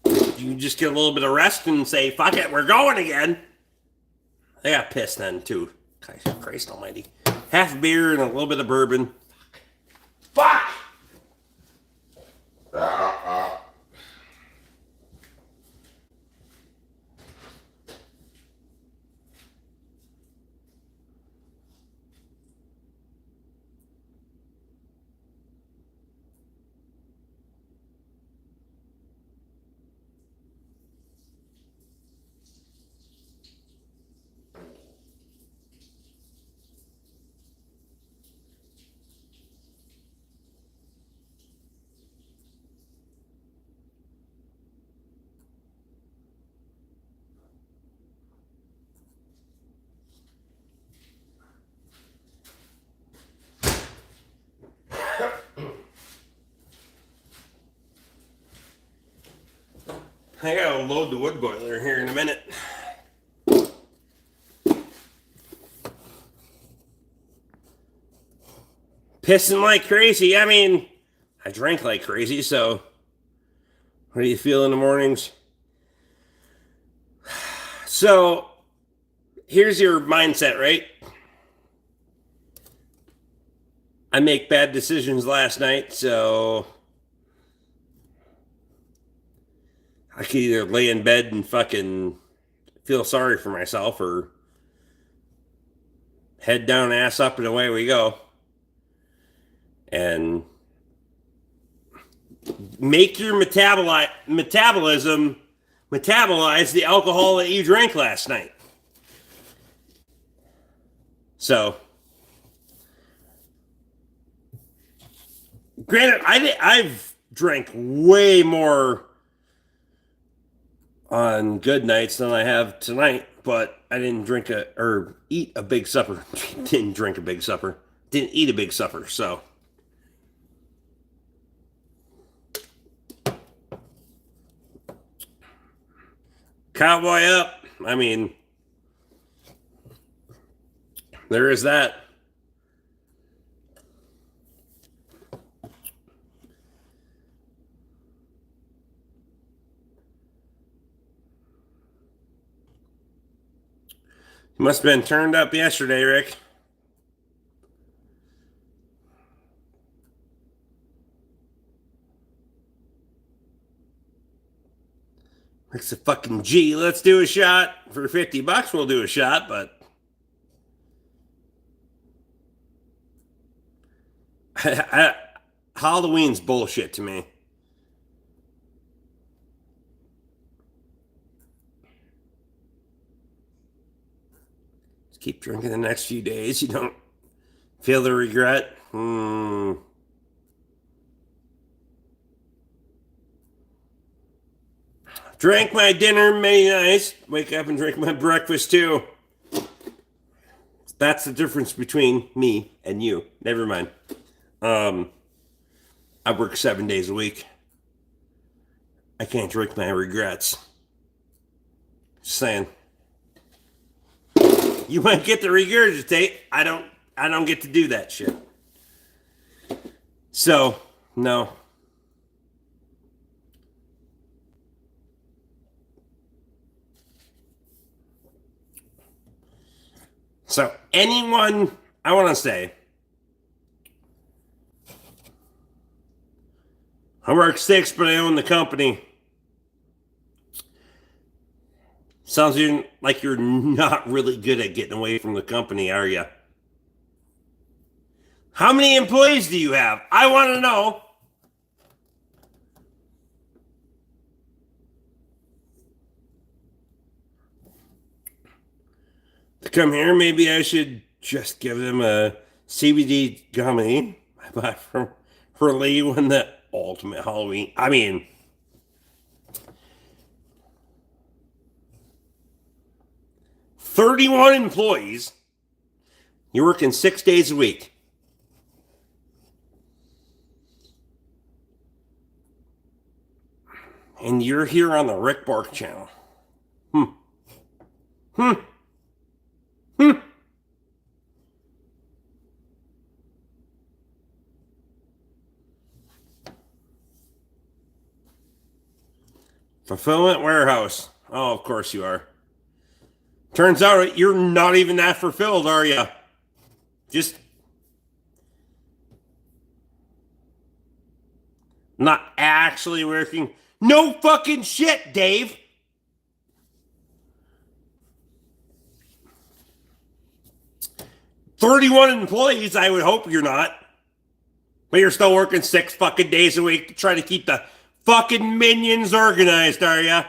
You just get a little bit of rest and say, fuck it, we're going again. I got pissed then, too. Christ almighty. Half beer and a little bit of bourbon. Fuck! I gotta load the wood boiler here in a minute. Pissing like crazy. I mean, I drank like crazy, so what do you feel in the mornings? So, here's your mindset, right? I make bad decisions last night, so I could either lay in bed and fucking feel sorry for myself or head down, ass up, and away we go. And make your metabolism metabolize the alcohol that you drank last night. So, granted, I've drank way more on good nights than I have tonight, but I didn't eat a big supper. Didn't drink a big supper. Didn't eat a big supper, so. Cowboy up. I mean, there is that. You must have been turned up yesterday, Rick. Rick's a fucking G. Let's do a shot. For $50, we'll do a shot, but Halloween's bullshit to me. Just keep drinking the next few days. You don't feel the regret. Drank my dinner many nights. Wake up and drink my breakfast too. That's the difference between me and you. Never mind. I work 7 days a week. I can't drink my regrets. Just saying. You might get to regurgitate. I don't get to do that shit. So, no. So, anyone, I want to say, I work 6, but I own the company. Sounds like you're not really good at getting away from the company, are you? How many employees do you have? I want to know. To come here, maybe I should just give them a CBD gummy I bought from Lee when the ultimate Halloween. I mean, $31 employees. You're working 6 days a week. And you're here on the Rick BORK channel. Fulfillment warehouse. Oh, of course you are. Turns out you're not even that fulfilled, are you? Just not actually working. No fucking shit, Dave. $31 employees, I would hope you're not. But you're still working 6 fucking days a week to try to keep the fucking minions organized, are ya?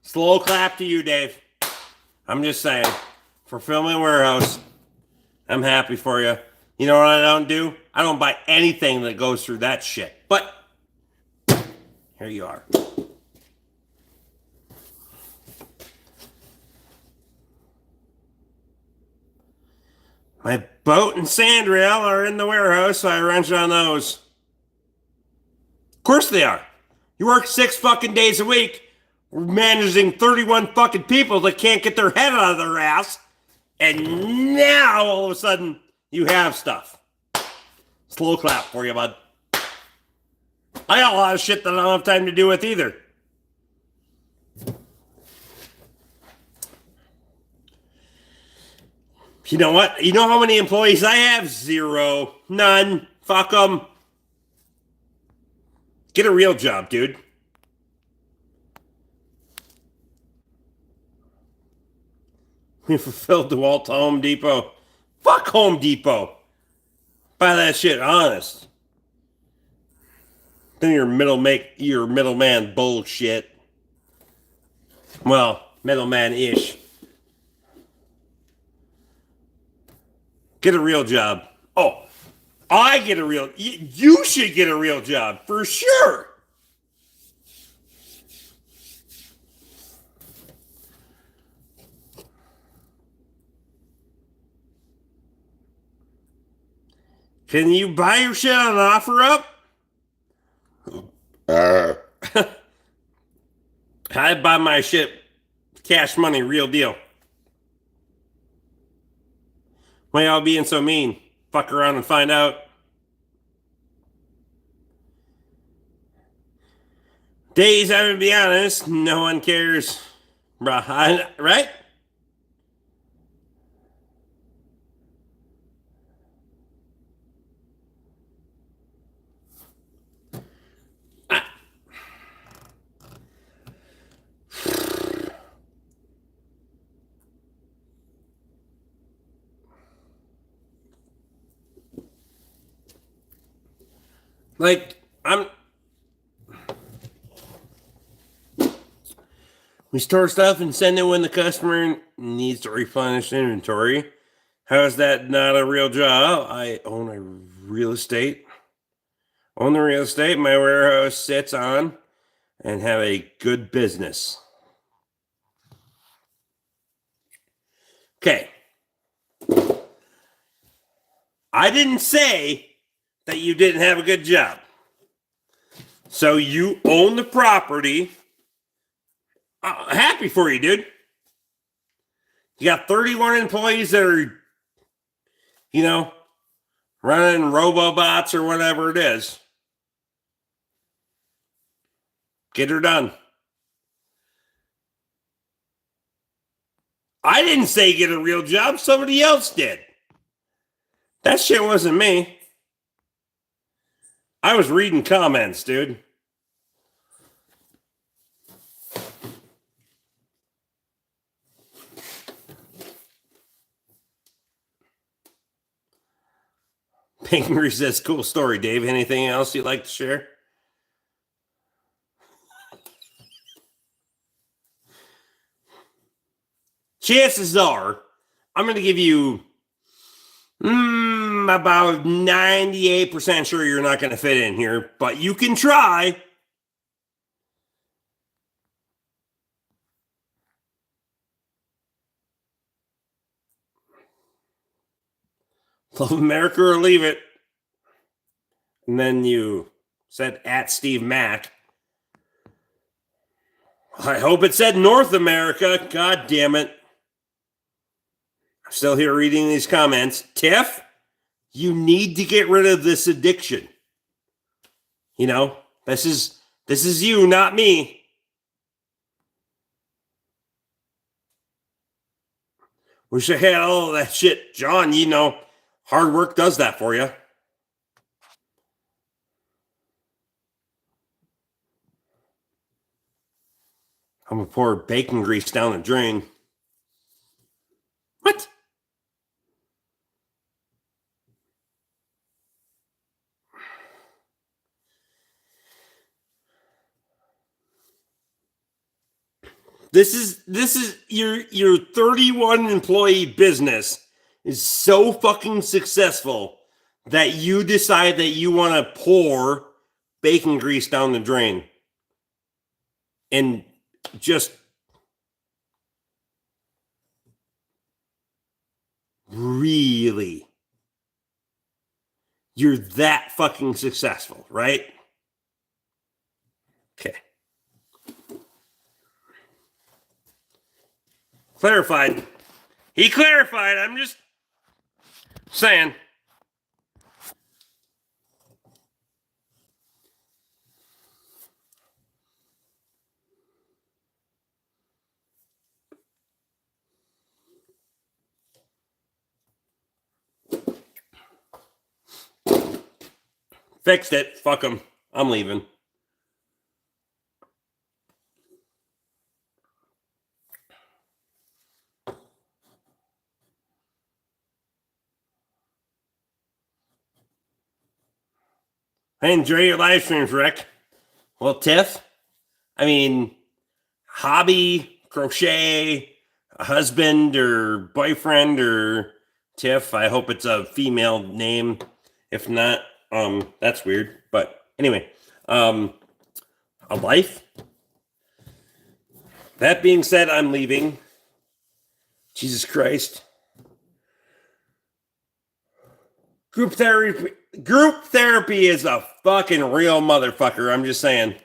Slow clap to you, Dave. I'm just saying. Fulfillment warehouse. I'm happy for you. You know what I don't do? I don't buy anything that goes through that shit. But here you are. My boat and sand rail are in the warehouse, so I wrench on those. Of course they are. You work 6 fucking days a week, managing 31 fucking people that can't get their head out of their ass, and now all of a sudden you have stuff. Slow clap for you, bud. I got a lot of shit that I don't have time to do with either. You know what? You know how many employees I have? 0. None. Fuck them. Get a real job, dude. We fulfilled DeWalt to Home Depot. Fuck Home Depot. Buy that shit honest. Then your middleman bullshit. Well, middleman-ish. Get a real job. Oh, I get a real... You should get a real job, for sure. Can you buy your shit on OfferUp? I buy my shit cash money, real deal. Why y'all being so mean? Fuck around and find out. Days, I'm gonna be honest, no one cares. Right? Like, we store stuff and send it when the customer needs to replenish inventory. How is that not a real job? I own a real estate. Own the real estate my warehouse sits on and have a good business. Okay. I didn't say that you didn't have a good job. So you own the property. Happy for you, dude. You got 31 employees that are, running robobots or whatever it is. Get her done. I didn't say get a real job. Somebody else did. That shit wasn't me. I was reading comments, dude. Pinkery says, cool story, Dave. Anything else you'd like to share? Chances are, I'm going to give you about 98% sure you're not going to fit in here, but you can try. Love America or leave it. And then you said at Steve Mack. I hope it said North America. God damn it. I'm still here reading these comments. Tiff, you need to get rid of this addiction. This is you, not me. Wish I had all of that shit. John, hard work does that for you. I'm going to pour bacon grease down the drain. What? This is your 31 employee business is so fucking successful that you decide that you want to pour bacon grease down the drain. And just really, you're that fucking successful, right? Okay. Clarified. He clarified. I'm just saying. Fixed it. Fuck him. I'm leaving. I enjoy your live streams, Rick. Well, Tiff, hobby, crochet, a husband or boyfriend or Tiff. I hope it's a female name. If not, that's weird. But anyway, a life. That being said, I'm leaving. Jesus Christ. Group therapy is a fucking real motherfucker. I'm just saying.